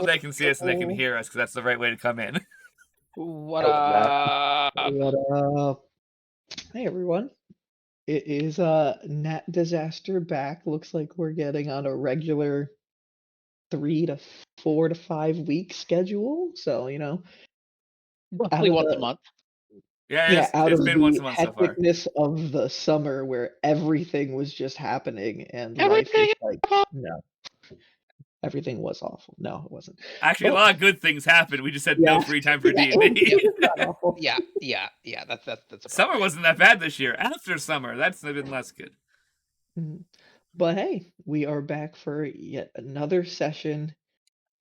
they can see us and they can hear us, because that's the right way to come in. What up? What up? Hey everyone. It is Nat Disaster back. Looks like we're getting on a regular 3 to 4 to 5 week schedule. So, Roughly once a month. Yeah, out it's of been once the a month so far. hecticness of the summer where everything was just happening and life Everything is like, no. Everything was awful. No, it wasn't. Actually, a lot of good things happened. We just had Yeah. no free time for D&D. It was not awful. Yeah. That's a Summer problem. wasn't that bad this year. After summer, that's been less good. Mhm. But hey, we are back for yet another session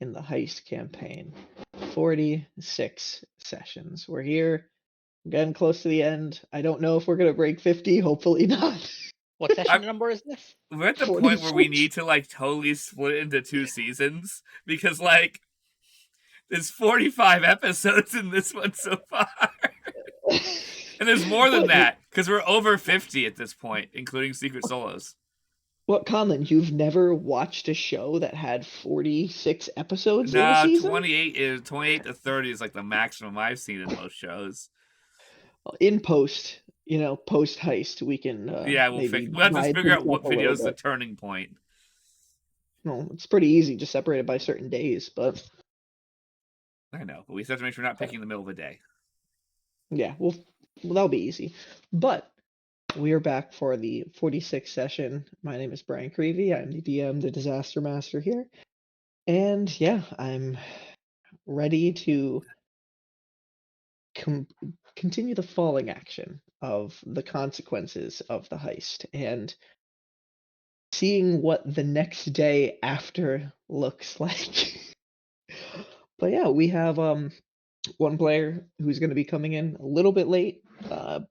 in the Heist campaign. 46 sessions. We're here. We're getting close to the end. I don't know if we're going to break 50. Hopefully not. What session number is this? We're at the 46. point where we need to totally split it into 2 seasons, because there's 45 episodes in this one so far. And there's more than that, because we're over 50 at this point, including Secret Solos. What, Colin, you've never watched a show that had 46 episodes in a No, season? 28 to 30 is the maximum I've seen in most shows. In post, post Heist, we can we'll maybe have to figure out what video is the turning point. No, it's pretty easy, just separated by certain days, but I know, but we have to make sure we're not picking the middle of the day. Yeah, well that'll be easy. But we are back for the 46th session. My name is Brian Creevy. I'm the DM, the Disaster Master here. And yeah, I'm ready to continue the falling action of the consequences of the heist and seeing what the next day after looks like. But yeah, we have one player who's going to be coming in a little bit late,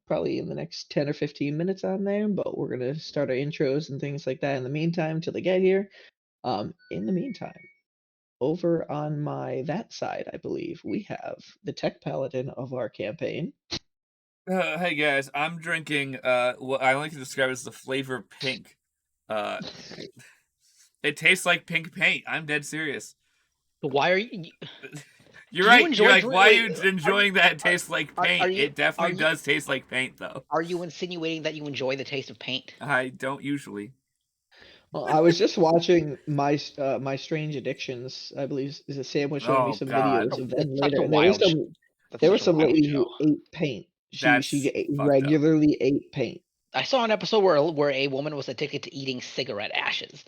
probably in the next 10 or 15 minutes on there, but we're going to start our intros and things like that in the meantime till they get here. In the meantime, over on that side, I believe, we have the tech paladin of our campaign. Hey guys, I'm drinking what I like to describe as the flavor pink. It tastes like pink paint. I'm dead serious. Why are you? You're right. You're like, why are you enjoying that it tastes like paint? It definitely does taste like paint, though. Are you insinuating that you enjoy the taste of paint? I don't usually. Well, I was just watching my Strange Addictions. I believe is a sandwich showing me some videos of them later. And there was some lady who ate paint. She regularly ate paint. I saw an episode where a woman was addicted to eating cigarette ashes.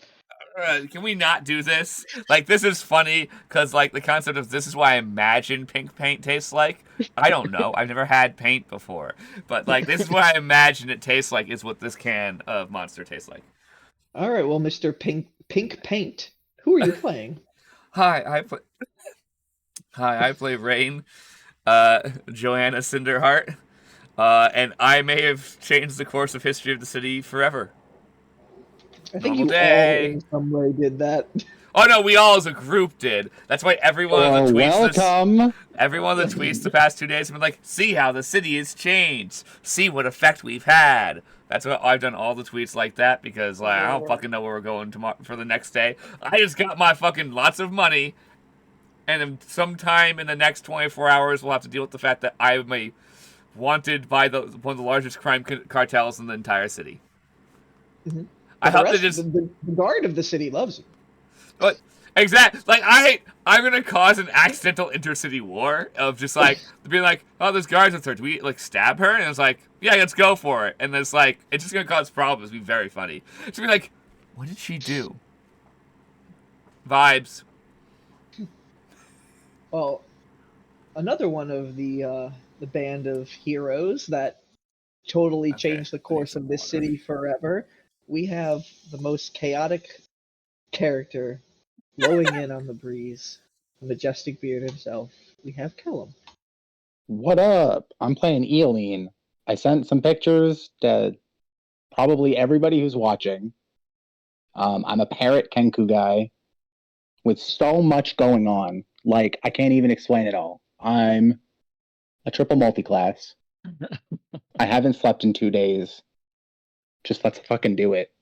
Can we not do this? This is funny because the concept of this is what I imagine pink paint tastes like. I don't know. I've never had paint before, but this is what I imagine it tastes like. Is what this can of Monster tastes like. All right, well, Mr. Pink Paint, who are you playing? Hi, I play Rainn, Joanna Cinderheart, and I may have changed the course of history of the city forever. I think you all in some way did that. Oh no, we all as a group did. That's why every one of the tweets every one of the tweets the past 2 days have been like, see how the city has changed. See what effect we've had. That's what I've done, all the tweets like that, because I don't fucking know where we're going tomorrow for the next day. I just got my fucking lots of money, and sometime in the next 24 hours we'll have to deal with the fact that I am wanted by one of the largest crime cartels in the entire city. Mm-hmm. I hope the guard of the city loves you. But exactly, I'm gonna cause an accidental intercity war of just being like, oh, there's guards with her. Do we stab her? And it's like, yeah, let's go for it. And it's it's just gonna cause problems. It'll be very funny. It's gonna be like, what did she do? Vibes. Well, another one of the band of heroes that totally changed the course of this city forever. We have the most chaotic character blowing in on the breeze, the majestic beard himself. We have Kellum. What up? I'm playing Eoline. I sent some pictures to probably everybody who's watching. I'm a parrot Kenku guy with so much going on. I can't even explain it all. I'm a triple multi-class. I haven't slept in 2 days. Just let's fucking do it.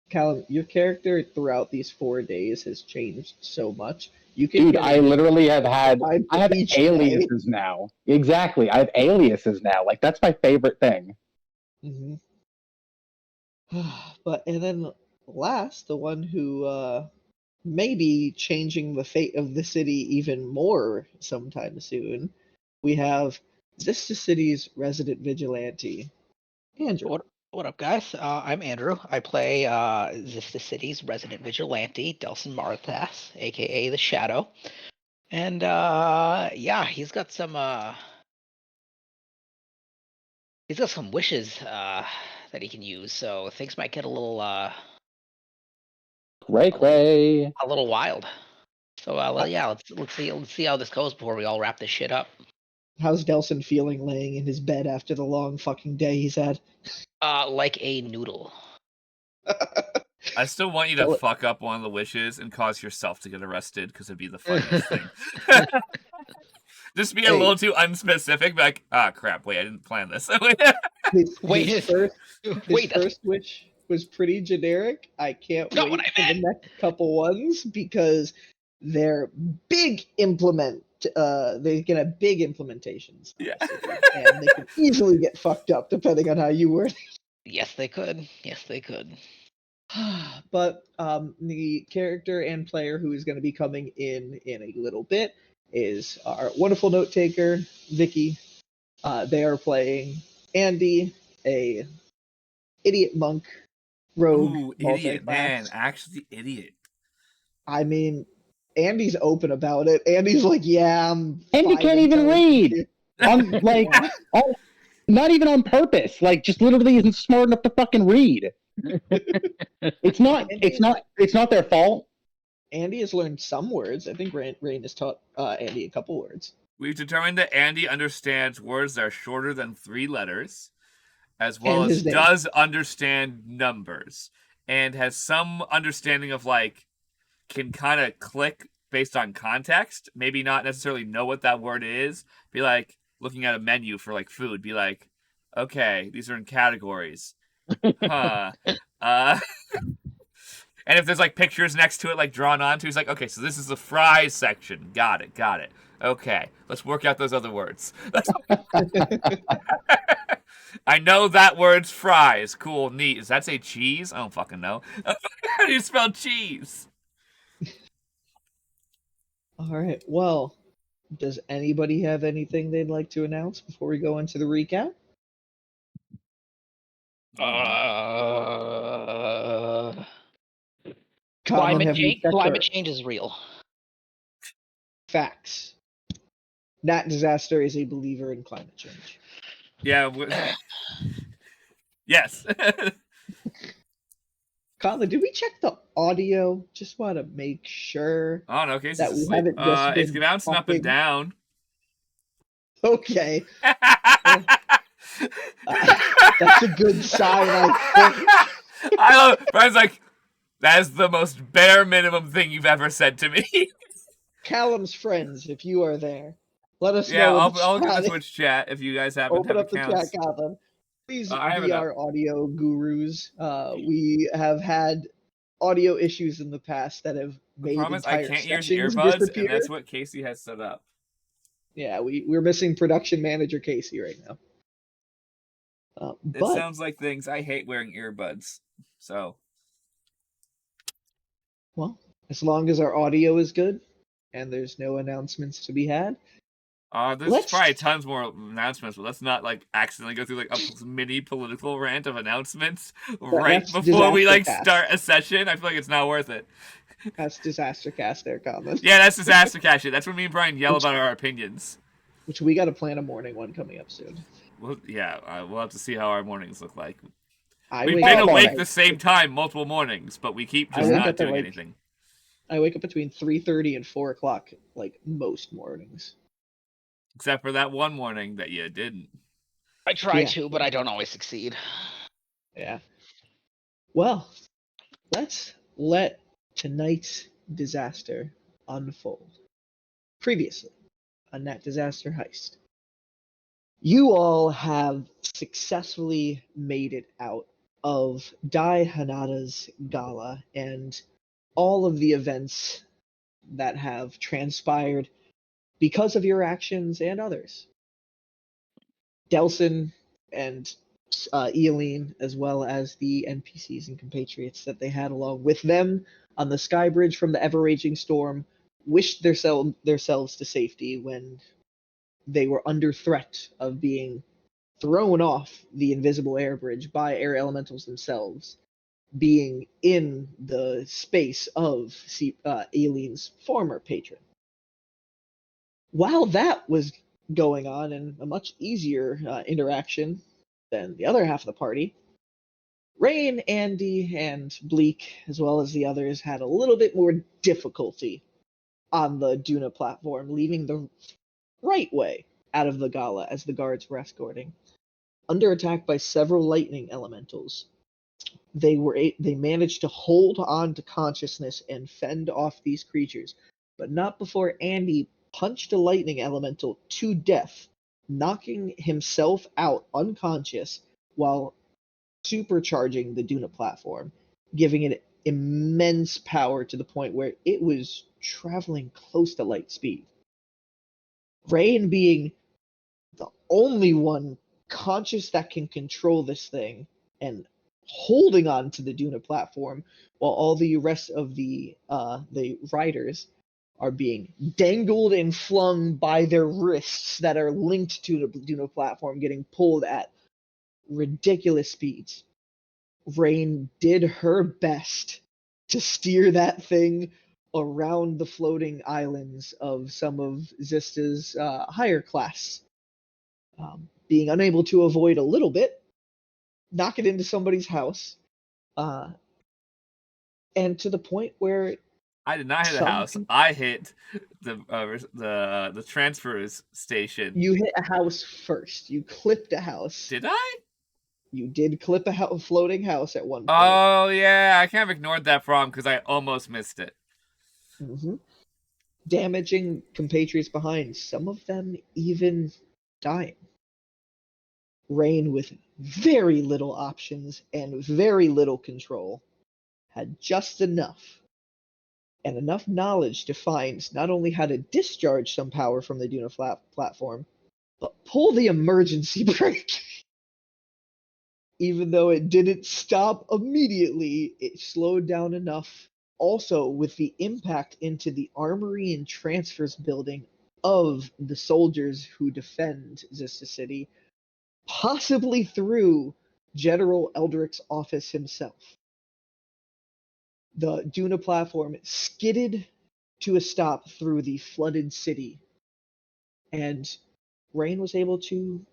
Callum, your character throughout these 4 days has changed so much. You can Dude, I literally have had I have each aliases now. Exactly. I have aliases now. Like that's my favorite thing. Mm-hmm. And then last, the one who may be changing the fate of the city even more sometime soon, we have Xysta City's resident vigilante, Andrew. What up, guys? I'm Andrew. I play Xysta City's resident vigilante, Delson Marthas, aka the Shadow. And yeah, he's got some wishes that he can use, so things might get a little Cray. a little wild. So yeah, let's see how this goes before we all wrap this shit up. How's Delson feeling laying in his bed after the long fucking day he's had? Like a noodle. I still want you to fuck up one of the wishes and cause yourself to get arrested because it'd be the funniest thing. Just be a little too unspecific, like, crap, wait, I didn't plan this. His first wish was pretty generic. I can't wait for the next couple ones because they're big they get a big implementations. Yeah. And they can easily get fucked up depending on how you word it. Yes, they could. Yes, they could. But the character and player who is going to be coming in a little bit is our wonderful note taker, Vicky. They are playing Andy, a idiot monk, rogue. Ooh, idiot, man. Actually, idiot. I mean, Andy's open about it. Andy's like, yeah, I'm. Andy can't even read. I'm like, not even on purpose. Like, just literally isn't smart enough to fucking read. It's not their fault. Andy has learned some words. I think Rainn has taught Andy a couple words. We've determined that Andy understands words that are shorter than 3 letters, as well as does understand numbers, and has some understanding of, like, can kind of click based on context. Maybe not necessarily know what that word is. Be like looking at a menu for, like, food. Be like, okay, these are in categories. Huh. And if there's, like, pictures next to it, like, drawn onto, he's like, okay, so this is the fries section. Got it. Okay, let's work out those other words. I know that word's fries. Cool, neat. Does that say cheese? I don't fucking know. How do you spell cheese? All right, well, does anybody have anything they'd like to announce before we go into the recap? Climate change is real. Facts. Nat Disaster is a believer in climate change. Yeah. Yes. Colin, did we check the audio? Just want to make sure. Oh no, Casey's that we haven't just been it's bouncing up and down. Okay. That's a good sign, I think. I love it. Brian's like, that's the most bare minimum thing you've ever said to me. Callum's friends, if you are there, let us know. Yeah, I'll get the Twitch chat if you guys happen to have accounts. Open up the chat, Callum. Please be our audio gurus. We have had audio issues in the past that have made entire I can't use earbuds, disappear. And that's what Casey has set up. Yeah, we're missing production manager Casey right now. It sounds like things. I hate wearing earbuds. So, well, as long as our audio is good and there's no announcements to be had. There's probably tons more announcements, but let's not like accidentally go through like a mini political rant of announcements before we like start a session. I feel like it's not worth it. That's Disaster Cast there, Colin. Yeah, that's Disaster Cast shit. That's when me and Brian yell about our opinions. Which we got to plan a morning one coming up soon. Well, yeah, we'll have to see how our mornings look like. We've been awake the same time multiple mornings, but we keep just not doing anything. I wake up between 3:30 and 4 o'clock, like most mornings. Except for that one morning that you didn't. I try to, but I don't always succeed. Yeah. Well, let's let tonight's disaster unfold. Previously, on that disaster heist, you all have successfully made it out of Dai Hanada's gala and all of the events that have transpired because of your actions and others. Delsin and Eileen, as well as the NPCs and compatriots that they had along with them on the sky bridge from the ever-raging storm, wished themselves to safety when they were under threat of being thrown off the invisible air bridge by air elementals themselves, being in the space of Eileen's former patron. While that was going on, and a much easier interaction than the other half of the party, Rainn, Andy, and Bleak, as well as the others, had a little bit more difficulty on the Duna platform, leaving the right way out of the gala as the guards were escorting. Under attack by several lightning elementals, they managed to hold on to consciousness and fend off these creatures, but not before Andy punched a lightning elemental to death, knocking himself out unconscious while supercharging the Duna platform, giving it immense power to the point where it was traveling close to light speed. Rainn, being the only one conscious that can control this thing and holding on to the Duna platform, while all the rest of the riders are being dangled and flung by their wrists that are linked to the Duna platform, getting pulled at ridiculous speeds. Rainn did her best to steer that thing around the floating islands of some of Xysta's higher class, being unable to avoid a little bit, knock it into somebody's house, and to the point where I did not hit a house. I hit the transfers station. You hit a house first. You clipped a house. Did I? You did clip a floating house at one point. Oh, yeah. I kind of ignored that problem because I almost missed it. Mm-hmm. Damaging compatriots behind, some of them even dying. Rainn, with very little options and very little control, had just enough, and enough knowledge to find not only how to discharge some power from the Duna platform, but pull the emergency brake. Even though it didn't stop immediately, it slowed down enough. Also, with the impact into the armory and transfers building of the soldiers who defend Xysta City, possibly through General Eldric's office himself. The Duna platform skidded to a stop through the flooded city, and Rainn was able to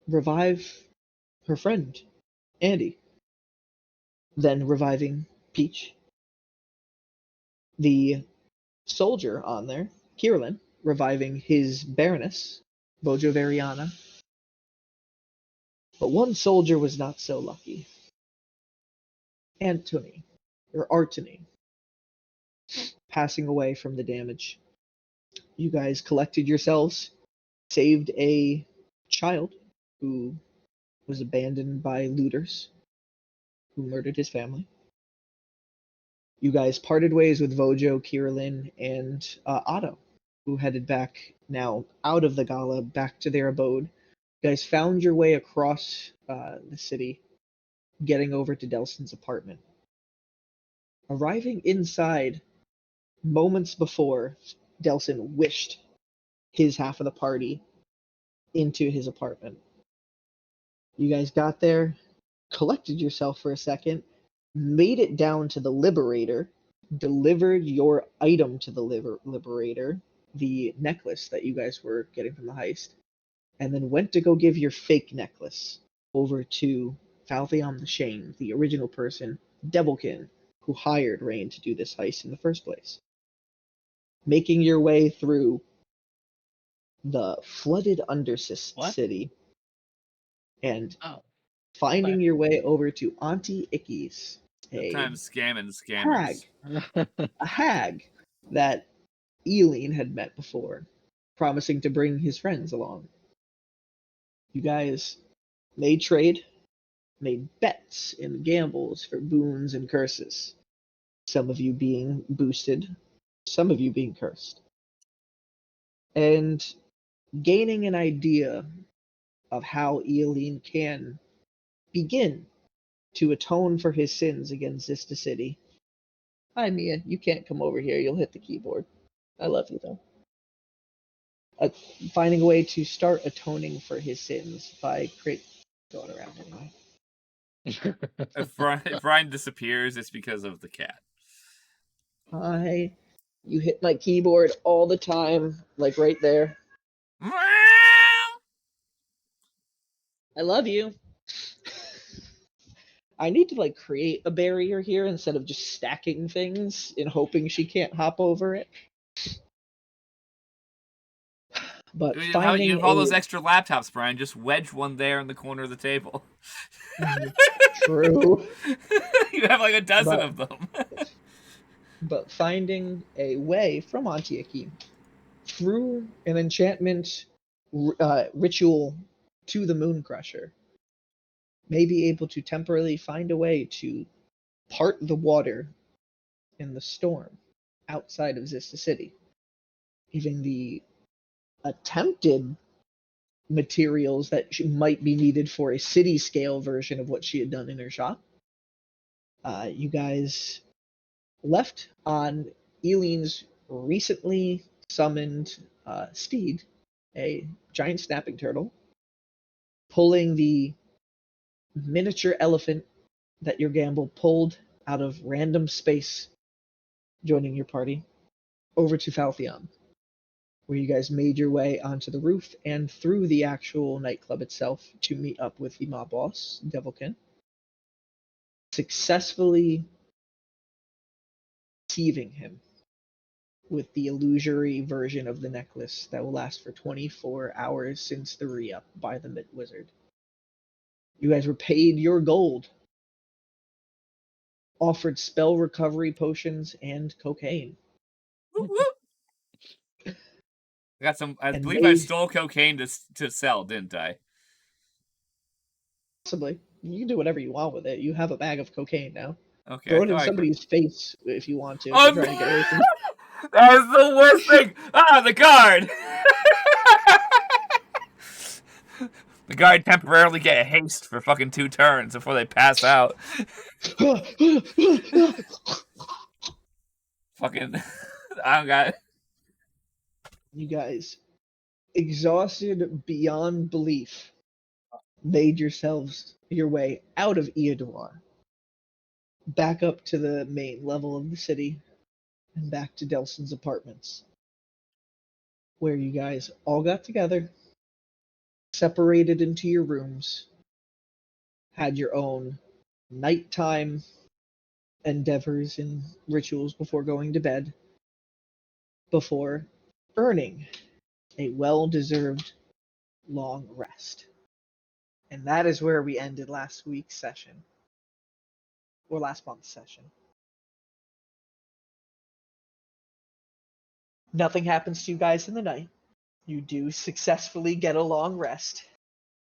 revive her friend, Andy, then reviving Peach. The soldier on there, Kierlin, reviving his Baroness, Bojo Variana. But one soldier was not so lucky. Artony, passing away from the damage. You guys collected yourselves, saved a child who was abandoned by looters who murdered his family. You guys parted ways with Vojo, Kierlin, and Otto, who headed back now out of the gala, back to their abode. You guys found your way across the city, getting over to Delsin's apartment. Arriving inside moments before Delsin wished his half of the party into his apartment. You guys got there, collected yourself for a second, made it down to the Liberator, delivered your item to the Liberator, the necklace that you guys were getting from the heist, and then went to go give your fake necklace over to Faltheon the Shane, the original person, Devilkin, who hired Rainn to do this heist in the first place. Making your way through the flooded City and finding your way over to Auntie Icky's, Sometimes scammers. A hag that Eileen had met before, promising to bring his friends along. You guys made trade, made bets and gambles for boons and curses. some of you being boosted, some of you being cursed. And gaining an idea of how Eoline can begin to atone for his sins against Xysta City. Hi, Mia. You can't come over here. You'll hit the keyboard. I love you, though. Finding a way to start atoning for his sins by going around anyway. If Rainn disappears, it's because of the cat. Hi. You hit my keyboard all the time, like right there. I love you. I need to like create a barrier here instead of just stacking things and hoping she can't hop over it. But You finding have all those extra laptops, Brian. Just wedge one there in the corner of the table. True. You have like a dozen of them. But finding a way from Antioche through an enchantment ritual to the Moon Crusher may be able to temporarily find a way to part the water in the storm outside of Xysta City. Even the attempted materials that might be needed for a city scale version of what she had done in her shop. You guys left on Eileen's recently summoned steed, a giant snapping turtle, pulling the miniature elephant that your gamble pulled out of random space, joining your party, over to Faltheon, where you guys made your way onto the roof and through the actual nightclub itself to meet up with the mob boss, Devilkin, successfully deceiving him with the illusory version of the necklace that will last for 24 hours since the re-up by the Mid-Wizard. You guys were paid your gold, offered spell recovery potions and cocaine. I believe I stole cocaine to sell, didn't I? Possibly. You can do whatever you want with it. You have a bag of cocaine now. Okay. Throw it in somebody's face if you want to. If Oh, you're trying to get away from that is the worst thing. The guard. The guard temporarily get haste for fucking 2 turns before they pass out. Fucking, I don't got it. You guys, exhausted beyond belief, made yourselves your way out of Eodoir, back up to the main level of the city, and back to Delson's apartments, where you guys all got together, separated into your rooms, had your own nighttime endeavors and rituals before going to bed, before earning a well-deserved long rest. And that is where we ended last week's session, or last month's session. Nothing happens to you guys in the night. You do successfully get a long rest.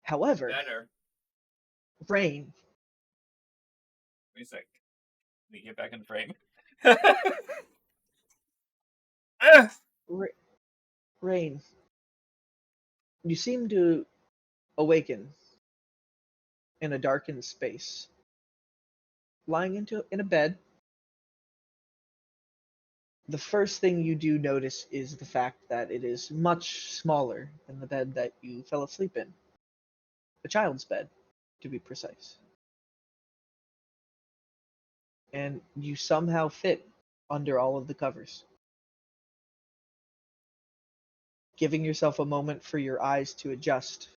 However, Rainn. Wait a sec. Let me get back in the frame. Rainn, you seem to awaken in a darkened space, lying in a bed. The first thing you do notice is the fact that it is much smaller than the bed that you fell asleep in. A child's bed, to be precise. And you somehow fit under all of the covers. Giving yourself a moment for your eyes to adjust.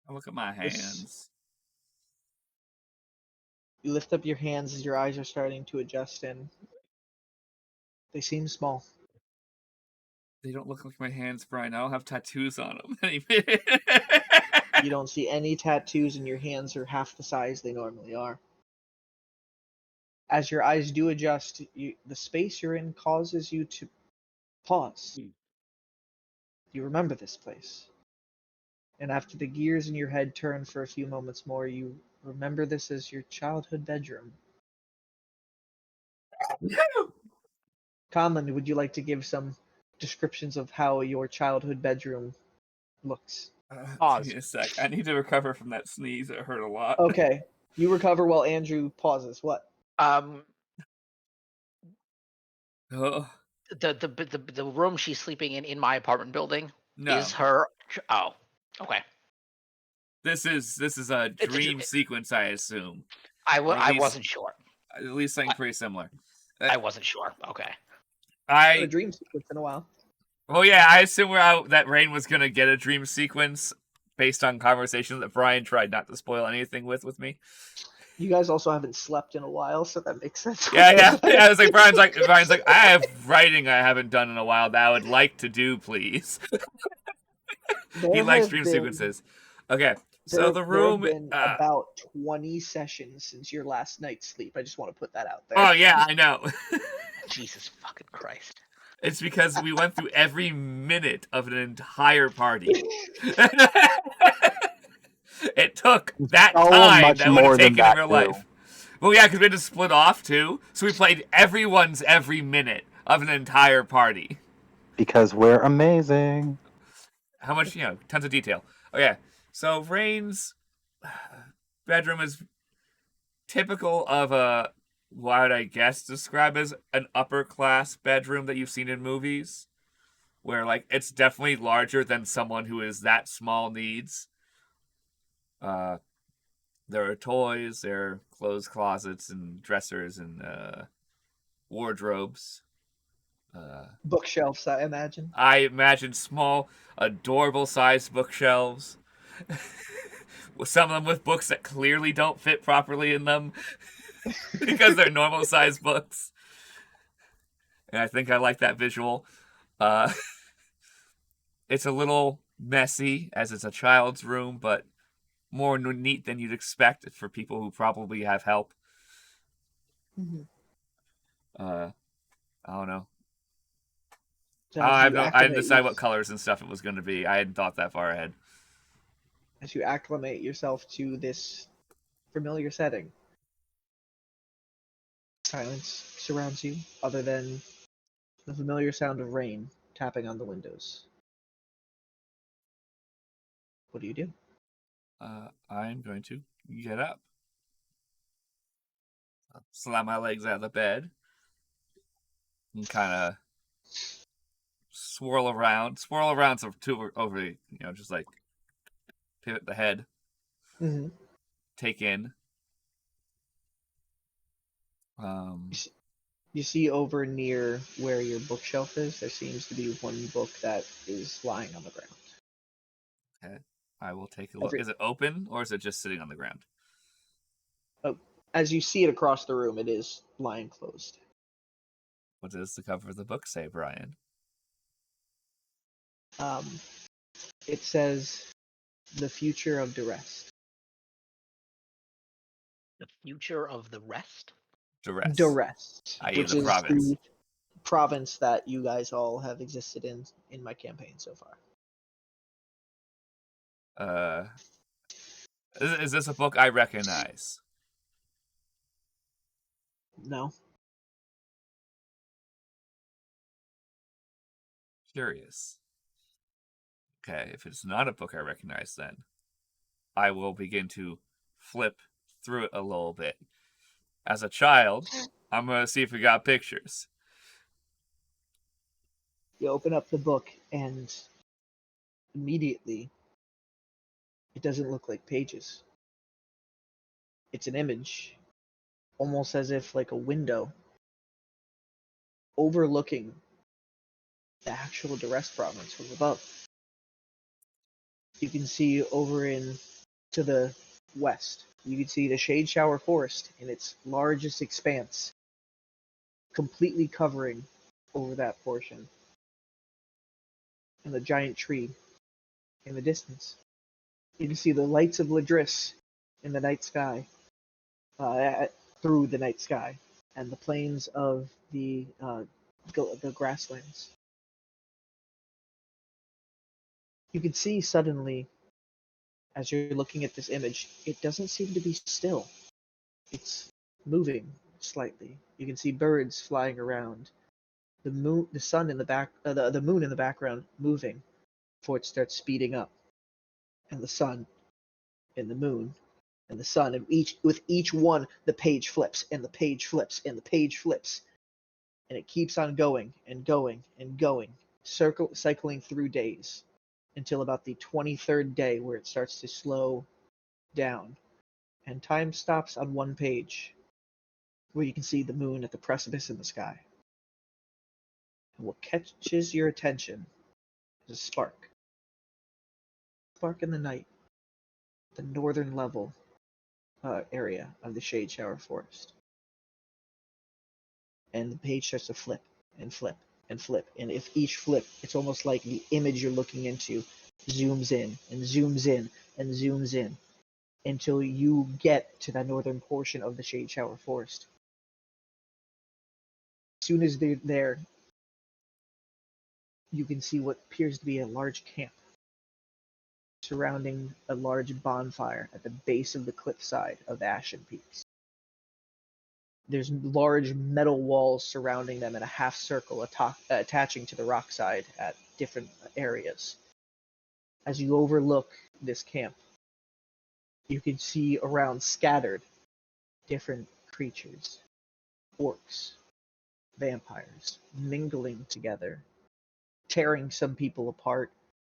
Look at my hands. You lift up your hands as your eyes are starting to adjust, and they seem small. They don't look like my hands, Brian. I don't have tattoos on them. You don't see any tattoos, and your hands are half the size they normally are. As your eyes do adjust, the space you're in causes you to pause. You remember this place. And after the gears in your head turn for a few moments more, you remember this as your childhood bedroom. Conlon, would you like to give some descriptions of how your childhood bedroom looks? Give me a sec. I need to recover from that sneeze. It hurt a lot. Okay, you recover while Andrew pauses. What? Um, Oh, the room she's sleeping in my apartment building no. is her. Oh, okay. This is a It's a dream sequence, I assume. I Or at least- wasn't sure. At least something pretty similar. I wasn't sure. Okay. A dream sequence in a while. Well, yeah, I assume that Rainn was gonna get a dream sequence based on conversations that Brian tried not to spoil anything with me. You guys also haven't slept in a while, so that makes sense. Yeah. I was like, Brian's like, I have writing I haven't done in a while that I would like to do, please. He likes dream sequences. Okay, so the room. There have been about 20 sessions since your last night's sleep. I just want to put that out there. Oh yeah, I know. Jesus fucking Christ. It's because we went through every minute of an entire party. It took that time that would have taken in real life. Well, yeah, because we had to split off, too. So we played everyone's every minute of an entire party. Because we're amazing. How much, tons of detail. Okay, so Rainn's bedroom is typical of what would I guess describe as an upper-class bedroom that you've seen in movies. Where, it's definitely larger than someone who is that small needs. There are toys, there are clothes closets and dressers and wardrobes. Bookshelves, I imagine. I imagine small, adorable-sized bookshelves. Some of them with books that clearly don't fit properly in them because they're normal-sized books. And I think I like that visual. It's a little messy, as it's a child's room, but more neat than you'd expect for people who probably have help. Mm-hmm. I don't know. So I didn't decide what colors and stuff it was going to be. I hadn't thought that far ahead. As you acclimate yourself to this familiar setting, silence surrounds you, other than the familiar sound of rain tapping on the windows. What do you do? I'm going to get up. Slam my legs out of the bed. And kind of swirl around so over, just like pivot the head. Mm-hmm. Take in. You see over near where your bookshelf is, there seems to be one book that is lying on the ground. Okay. I will take a look. Is it open or is it just sitting on the ground? As you see it across the room, it is lying closed. What does the cover of the book say, Brian? It says, "The Future of Derest." The future of the rest? Derest, which the is province. the province that you guys all have existed in my campaign so far. Is this a book I recognize? No. Curious. Okay, if it's not a book I recognize, then I will begin to flip through it a little bit. As a child, I'm going to see if we got pictures. You open up the book, and immediately, it doesn't look like pages. It's an image, almost as if like a window, overlooking the actual Derest Province from above. You can see over to the west. You can see the Shade Shower Forest in its largest expanse, completely covering over that portion. And the giant tree in the distance. You can see the lights of Ladris in the night sky, through the night sky, and the plains of the grasslands. You can see suddenly, as you're looking at this image, it doesn't seem to be still. It's moving slightly. You can see birds flying around. The moon, the sun in the back, the moon in the background moving before it starts speeding up, and the sun, and the moon, and the sun, and with each one, the page flips, and the page flips, and the page flips, and it keeps on going and going and going, cycling through days, until about the 23rd day, where it starts to slow down, and time stops on one page, where you can see the moon at the precipice in the sky. And what catches your attention is a spark. Spark in the night, the northern level area of the Shade Shower Forest. And the page starts to flip and flip and flip. And if each flip, it's almost like the image you're looking into zooms in and zooms in and zooms in until you get to the northern portion of the Shade Shower Forest. As soon as they're there, you can see what appears to be a large camp surrounding a large bonfire at the base of the cliffside of Ashen Peaks. There's large metal walls surrounding them in a half circle attaching to the rock side at different areas. As you overlook this camp, you can see around scattered different creatures, orcs, vampires, mingling together, tearing some people apart,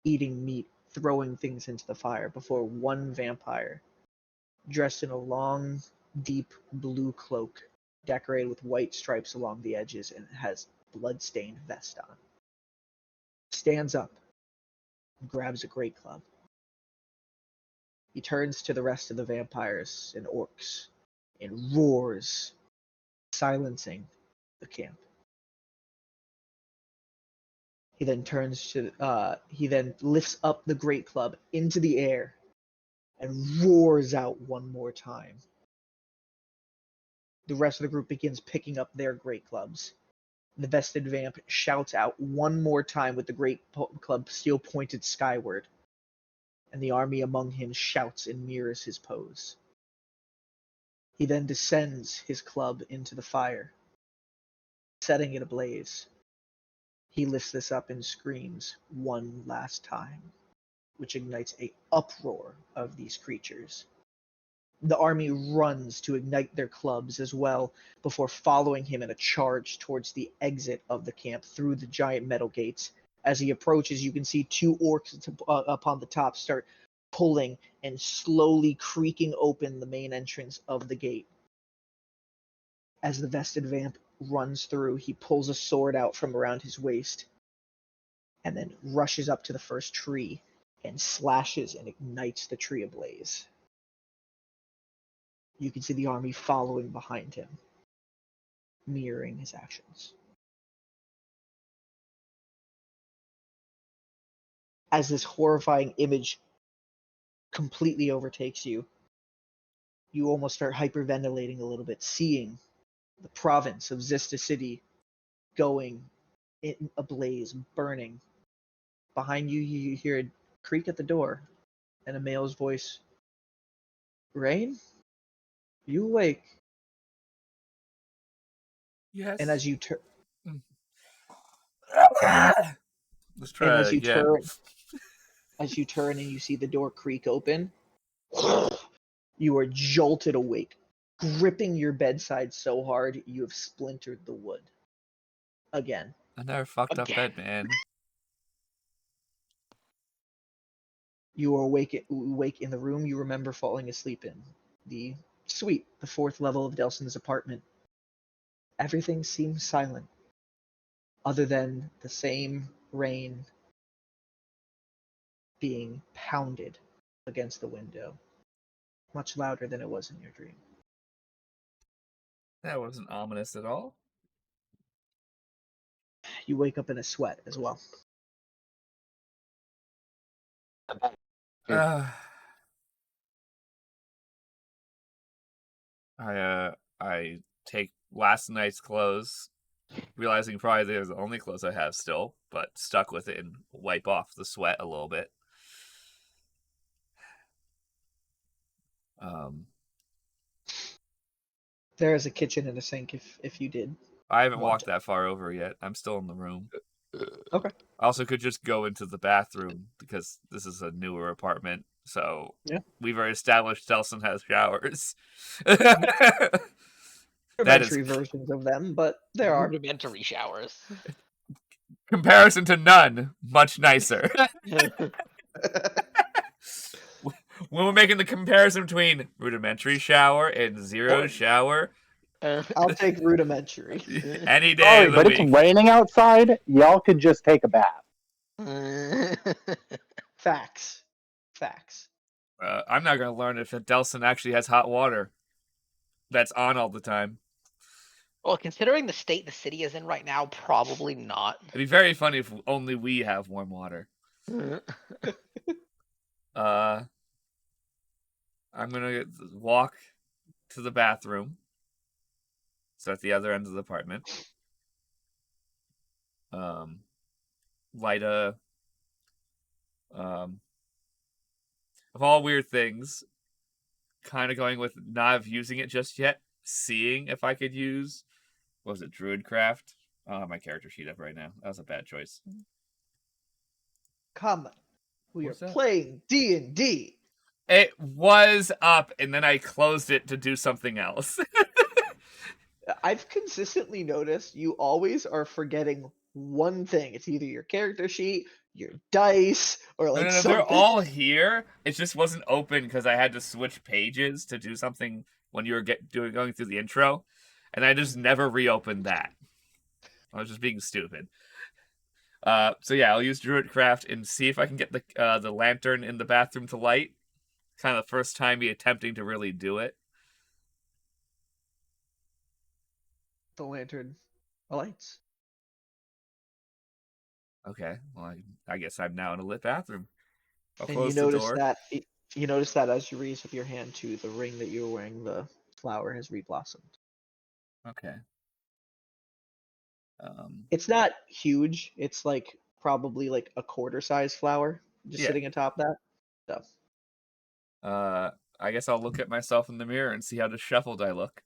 eating meat, throwing things into the fire, before one vampire, dressed in a long, deep blue cloak, decorated with white stripes along the edges, and has blood-stained vest on, stands up and grabs a great club. He turns to the rest of the vampires and orcs and roars, silencing the camp. He then he then lifts up the great club into the air and roars out one more time. The rest of the group begins picking up their great clubs. The vested vamp shouts out one more time with the great club still pointed skyward, and the army among him shouts and mirrors his pose. He then descends his club into the fire, setting it ablaze. He lifts this up and screams one last time, which ignites an uproar of these creatures. The army runs to ignite their clubs as well, before following him in a charge towards the exit of the camp through the giant metal gates. As he approaches, you can see two orcs up on the top start pulling and slowly creaking open the main entrance of the gate. As the vested vamp runs through, he pulls a sword out from around his waist and then rushes up to the first tree and slashes and ignites the tree ablaze. You can see the army following behind him, mirroring his actions. As this horrifying image completely overtakes you, you almost start hyperventilating a little bit, seeing the province of Xysta City going in a blaze, burning. Behind you, you hear a creak at the door and a male's voice. Rainn? You awake? Yes. And as you turn, Let's try and that again. as you turn and you see the door creak open, you are jolted awake, gripping your bedside so hard you have splintered the wood. Again. I never fucked up bed, man. You are awake in the room you remember falling asleep in. The suite, the 4th level of Delson's apartment. Everything seems silent, other than the same rain being pounded against the window, much louder than it was in your dream. That wasn't ominous at all. You wake up in a sweat as well. I take last night's clothes, realizing probably they're the only clothes I have still, but stuck with it and wipe off the sweat a little bit. There is a kitchen and a sink if you did. I haven't walked that far over yet. I'm still in the room. Okay. I also could just go into the bathroom because this is a newer apartment. So Yeah. we've already established Delson has showers. Rudimentary versions of them, but there are. Rudimentary showers. Comparison to none, much nicer. When we're making the comparison between rudimentary shower and zero shower, I'll take rudimentary. any day Sorry, of the but week. it's raining outside. Y'all could just take a bath. Facts. I'm not going to learn if Delson actually has hot water that's on all the time. Well, considering the state the city is in right now, probably not. It'd be very funny if only we have warm water. I'm going to walk to the bathroom. So at the other end of the apartment. Light a... of all weird things, kind of going with not using it just yet, seeing if I could use, what was it, Druidcraft? I don't have my character sheet up right now. That was a bad choice. Come, we What's are that? playing D&D. It was up, and then I closed it to do something else. I've consistently noticed you always are forgetting one thing. It's either your character sheet, your dice, or like No, something. they're all here. It just wasn't open because I had to switch pages to do something when you were going through the intro, and I just never reopened that. I was just being stupid. So yeah, I'll use Druidcraft and see if I can get the lantern in the bathroom to light. Kind of the first time me attempting to really do it. The lantern lights. Okay, well, I guess I'm now in a lit bathroom. I'll And close you the notice door. that you notice that as you raise with your hand to the ring that you were wearing, the flower has reblossomed. Okay. It's not huge. It's like probably like a quarter size flower just sitting atop that. So I guess I'll look at myself in the mirror and see how disheveled I look.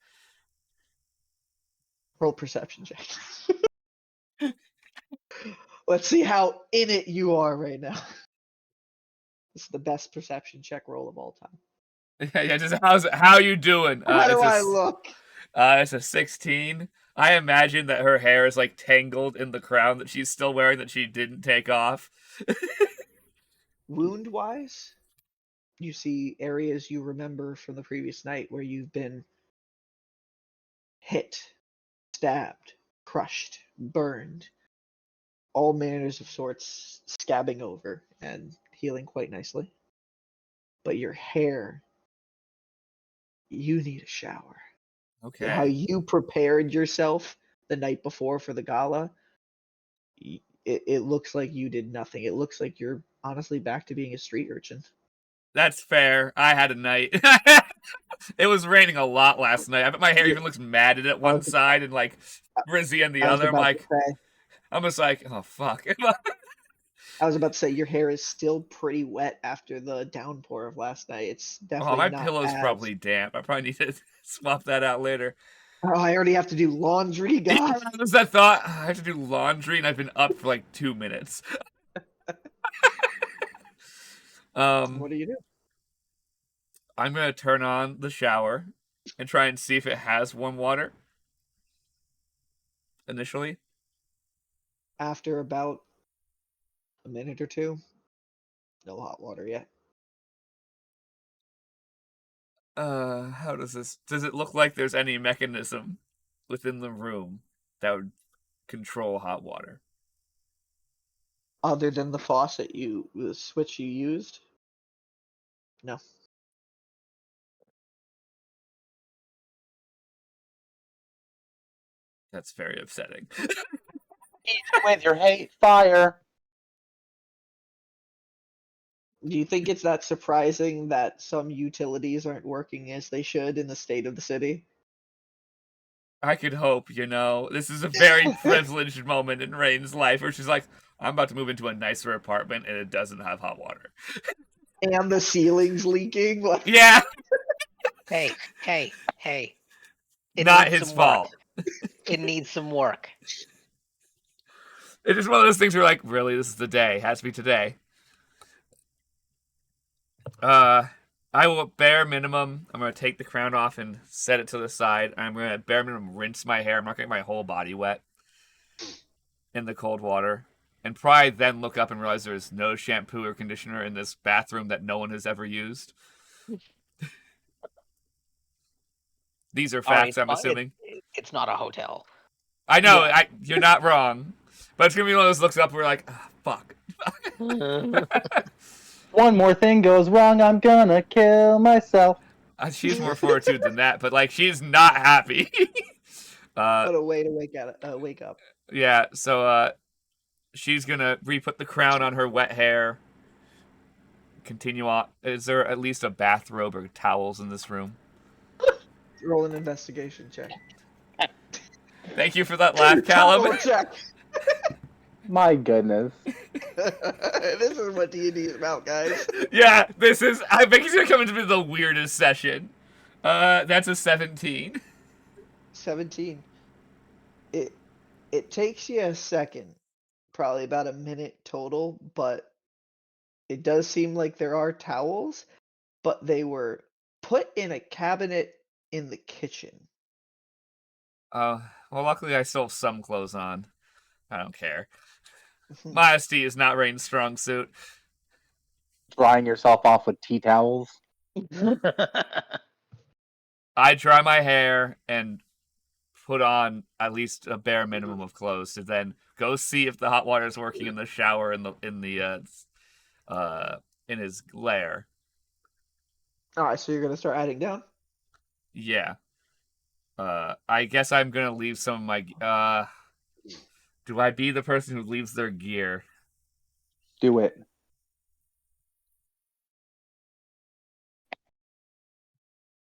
roll perception check. Let's see how in it you are right now. This is the best perception check roll of all time. Yeah, just how you doing? How do I look? It's a 16. I imagine that her hair is like tangled in the crown that she's still wearing that she didn't take off. Wound wise, you see areas you remember from the previous night where you've been hit, stabbed, crushed, burned, all manners of sorts scabbing over and healing quite nicely. But your hair, you need a shower. Okay. How you prepared yourself the night before for the gala, it looks like you did nothing. It looks like you're honestly back to being a street urchin. That's fair. I had a night. It was raining a lot last night. I bet my hair even looks matted at one side and like frizzy on the other. I'm just like, oh fuck. I was about to say your hair is still pretty wet after the downpour of last night. It's definitely my not pillow's as... probably damp. I probably need to swap that out later. Oh, I already have to do laundry, God. Yeah, there's that thought. I have to do laundry, and I've been up for like 2 minutes. What do you do? I'm gonna turn on the shower and try and see if it has warm water. Initially, After about a minute or two, no hot water yet. how does it look like there's any mechanism within the room that would control hot water? Other than the faucet the switch you used? No. That's very upsetting. With your hate, fire. Do you think it's that surprising that some utilities aren't working as they should in the state of the city? I could hope, this is a very privileged moment in Rainn's life where she's like, I'm about to move into a nicer apartment and it doesn't have hot water. And the ceiling's leaking? Yeah! Hey. Not his fault. It needs some work. It's just one of those things where like, really, this is the day. It has to be today. I will bare minimum. I'm gonna take the crown off and set it to the side. I'm gonna bare minimum rinse my hair. I'm not gonna get my whole body wet in the cold water, and probably then look up and realize there's no shampoo or conditioner in this bathroom that no one has ever used. These are facts. I'm assuming it's not a hotel. I know. Yeah. You're not wrong, but it's gonna be one of those looks up. Where we're like, oh, fuck. One more thing goes wrong, I'm gonna kill myself. She has more fortitude than that, but like she's not happy. What a way to wake up. Yeah, so she's gonna re-put the crown on her wet hair. Continue on. Is there at least a bathrobe or towels in this room? Roll an investigation check. Thank you for that laugh, Callum. Check. My goodness. This is what D&D is about, guys. Yeah, this is. I think he's gonna come into the weirdest session. That's a 17. 17. It takes you a second, probably about a minute total, but it does seem like there are towels, but they were put in a cabinet in the kitchen. Well, luckily I still have some clothes on. I don't care. Modesty is not Rainn's strong suit. Drying yourself off with tea towels. I dry my hair and put on at least a bare minimum of clothes to then go see if the hot water is working in the shower in his lair. All right, so you're gonna start adding down. Yeah. I guess I'm gonna leave some of my. Do I be the person who leaves their gear? Do it.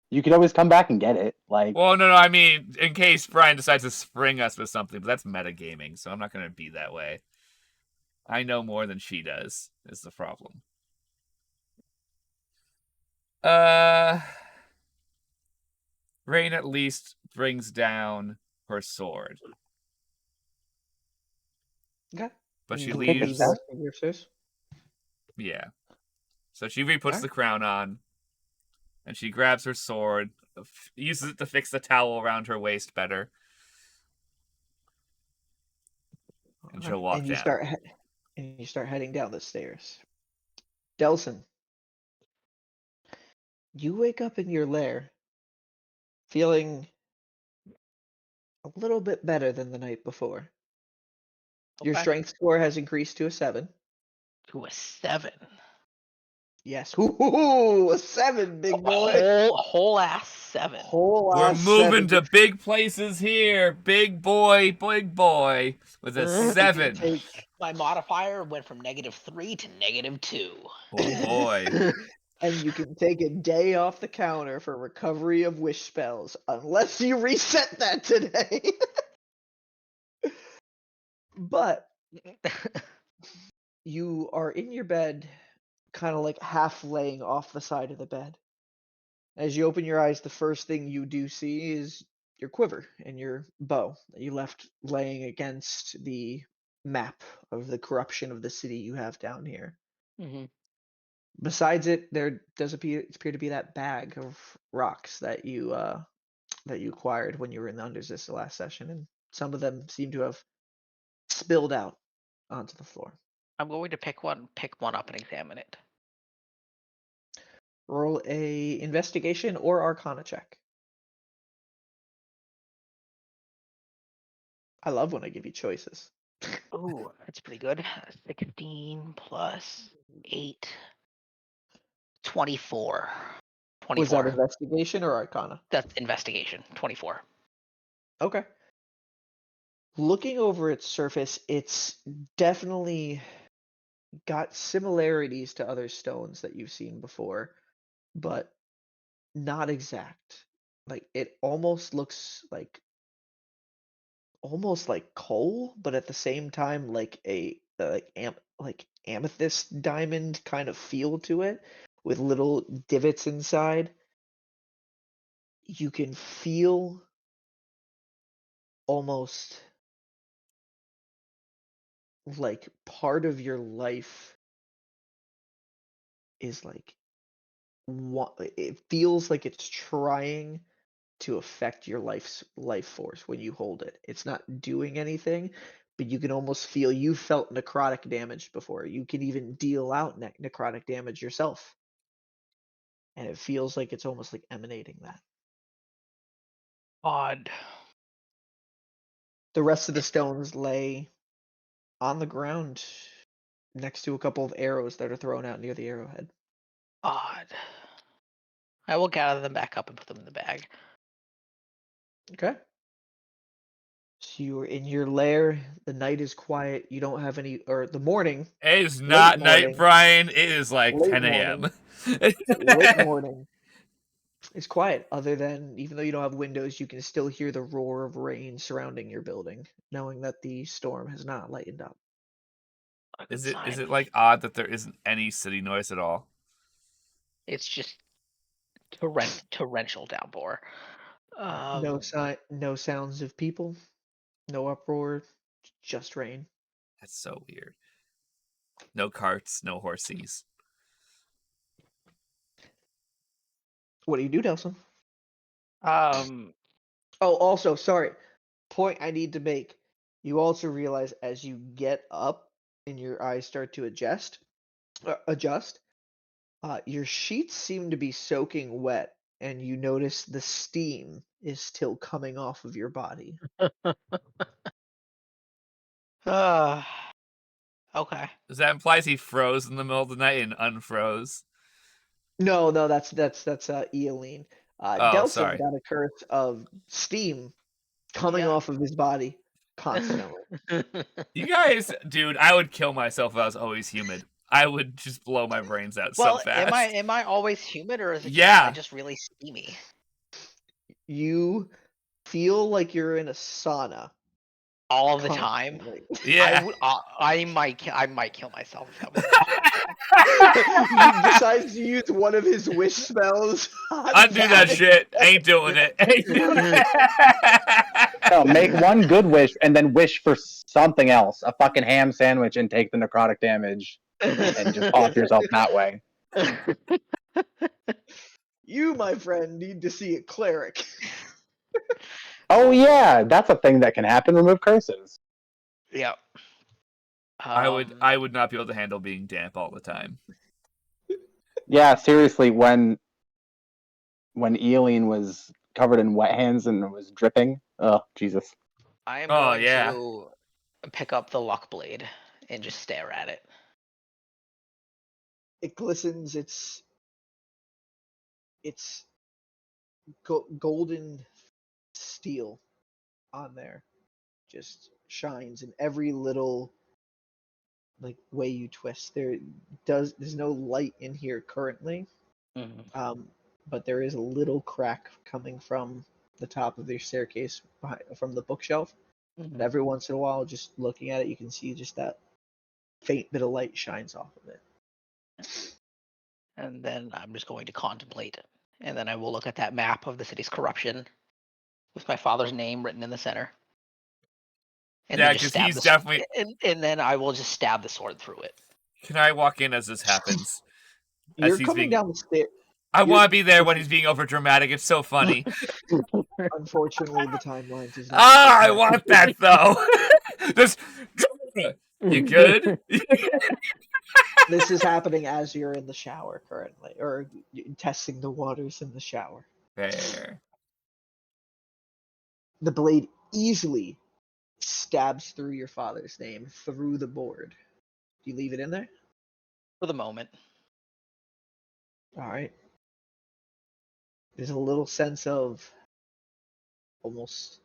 You could always come back and get it. Well, no. I mean, in case Brian decides to spring us with something, but that's metagaming, so I'm not gonna be that way. I know more than she does. Is the problem. Rainn at least brings down her sword. Okay. But she leaves. Yeah. So she re-puts the crown on, and she grabs her sword, uses it to fix the towel around her waist better, and she'll walk down. And you start heading down the stairs. Delson, you wake up in your lair feeling a little bit better than the night before. Okay. Your strength score has increased to a 7. To a 7? Yes. Ooh, a 7, big boy. Whole ass 7. We're moving to big places here. Big boy, with a 7. My modifier went from -3 to -2. Oh boy. And you can take a day off the counter for recovery of wish spells, unless you reset that today. But you are in your bed, kind of like half laying off the side of the bed. As you open your eyes, the first thing you do see is your quiver and your bow that you left laying against the map of the corruption of the city you have down here. Mm-hmm. Besides it, there does appear to be that bag of rocks that you acquired when you were in the Underzista last session, and some of them seem to have spilled out onto the floor. I'm going to pick one up and examine it. Roll a investigation or arcana check. I love when I give you choices. Ooh, that's pretty good. 16 plus 8. 24. Was that investigation or arcana? That's investigation. 24. Okay. Looking over its surface, it's definitely got similarities to other stones that you've seen before, but not exact. Like it almost looks like coal, but at the same time like a amethyst diamond kind of feel to it with little divots inside. You can feel almost like part of your life is like it feels like it's trying to affect your life force when you hold it. It's not doing anything, but you can almost feel you felt necrotic damage before. You can even deal out necrotic damage yourself. And it feels like it's almost like emanating that. Odd. The rest of the stones lay on the ground next to a couple of arrows that are thrown out near the arrowhead. Odd. I will gather them back up and put them in the bag. Okay. So you're in your lair. The night is quiet. You don't have any, or the morning. It is Late not night, morning. Brian. It is like Late 10 a.m. Late morning. It's quiet. Other than, even though you don't have windows, you can still hear the roar of rain surrounding your building, knowing that the storm has not lightened up. Is it like odd that there isn't any city noise at all? It's just torrential downpour. No sounds of people, no uproar, just rain. That's so weird. No carts, no horses. What do you do, Delson? Um, Oh, also, sorry. Point I need to make. You also realize as you get up and your eyes start to adjust, your sheets seem to be soaking wet, and you notice the steam is still coming off of your body. okay. Does that implies he froze in the middle of the night and unfroze? No, that's Eoline. Oh, Delson sorry. got a curse of steam coming off of his body constantly. You guys, dude, I would kill myself if I was always humid. I would just blow my brains out so fast. am I always humid, or is it Yeah. just really steamy? You feel like you're in a sauna All the time. Yeah. I might kill myself if that was the situation. He decides to use one of his wish spells. Undo that shit. Ain't doing it. Ain't doing it. No, make one good wish and then wish for something else. A fucking ham sandwich and take the necrotic damage and just off yourself that way. You, my friend, need to see a cleric. Oh yeah, that's a thing that can happen. Remove curses. Yeah. I would not be able to handle being damp all the time. Yeah, seriously, when Eoline was covered in wet hands and was dripping, oh Jesus. I am going to pick up the luck blade and just stare at it. It glistens. It's golden steel on there. Just shines in every little like way you twist. There's no light in here currently. But there is a little crack coming from the top of your staircase from the bookshelf. And every once in a while, just looking at it, you can see just that faint bit of light shines off of it. And then I'm just going to contemplate. And then I will look at that map of the city's corruption with my father's name written in the center. And yeah, because he's definitely. And then I will just stab the sword through it. Can I walk in as this happens? You're coming down the stairs. I want to be there when he's being over dramatic. It's so funny. Unfortunately, the timeline does not. I want that though. Just, you good? This is happening as you're in the shower currently, or testing the waters in the shower. Fair. The blade easily stabs through your father's name through the board. Do you leave it in there? For the moment. All right. There's a little sense of almost,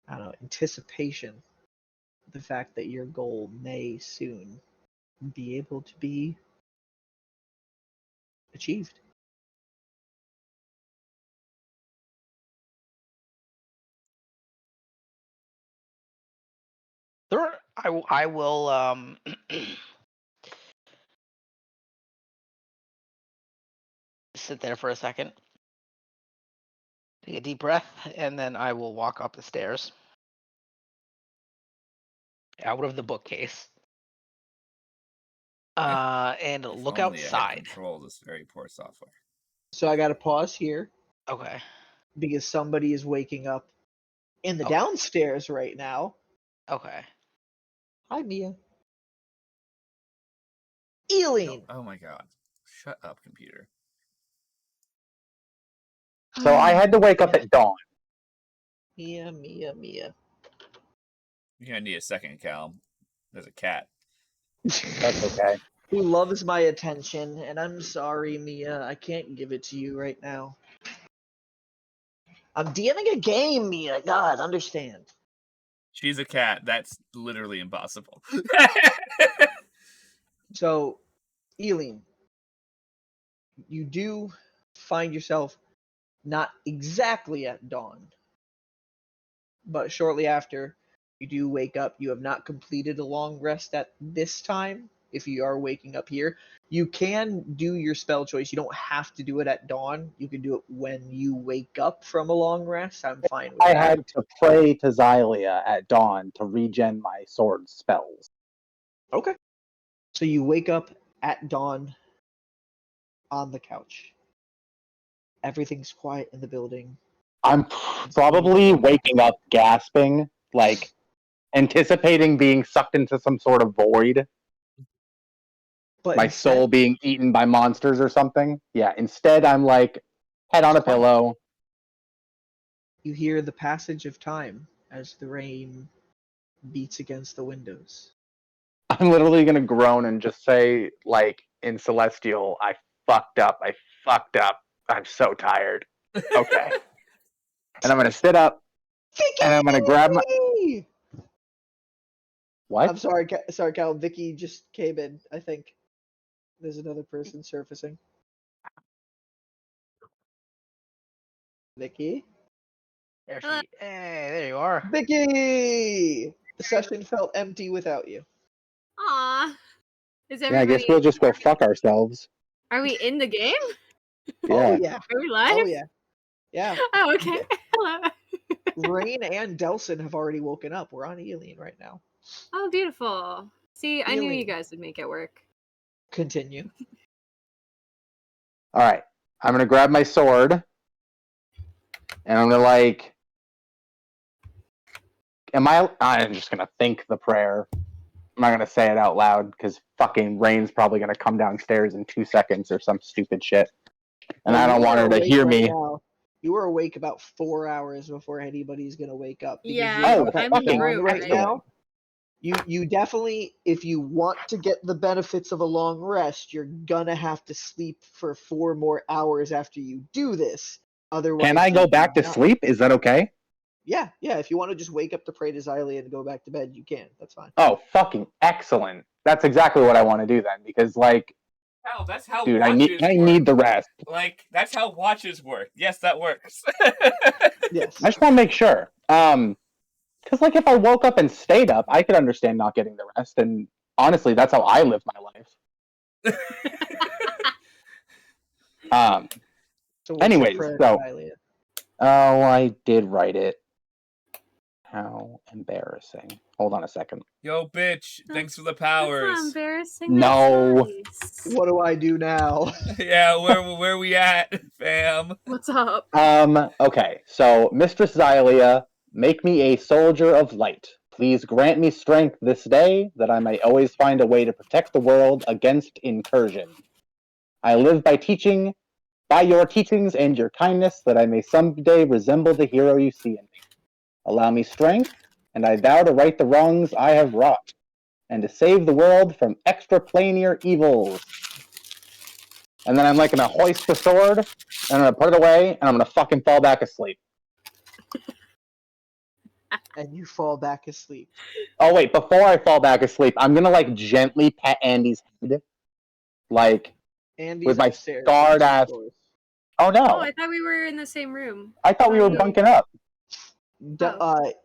I don't know, anticipation. The fact that your goal may soon be able to be achieved. I will sit there for a second Take a deep breath, and then I will walk up the stairs. Out of the bookcase. And If look only I had outside. control this very poor software. So I got to pause here Okay. because somebody is waking up in the Oh. downstairs right now. Okay. Hi, Mia. Eileen. Oh my god. Shut up, computer. So I had to wake up at dawn. Mia. You're gonna need a second, Cal. There's a cat. That's okay. Who loves my attention, and I'm sorry, Mia. I can't give it to you right now. I'm DMing a game, Mia. God, understand. She's a cat. That's literally impossible. So, Eileen, you do find yourself not exactly at dawn, but shortly after, you do wake up. You have not completed a long rest at this time. If you are waking up here, you can do your spell choice. You don't have to do it at dawn. You can do it when you wake up from a long rest. I'm fine with I that. had to pray to Xylia at dawn to regen my sword spells. Okay. So you wake up at dawn on the couch. Everything's quiet in the building. I'm probably waking up gasping, like anticipating being sucked into some sort of void. But My instead, soul being eaten by monsters or something. Yeah, instead I'm like, head on a pillow. you hear the passage of time as the rain beats against the windows. I'm literally gonna groan and just say, like, in Celestial, I fucked up. I'm so tired. Okay. And I'm gonna sit up and I'm gonna grab my. What? I'm sorry, Cal. Vicky just came in. I think there's another person surfacing. Vicky. There she. Hey, there you are. Vicky. The session felt empty without you. Aw. Is Yeah, I everybody? guess we'll just go fuck ourselves. Are we in the game? Yeah. Oh yeah. Are we live? Oh yeah. Yeah. Oh, okay. Hello. Rainn and Delson have already woken up. We're on Eileen right now. Oh, beautiful. See, I knew you Eileen. guys would make it work. Continue. All right. I'm gonna grab my sword, and I'm gonna like. I'm just gonna think the prayer. I'm not gonna say it out loud because fucking Rainn's probably gonna come downstairs in 2 seconds or some stupid shit, and I don't want her to hear me. Now. You were awake about 4 hours before anybody's gonna wake up. Yeah, I'm in the room right now. You definitely, if you want to get the benefits of a long rest, you're gonna have to sleep for 4 more hours after you do this. Otherwise, can I go back to sleep? Is that okay? Yeah. If you want to just wake up to pray to Xylia and go back to bed, you can. That's fine. Oh, fucking excellent! That's exactly what I want to do then, because like, Hell, that's how dude, I watches need the rest. Like, that's how watches work. Yes, that works. Yes. I just want to make sure. Because like, if I woke up and stayed up, I could understand not getting the rest, and honestly, that's how I live my life. So what's anyways, your prayer so to Xylia? oh, I did write it. How embarrassing. Hold on a second. Yo, bitch, thanks for the That's powers. not embarrassing. No. That's nice. What do I do now? Yeah, where we at, fam? What's up? Okay, so Mistress Xylia, make me a soldier of light. Please grant me strength this day, that I may always find a way to protect the world against incursion. I live by your teachings and your kindness, that I may someday resemble the hero you see in me. Allow me strength, and I vow to right the wrongs I have wrought, and to save the world from extraplanar evils. And then I'm like gonna hoist the sword, and I'm gonna put it away, and I'm gonna fucking fall back asleep. And you fall back asleep. Oh wait, before I fall back asleep, I'm gonna like gently pet Andy's head, like Andy's with my upstairs, scarred ass. Oh no! Oh, I thought we were in the same room. I thought we were bunking up.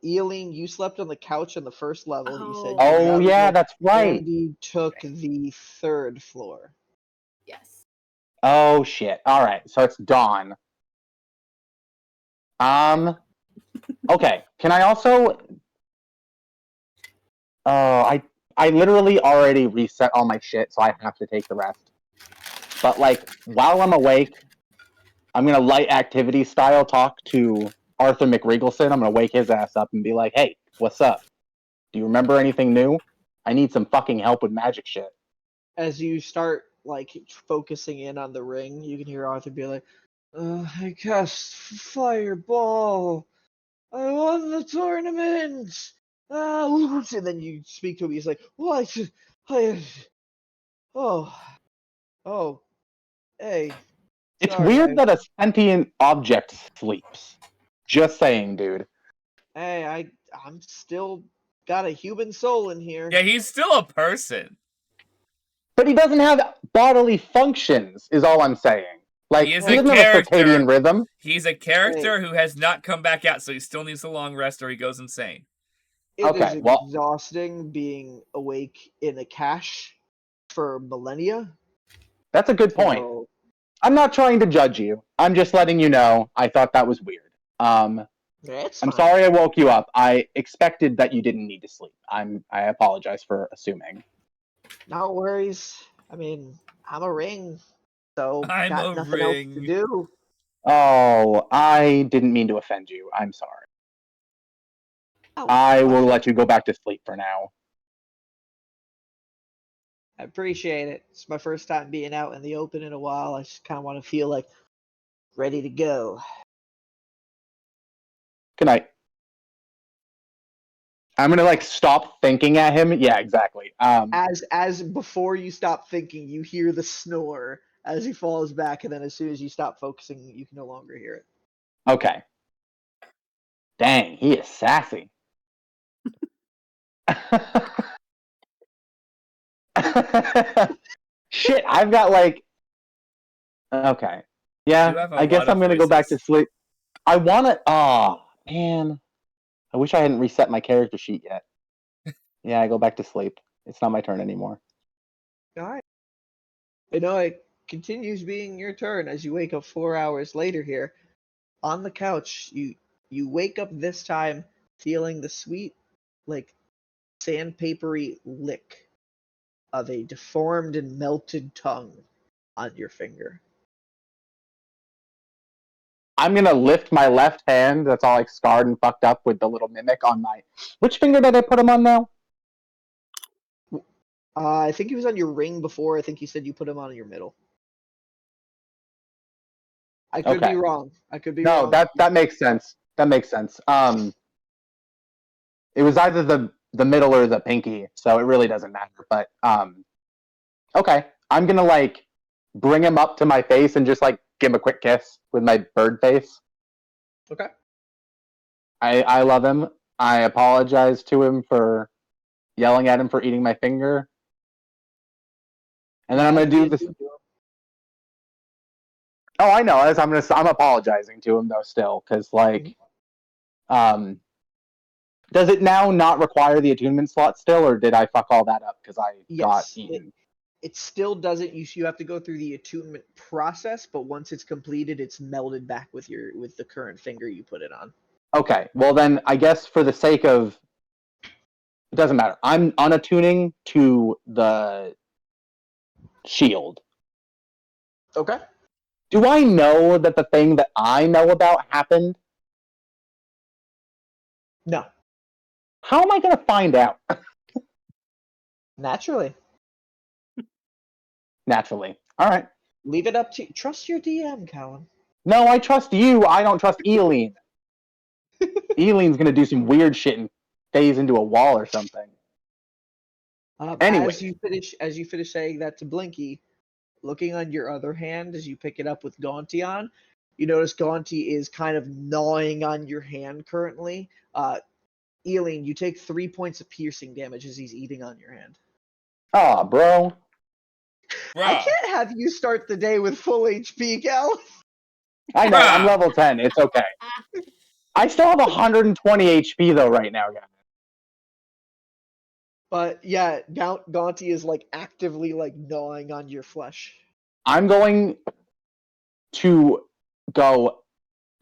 Eileen, you slept on the couch on the first level. You said. Oh yeah, that's right. Andy took the 3rd floor. Yes. Oh shit! All right, so it's dawn. Okay. Can I also? Oh, I literally already reset all my shit, so I have to take the rest. But like, while I'm awake, I'm gonna light activity style talk to Arthur McReagleson. I'm gonna wake his ass up and be like, "Hey, what's up? Do you remember anything new? I need some fucking help with magic shit." As you start like focusing in on the ring, you can hear Arthur be like, I cast fireball. I won the tournament. And then you speak to him. He's like, "What? Oh, oh, hey, It's sorry. weird that a sentient object sleeps. Just saying, dude. I'm still got a human soul in here." Yeah, he's still a person. But he doesn't have bodily functions, is all I'm saying. Like, He is he a doesn't have a character. circadian rhythm. He's a character who has not come back out, so he still needs a long rest or he goes insane. It is Okay, well, exhausting being awake in a cache for millennia. that's a good point. So, I'm not trying to judge you. I'm just letting you know I thought that was weird. yeah, I'm sorry I woke you up. I expected that you didn't need to sleep. I apologize for assuming. No worries. I mean, I'm a ring, so I'm got a nothing else to ring. do. Oh, I didn't mean to offend you. I'm sorry. Oh, I will well, let you go back to sleep for now. I appreciate it. It's my first time being out in the open in a while. I just kind of want to feel like ready to go. Good night. I'm gonna like stop thinking at him. Yeah, exactly. As before you stop thinking, you hear the snore as he falls back, and then as soon as you stop focusing, you can no longer hear it. Okay. Dang, he is sassy. Shit, I've got like. Okay. You Yeah, have a I guess lot I'm of gonna go back to voices. sleep. I wanna. Oh man, I wish I hadn't reset my character sheet yet. Yeah, I go back to sleep. It's not my turn anymore. All right. You know, it continues being your turn as you wake up 4 hours later here on the couch. You wake up this time feeling the sweet, like sandpapery lick of a deformed and melted tongue on your finger. I'm gonna lift my left hand that's all like scarred and fucked up with the little mimic on my. Which finger did I put him on now? I think he was on your ring before. I think you said you put him on your middle. I could be Okay. wrong. I could be No, wrong. that makes sense. That makes sense. It was either the middle or the pinky, so it really doesn't matter. But okay, I'm gonna like bring him up to my face and just like give him a quick kiss with my bird face. Okay. I love him. I apologize to him for yelling at him for eating my finger. And then I'm gonna do this. Oh, I know. I'm apologizing to him though still, because like, does it now not require the attunement slot still, or did I fuck all that up because I got eaten? It still doesn't. You have to go through the attunement process, but once it's completed, it's melded back with the current finger you put it on. Okay, well then I guess for the sake of, it doesn't matter. I'm unattuning to the shield. Okay. Do I know that the thing that I know about happened? No. How am I going to find out? Naturally. Naturally. All right. Leave it up to trust your DM, Callum. No, I trust you. I don't trust Eileen. Eileen's going to do some weird shit and phase into a wall or something. Anyway. As you finish saying that to Blinky, looking on your other hand as you pick it up with Gaunty on, you notice Gaunty is kind of gnawing on your hand currently. Eileen, you take 3 points of piercing damage as he's eating on your hand. Aw, bro. Bruh. I can't have you start the day with full HP, Cal. I know, I'm level 10. It's okay. I still have 120 HP though right now, guys. But yeah, Gaunty is like actively like gnawing on your flesh. I'm going to go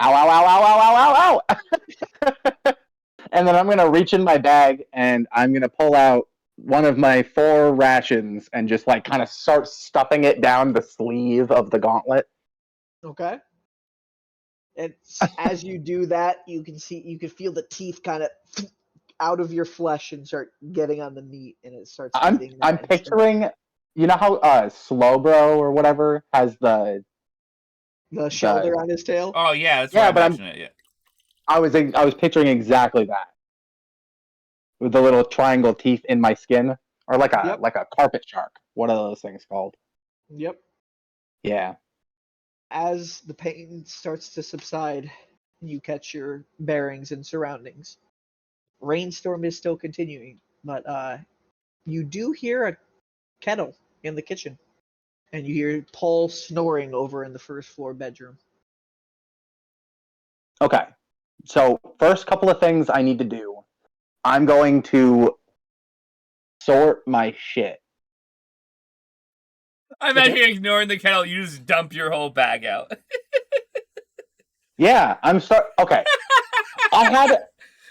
ow, ow, ow, ow, ow, ow, ow, ow. And then I'm going to reach in my bag and I'm going to pull out one of my 4 rations and just like kind of start stuffing it down the sleeve of the gauntlet. Okay. And as you do that, you can feel the teeth kind of out of your flesh and start getting on the meat, and it starts eating that. I'm picturing, you know how Slowbro or whatever has the shoulder on his tail. Oh yeah, that's what I imagine it. Yeah. I was picturing exactly that, with the little triangle teeth in my skin, or like a carpet shark. What are those things called? Yep. Yeah. As the pain starts to subside, you catch your bearings and surroundings. Rainstorm is still continuing, but you do hear a kettle in the kitchen, and you hear Paul snoring over in the first floor bedroom. Okay. So first couple of things I need to do. I'm going to sort my shit. I imagine you ignoring the kettle, you just dump your whole bag out. Yeah, okay.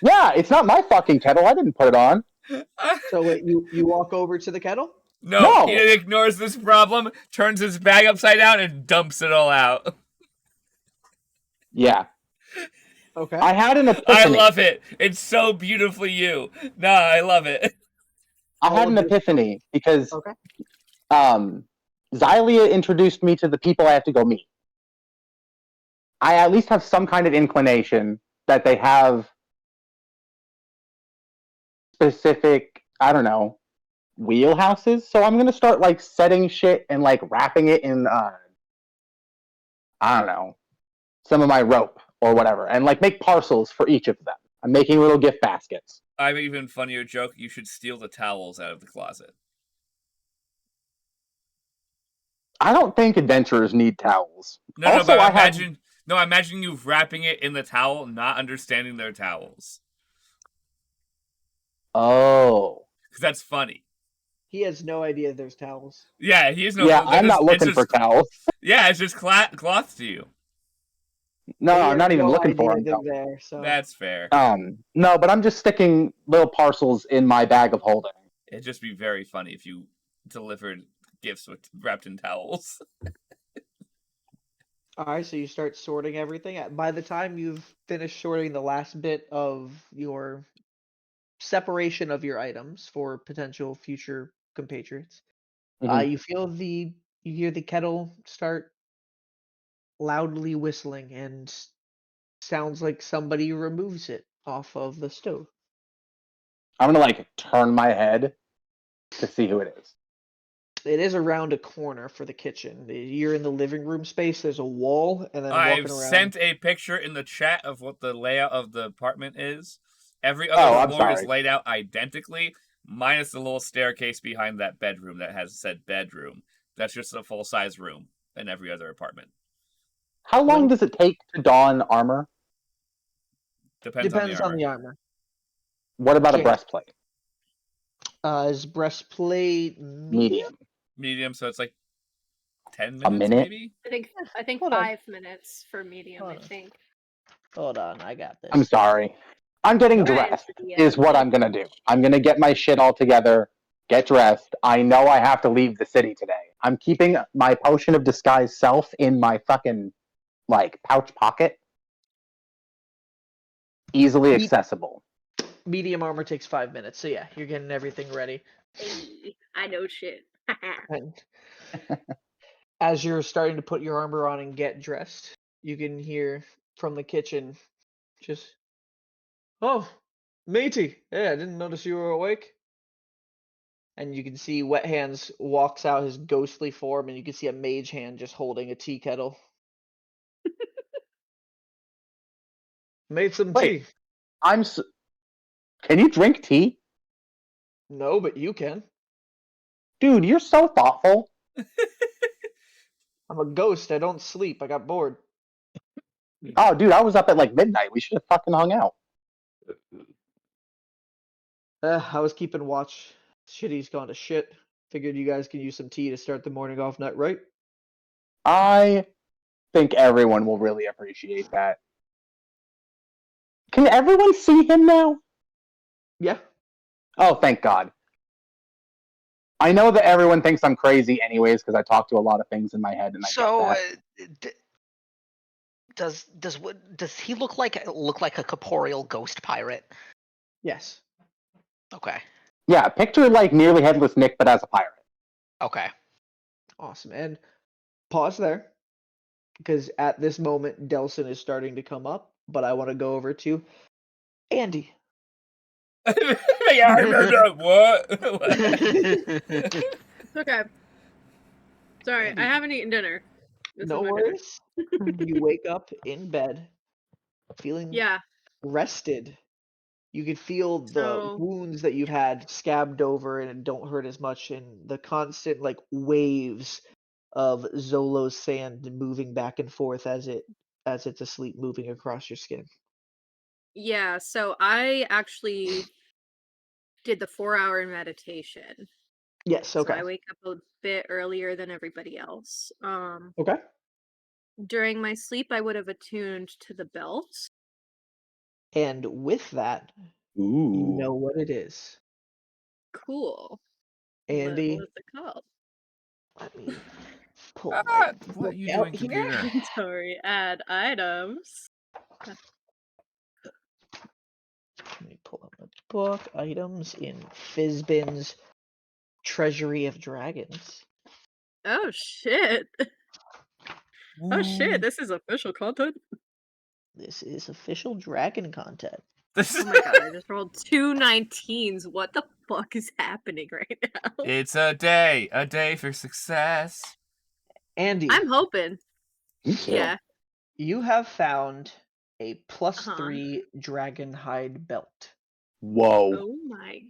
Yeah, it's not my fucking kettle. I didn't put it on. So wait, you walk over to the kettle? No, he ignores this problem, turns his bag upside down, and dumps it all out. Yeah. Okay. I had an epiphany. I love it. It's so beautifully you. No, I love it. I had an epiphany because Xylia introduced me to the people I have to go meet. I at least have some kind of inclination that they have specific, I don't know, wheelhouses. So I'm gonna start like setting shit and like wrapping it in I don't know, some of my rope or whatever, and like make parcels for each of them. I'm making little gift baskets. I have an even funnier joke. You should steal the towels out of the closet. I don't think adventurers need towels. No, also, but I imagine you wrapping it in the towel, not understanding their towels. Oh. Because that's funny. He has no idea there's towels. Yeah, he has no. Yeah, I'm not looking for towels. Yeah, it's just cloth to you. No, I'm not even looking for them. There, so. That's fair. No, but I'm just sticking little parcels in my bag of holding. It'd just be very funny if you delivered gifts wrapped in towels. Alright, so you start sorting everything. By the time you've finished sorting the last bit of your separation of your items for potential future compatriots, you hear the kettle start loudly whistling, and sounds like somebody removes it off of the stove. I'm gonna like turn my head to see who it is. It is around a corner for the kitchen. You're in the living room space. There's a wall, and then I've walking around. sent a picture in the chat of what the layout of the apartment is. Every other floor is laid out identically, minus the little staircase behind that bedroom that has said bedroom. That's just a full-size room in every other apartment. How long does it take to don armor? Depends on the armor. What about a breastplate? Is breastplate medium? Medium, so it's like 10 minutes, a minute? Maybe? I think 5 minutes for medium, I think. Hold on, I got this. I'm sorry. I'm getting dressed is what I'm going to do. I'm going to get my shit all together, get dressed. I know I have to leave the city today. I'm keeping my potion of disguise self in my fucking, like, pouch pocket. Easily accessible. Medium armor takes 5 minutes, so yeah, you're getting everything ready. Hey, I know shit. And as you're starting to put your armor on and get dressed, you can hear from the kitchen just, "Oh, matey, hey, I didn't notice you were awake." And you can see Wet Hands walks out his ghostly form, and you can see a mage hand just holding a tea kettle. Made some tea. Can you drink tea? No, but you can. Dude, you're so thoughtful. I'm a ghost. I don't sleep. I got bored. Oh, dude, I was up at like midnight. We should have fucking hung out. I was keeping watch. Shitty's gone to shit. Figured you guys can use some tea to start the morning off night, right? I think everyone will really appreciate that. Can everyone see him now? Yeah. Oh, thank God. I know that everyone thinks I'm crazy anyways because I talk to a lot of things in my head and I get that. Does he look like a corporeal ghost pirate? Yes. Okay. Yeah, picture like nearly headless Nick, but as a pirate. Okay. Awesome. And pause there, because at this moment, Delson is starting to come up, but I want to go over to Andy. Yeah, I remember what? Okay. Sorry, Andy, I haven't eaten dinner. This no is my dinner. worries. You wake up in bed, feeling Yeah. rested. You can feel the So wounds that you've had scabbed over and don't hurt as much, and the constant like waves of Zolo's sand moving back and forth as it's asleep, moving across your skin. yeah, so I actually did the 4-hour meditation. Yes. So Okay. I wake up a bit earlier than everybody else. Okay. During my sleep I would have attuned to the belt. And with that, you know Ooh. what it is. Cool. What Andy, was it called? let me pull my What are book you out doing, here. computer? Sorry, add items. Let me pull up my book. Items in Fizbin's Treasury of Dragons. Oh shit. Oh shit, Ooh. this is official content. This is official dragon content. This Oh is my god, I just rolled 2 19s. What the fuck is happening right now? It's a day for success. Andy, I'm hoping. Me too. Yeah. you have found a Uh-huh. +3 dragon hide belt. Whoa. Oh my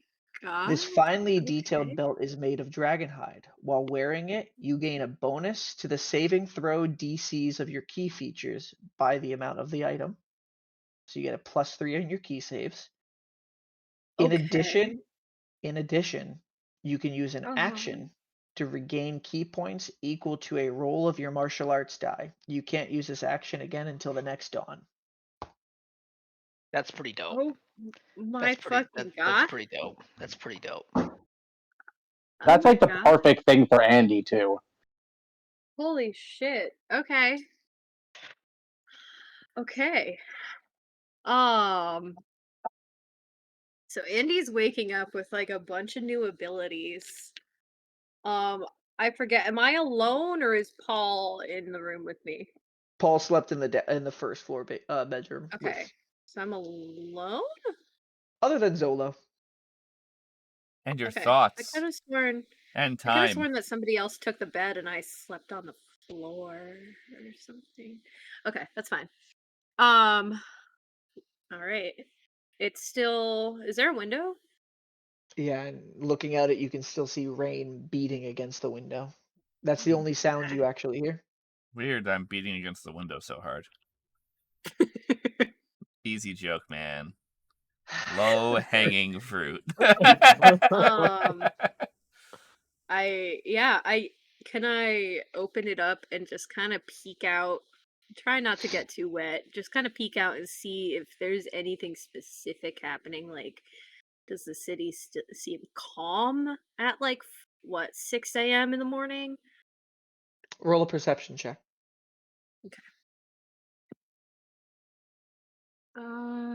god. This finely detailed Okay. belt is made of dragon hide. While wearing it, you gain a bonus to the saving throw DCs of your key features by the amount of the item. So you get a +3 on your key saves. In Okay. addition, you can use an Uh-huh. action to regain key points equal to a roll of your martial arts die. You can't use this action again until the next dawn. That's pretty dope. Oh my fucking That's god. pretty dope. That's pretty dope. Oh That's my like the god. perfect thing for Andy too. Holy shit. Okay. Okay. Um so Andy's waking up with like a bunch of new abilities. I forget, am I alone or is Paul in the room with me? Paul slept in the first floor bedroom Okay. with So I'm alone? other than Zolo. And your Okay. thoughts I and could have time. sworn that somebody else took the bed and I slept on the floor or something. Okay, that's fine. All right. It's still. Is there a window? Yeah, and looking at it, you can still see rain beating against the window. That's the only sound you actually hear. Weird I'm beating against the window so hard. Easy joke, man. Low hanging fruit. um, I can I open it up and just kind of peek out. Try not to get too wet. Just kind of peek out and see if there's anything specific happening. Like, does the city seem calm at like what 6 a.m. in the morning? Roll a perception check. Okay.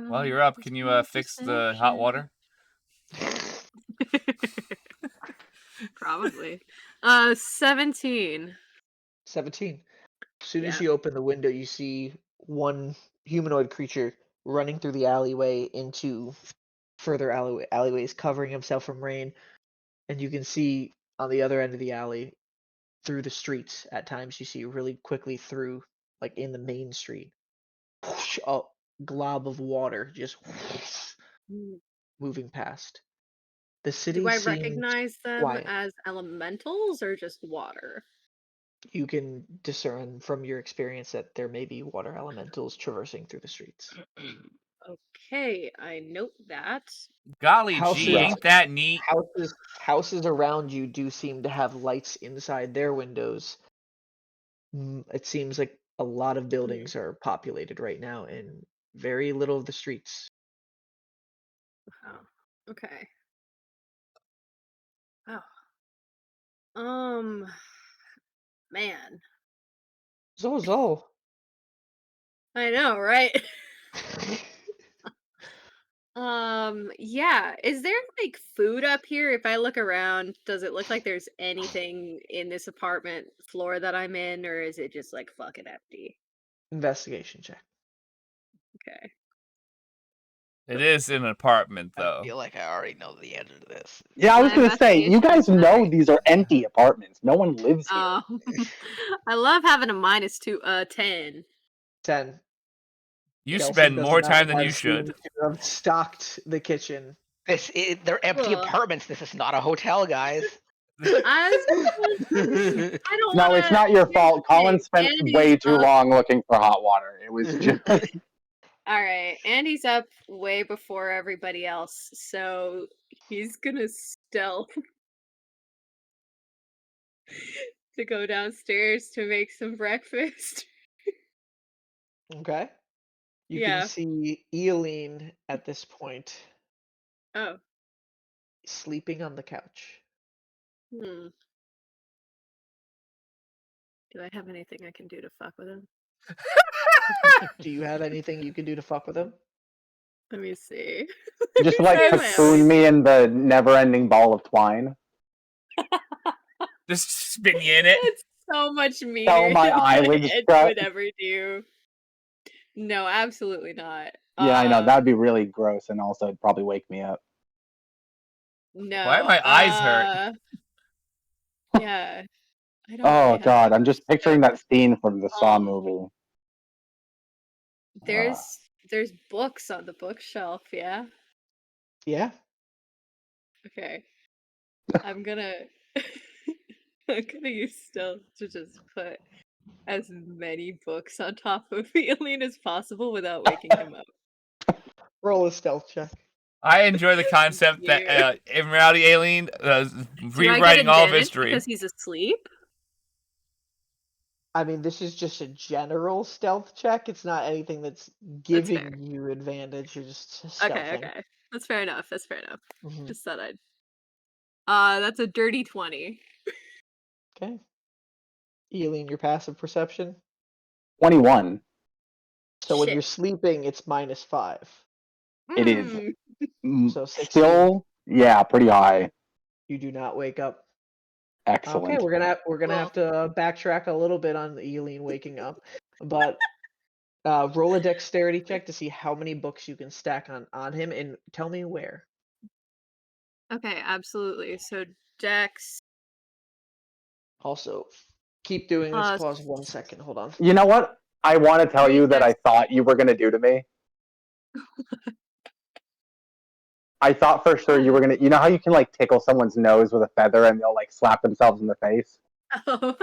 While you're up, Just can you roll fix the hot water? Probably. 17. 17. As soon as Yeah. you open the window, you see one humanoid creature running through the alleyway into further alleyways, covering himself from rain. And you can see on the other end of the alley, through the streets, at times you see really quickly through, like in the main street, whoosh, a glob of water just Mm. moving past. The Do city I seems recognize them quiet. as elementals or just water? You can discern from your experience that there may be water elementals traversing through the streets. Okay, I note that. Golly gee, Houses ain't that neat? houses around you do seem to have lights inside their windows. It seems like a lot of Hmm. buildings are populated right now, and very little of the streets. Oh, okay. Oh. Man. Zo. I know, right? Yeah. Is there like food up here? If I look around, does it look like there's anything in this apartment floor that I'm in, or is it just like fucking empty? Investigation check. Okay. It is an apartment, I though. feel like I already know the answer to this. Yeah, I was My going to say, you investigation guys is know 9. these are empty apartments. No one lives here. Oh, I love having a -10. 10. You Nelson spend does more not time than you want should. to have stocked the kitchen. They're empty Cool. apartments. This is not a hotel, guys. I don't No, wanna. it's not your Here's fault. the thing, Colin spent Andy's way too up. long looking for hot water. It was just... Alright, Andy's up way before everybody else, so he's gonna stealth to go downstairs to make some breakfast. Okay. You Yeah. can see Eileen at this point Oh. sleeping on the couch. Hmm. Do I have anything I can do to fuck with him? Do you have anything you can do to fuck with him? Let me see. just Let me like try my cocoon me in the never-ending ball of twine. Just spin you in it. That's so much meaner my than eyelids Ed shut. would ever do. No, absolutely not. Yeah, I know. That'd be really gross, and also it'd probably wake me up. No. Why are my eyes hurt? Yeah. I don't Oh, really have God. I'm anything just picturing to that scene from the Saw Um, movie. There's books on the bookshelf, yeah? Yeah. Okay. I'm gonna I'm gonna use stealth to just put as many books on top of Eileen as possible without waking him up. Roll a stealth check. I enjoy the concept that in reality, Aileen Do I get rewriting all of advantage history. because he's asleep? I mean, this is just a general stealth check. It's not anything that's giving you advantage. You're just stealthing. Okay. That's fair enough. Mhm. Just thought I'd that's a dirty 20. Okay. Eileen, your passive perception. 21. So when Shit. you're sleeping, it's -5. It is. So 16. Still, yeah, pretty high. You do not wake up. Excellent. Okay, we're gonna have to backtrack a little bit on Eileen waking up, but roll a dexterity check to see how many books you can stack on him, and tell me where. Okay, absolutely. So Dex. Also, keep doing this. Uh, Pause 1 second. Hold on. You know what? I want to tell you that I thought you were going to do to me. I thought for sure you were going to... You know how you can like tickle someone's nose with a feather and they'll like slap themselves in the face? Oh.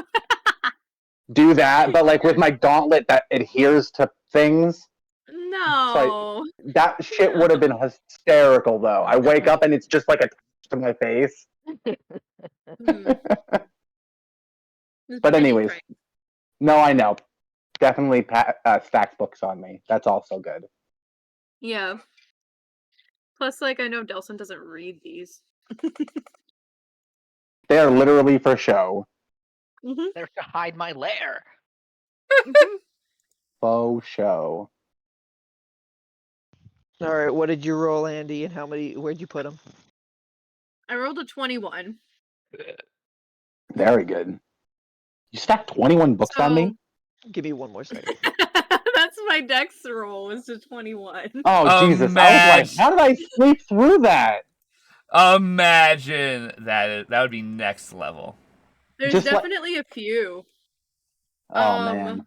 Do that, but like with my gauntlet that adheres to things. No. So that shit would have been hysterical, though. I wake up and it's just like a touch to my face. But anyways, no, I know. Definitely stacks books on me. That's also good. Yeah. Plus, like, I know Delson doesn't read these. They are literally for show. They're to hide my lair. Faux show. All right, what did you roll, Andy, and where'd you put them? I rolled a 21. Very good. You stacked 21 books on me? Give me 1 more second. That's my dex roll, was a 21. Oh, Jesus. I was like, how did I sleep through that? Imagine that. That would be next level. There's Just definitely a few. Oh, man.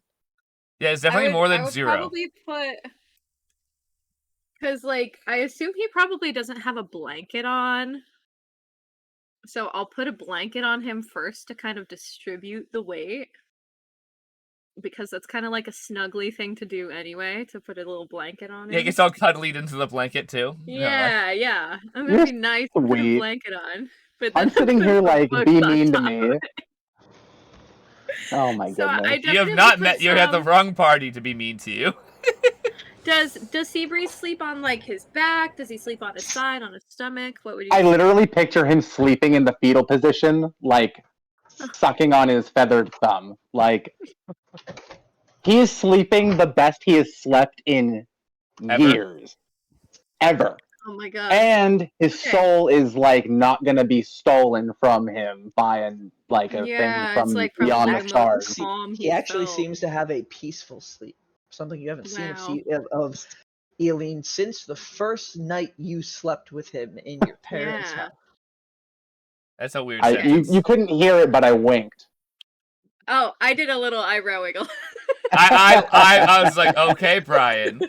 Yeah, it's definitely more than 0. Probably put... Because, like, I assume he probably doesn't have a blanket on. So I'll put a blanket on him first to kind of distribute the weight. Because that's kind of like a snuggly thing to do anyway, to put a little blanket on him. Yeah, it gets all cuddled into the blanket, too. Yeah. I'm gonna be nice to put a blanket on. But I'm sitting here like, be mean to me. Oh my goodness. You have not met... You're at the wrong party to be mean to you. Does Seabreeze sleep on like his back? Does he sleep on his side, on his stomach? What would you I say? literally picture him sleeping in the fetal position, like sucking on his feathered thumb. Like he is sleeping the best he has slept in years. Ever. Oh my god. And his soul is like not gonna be stolen from him by a thing from it's like beyond probably the the most stars. calm He actually felt. seems to have a peaceful sleep. Something you haven't seen Wow. of Eileen since the first night you slept with him in your parents' Yeah. house. That's a weird You sentence. couldn't hear it, but I winked. Oh, I did a little eyebrow wiggle. I was like, okay, Brian.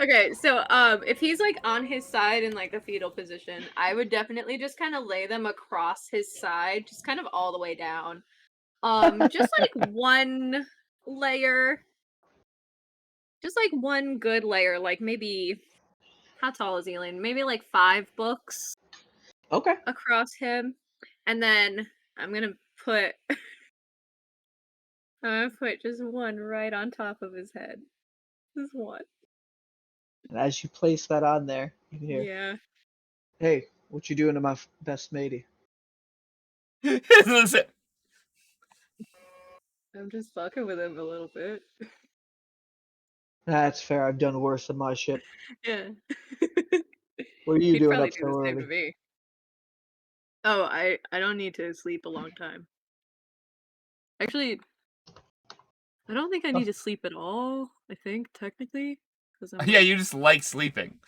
Okay, so if he's like on his side in like a fetal position, I would definitely just kind of lay them across his side, just kind of all the way down. Just like one layer. Just like one good layer, like maybe how tall is Eileen? Maybe like 5 books Okay. across him. And then I'm gonna put just one right on top of his head. Just one. And as you place that on there, you can hear, Yeah. "Hey, what you doing to my best matey?" Listen, I'm just fucking with him a little bit. That's fair. I've done worse than my ship. Yeah. What are you He'd doing probably up do so the same to early? me. Oh, I don't need to sleep a long time. Actually, I don't think I need to sleep at all, I think, technically. Because I'm yeah, like, you just like sleeping.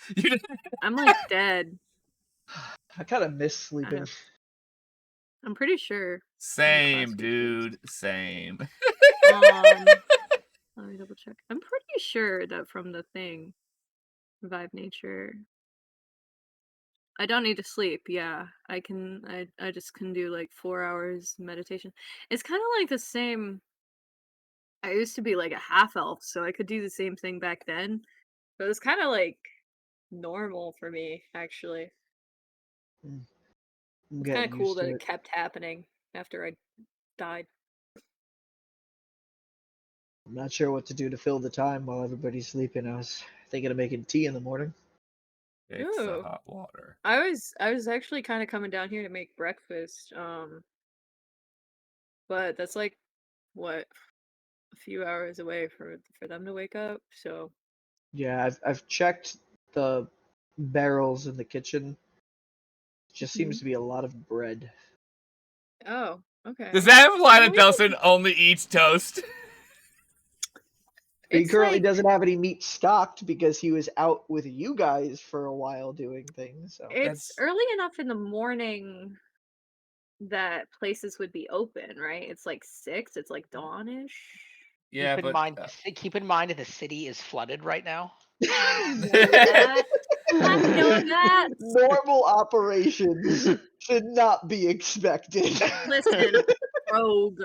I'm like dead. I kind of miss sleeping. I'm pretty sure. Same, dude. Same. Let me double check. I'm pretty sure that from the thing, Revive Nature, I don't need to sleep. Yeah, I can. I just can do like 4 hours meditation. It's kind of like the same. I used to be like a half elf, so I could do the same thing back then. But it's kind of like normal for me, actually. I'm It's kind getting of cool used that to it it. kept happening after I died. I'm not sure what to do to fill the time while everybody's sleeping. I was thinking of making tea in the morning. Fix the Ooh. hot water. I was actually kind of coming down here to make breakfast. But that's like what, a few hours away for them to wake up. So Yeah, I've checked the barrels in the kitchen. Just seems to be a lot of bread. oh, okay. Does that imply Well, that Delson only eats toast? He it's currently like doesn't have any meat stocked because he was out with you guys for a while doing things. So it's That's early enough in the morning that places would be open, right? It's like 6. It's like dawnish. yeah, Keep in but mind, keep in mind the city is flooded right now. I know that. I know that. normal operations should not be expected. Listen, rogue.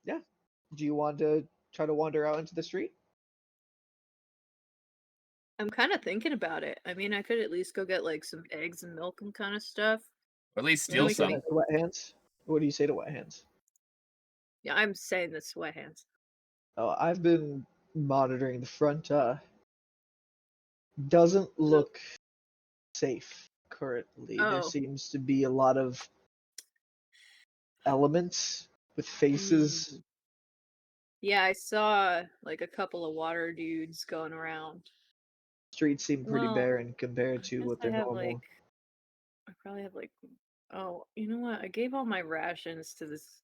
Yeah. Do you want to try to wander out into the street? I'm kind of thinking about it. I mean, I could at least go get like some eggs and milk and kind of stuff. at least And then steal we can some. make. To Wet Hands? What do you say to Wet Hands? Yeah, I'm saying the sweat hands. Oh, I've been monitoring the front. Doesn't look safe currently. There Oh. seems to be a lot of elements with faces. Yeah, I saw like a couple of water dudes going around. Streets seem pretty Well, barren compared I to guess what I they're have normal. I probably have like, oh, you know what? I gave all my rations to this.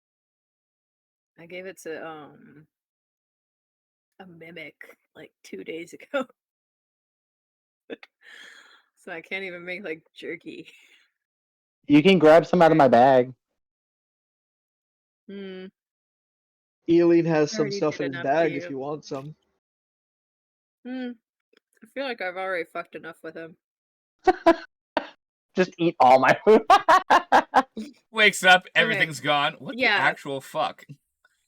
I gave it to a mimic like 2 days ago. So I can't even make like jerky. You can grab some out of my bag. Hmm. Eileen has I some already stuff did in his enough for bag if you. you want some. Hmm. I feel like I've already fucked enough with him. Just eat all my food. Wakes up, Okay. everything's gone. What the Yeah. actual fuck?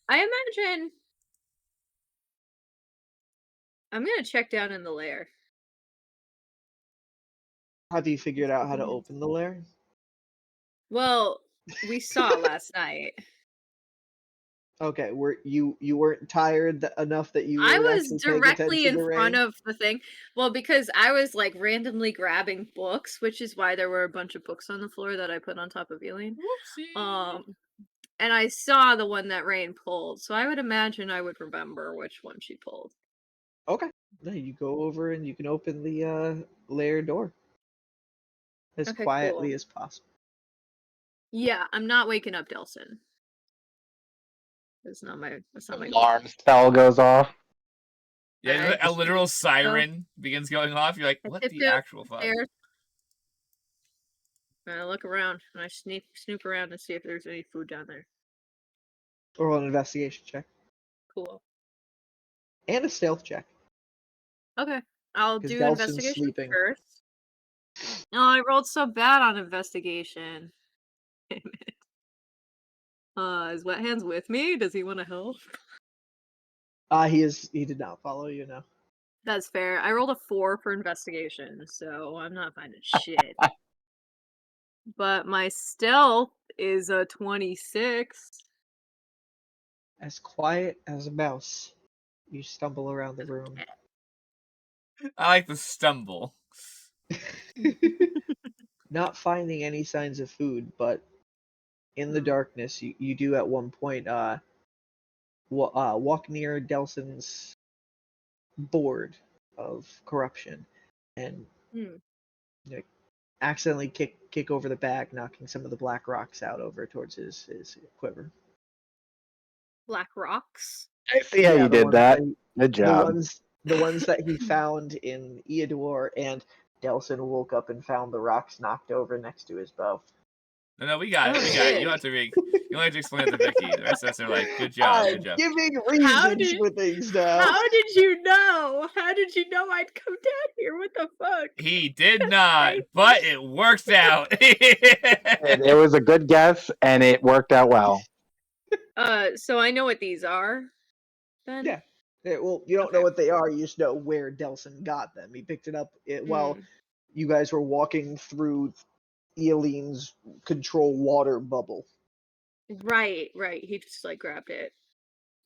I imagine I'm gonna check down in the lair. Have you figured out how to open the lair? Well, we saw last night. Okay, you weren't tired enough that you I weren't was actually paying directly attention in to front Rainn? of the thing. Well, because I was like randomly grabbing books, which is why there were a bunch of books on the floor that I put on top of Eileen. Whoopsie. And I saw the one that Rainn pulled, so I would imagine I would remember which one she pulled. Okay. Then you go over and you can open the lair door as Okay, quietly cool. as possible. Yeah, I'm not waking up Delson. That's not my goal. Alarm spell goes off. Yeah, I a literal so siren begins going off. You're like, I what the tiptoe actual fuck? upstairs. And I look around and I snoop around and see if there's any food down there. Roll an investigation check Cool. and a stealth check Okay, I'll because do Delson's investigation sleeping. first. Oh, I rolled so bad on investigation. Damn it. Is Wet Hands with me? Does he want to help? He did not follow you, no. That's fair. I rolled a 4 for investigation, so I'm not finding shit. But my stealth is a 26. As quiet as a mouse, you stumble around the room. I like the stumble. Not finding any signs of food, but in the darkness, you do at one point walk near Delson's board of corruption and Hmm. accidentally kick over the bag, knocking some of the black rocks out over towards his quiver. Black rocks? I see how you did that. Good job. The ones that he found in Eodor, and Delson woke up and found the rocks knocked over next to his bow. No, we got it. Oh, We got it. shit. You only have to explain it to Vicky. The rest of us are like, good job, good job. Giving How reasons did- for things now. How did you know? How did you know I'd come down here? What the fuck? He did not, but it worked out. It was a good guess, and it worked out well. So I know what these are, then? Yeah. Well, you don't know what they are. You just know where Delson got them. He picked it up while you guys were walking through Eileen's control water bubble. Right. He just like grabbed it.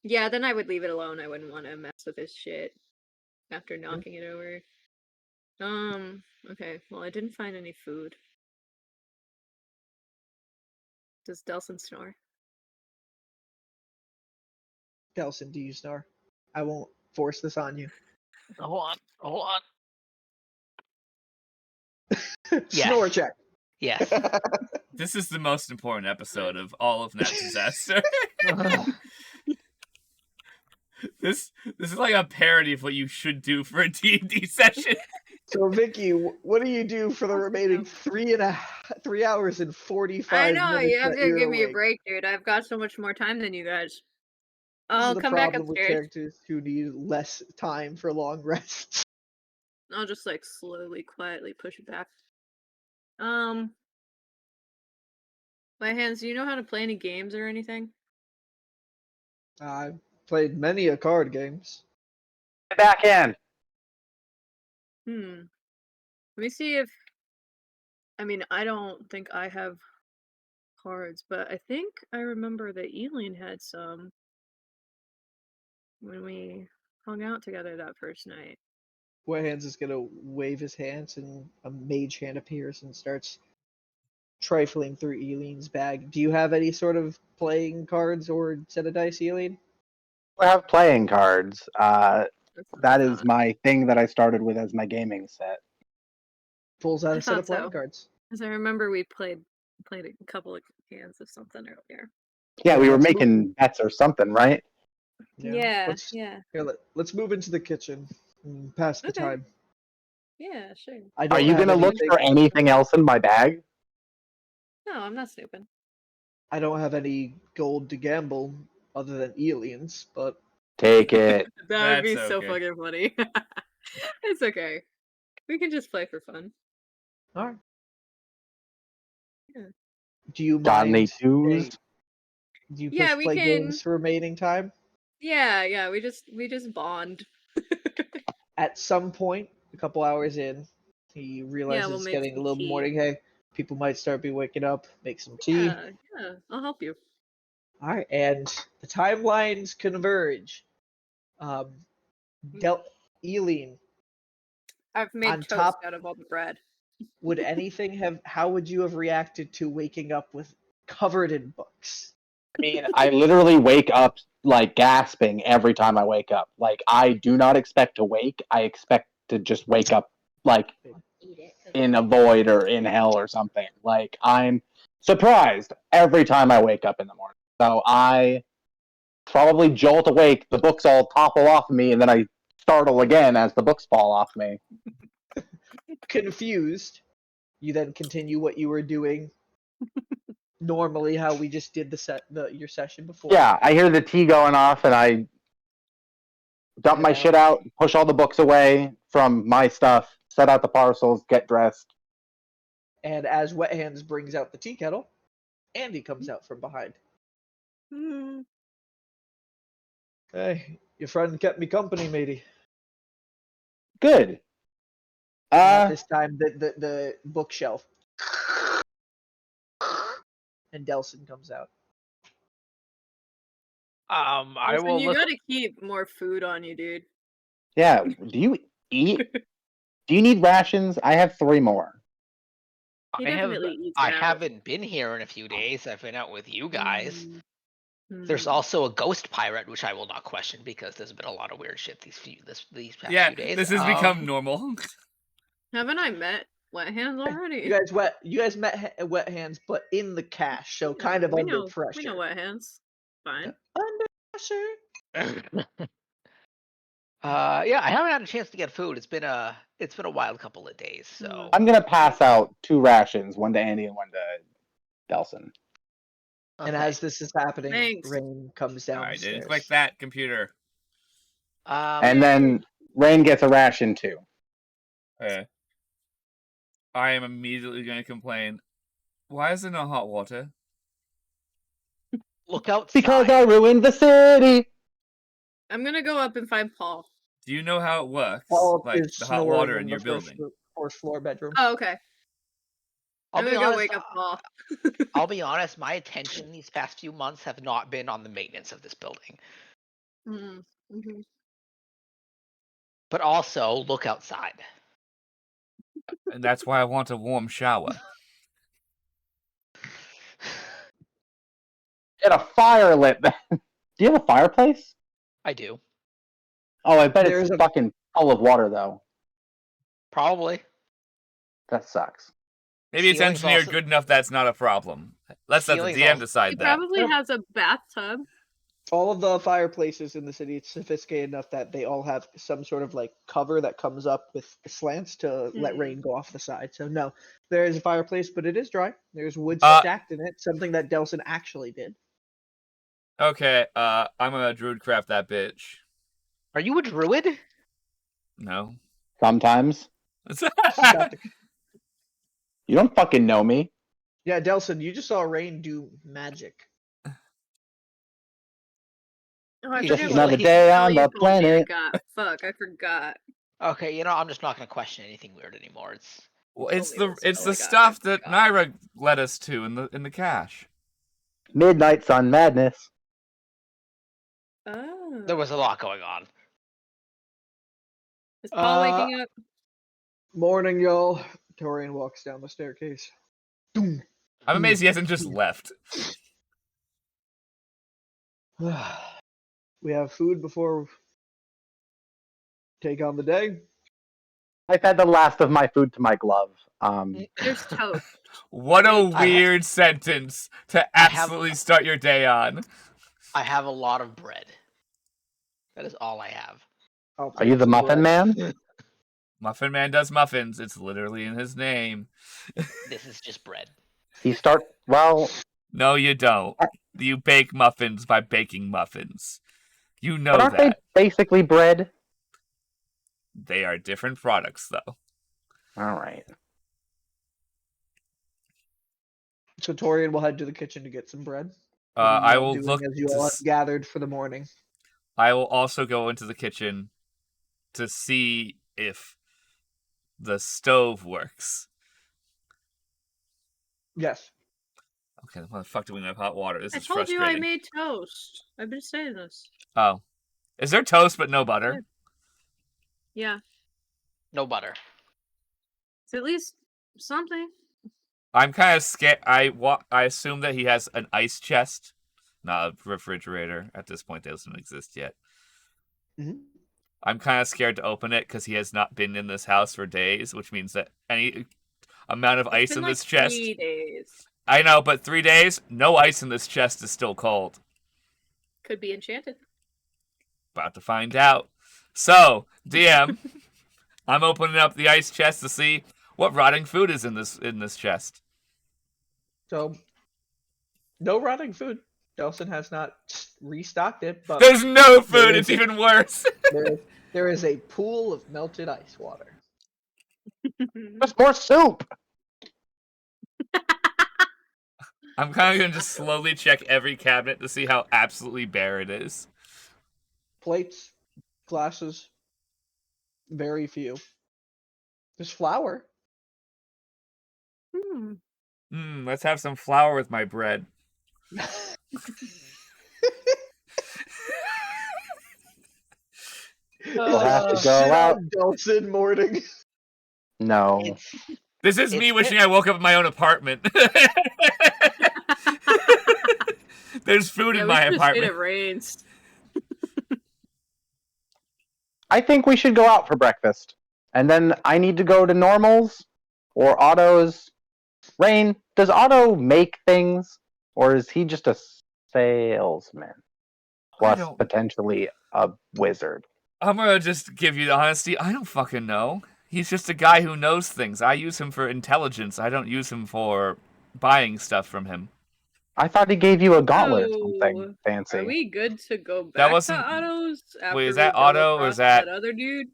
Yeah, then I would leave it alone. I wouldn't want to mess with his shit after knocking it over. Okay. Well, I didn't find any food. Does Delson snore? Delson, do you snore? I won't force this on you. Hold on. Snore check. Yes. This is the most important episode of all of Net Disaster. This is like a parody of what you should do for a D&D session. So, Vicky, what do you do for the remaining 3 hours and 45 I minutes? know, you have that to you're give me a awake? break, dude. I've got so much more time than you guys. This is I'll the come back problem with upstairs. characters who need less time for long rests. I'll just like slowly, quietly push it back. My hands, do you know how to play any games or anything? I've played many a card games. Back in. Let me see if... I mean, I don't think I have cards, but I think I remember that Eileen had some when we hung out together that first night. Wet Hands is gonna wave his hands, and a mage hand appears and starts trifling through Eileen's bag. Do you have any sort of playing cards or set of dice, Eileen? I have playing cards. That's That is my thing that I started with as my gaming set. Pulls out I a set of thought playing so. cards. Because I remember we played a couple of hands of something earlier. Yeah, we were let's making bets or something, right? Yeah. Let's move into the kitchen and pass the Okay. time. Yeah, sure. Are you gonna look for anything else in my bag? No, I'm not snooping. I don't have any gold to gamble other than Eileen's, but Take it. That would be That's so okay. fucking funny. It's okay. We can just play for fun. all right. Yeah. Do you Got any mind? twos? Do you Yeah, push we play can- games for remaining time? Yeah, we just bond. At some point, a couple hours in, he realizes we'll it's make getting a some little tea. morning. Hey, people might start be waking up. Make some tea. Yeah, I'll help you. All right, and the timelines converge. Eileen, I've made on toast top, out of all the bread. would anything have? How would you have reacted to waking up with covered in books? I mean, I literally wake up like gasping every time I wake up. Like, I do not expect to wake. I expect to just wake up like in a void or in hell or something. Like, I'm surprised every time I wake up in the morning. So I probably jolt awake, the books all topple off of me, and then I startle again as the books fall off me. Confused, you then continue what you were doing normally, how we just did your session before. Yeah, I hear the tea going off, and I dump my shit out, push all the books away from my stuff, set out the parcels, get dressed. And as Wet Hands brings out the tea kettle, Andy comes out from behind. Hey, your friend kept me company, matey. Good. At this time, the bookshelf. And Delson comes out. I Listen, will you look. gotta keep more food on you, dude. Yeah, do you eat? Do you need rations? I have 3 more. He I have. definitely eats I out. haven't been here in a few days. I've been out with you guys. There's Mm. also a ghost pirate, which I will not question because there's been a lot of weird shit these past few days. This has become normal. Haven't I met Wet Hands already? You guys met Wet Hands, but in the cache, so kind of under pressure. We know Wet Hands. Fine. Under pressure. Yeah, I haven't had a chance to get food. It's been a wild couple of days. So I'm gonna pass out 2 rations, one to Andy and one to Delson. And as this is happening, Thanks. Rainn comes down I the stairs. didn't click that computer. And then Rainn gets a ration too. Okay. I am immediately going to complain. Why is there no hot water? look outside. Because I ruined the city. I'm gonna go up and find Paul. Do you know how it works? Paul Like is the hot snoring water in your the building. first floor bedroom. Oh, okay. I'll I'm be gonna go honest, wake up Paul. I'll be honest, my attention these past few months have not been on the maintenance of this building. Mm-hmm. But also, look outside. And that's why I want a warm shower. Get a fire lit. Do you have a fireplace? I do. Oh, I bet it's fucking full of water though. Probably. That sucks. Maybe it's engineered good enough that's not a problem. Let's let the DM decide that. He probably has a bathtub. All of the fireplaces in the city, it's sophisticated enough that they all have some sort of like cover that comes up with slants to let rain go off the side. So no, there is a fireplace, but it is dry. There's wood stacked in it, something that Delson actually did. Okay, I'm gonna druidcraft that bitch. Are you a druid? No. Sometimes. You don't fucking know me. Yeah, Delson, you just saw Rainn do magic. Oh, I Just forget another what day on the you told me I planet. got. Fuck, I forgot. Okay, I'm just not gonna question anything weird anymore. It's the stuff that Naira led us to in the cache. Midnight Sun Madness. Oh. There was a lot going on. Is Paul waking up? Morning, y'all. Torian walks down the staircase. I'm amazed he hasn't just left. We have food before we take on the day. I've had the last of my food to my glove. There's toast. What a weird sentence to absolutely start your day on. I have a lot of bread. That is all I have. Are you the Muffin Man? Muffin Man does muffins. It's literally in his name. This is just bread. No, you don't. You bake muffins by baking muffins. You know but aren't they basically bread? They are different products, though. All right. So Torian will head to the kitchen to get some bread. I will look as you all have gathered for the morning. I will also go into the kitchen to see if the stove works. Yes. Okay, what the fuck do we have hot water? This I is told you I frustrating. made toast. I've been saying this. Oh. Is there toast but no butter? Yeah. No butter. It's at least something. I'm kind of scared. I assume that he has an ice chest, not a refrigerator. At this point, that doesn't exist yet. Mhm. I'm kind of scared to open it because he has not been in this house for days, which means that any amount of It's ice been in like this chest. 3 days. I know, but 3 days, no ice in this chest is still cold. Could be enchanted. About to find out. So, DM, I'm opening up the ice chest to see what rotting food is in this chest. So, no rotting food. Delson has not restocked it, but There's no food. there It's is- even worse. there is a pool of melted ice water. Just more soup. I'm kind of gonna just slowly check every cabinet to see how absolutely bare it is. Plates, glasses, very few. There's flour. Let's have some flour with my bread. We'll have to go out. Delson morning. No. This is me It's wishing I woke up in my own apartment. There's food in my apartment. It rains. I think we should go out for breakfast. And then I need to go to Normals or Otto's. Rainn, does Otto make things? Or is he just a salesman? Plus, potentially a wizard. I'm gonna just give you the honesty. I don't fucking know. He's just a guy who knows things. I use him for intelligence. I don't use him for buying stuff from him. I thought he gave you a gauntlet or something fancy. Are we good to go back wasn't- to Otto's? Wait, is that Otto or is that other dude?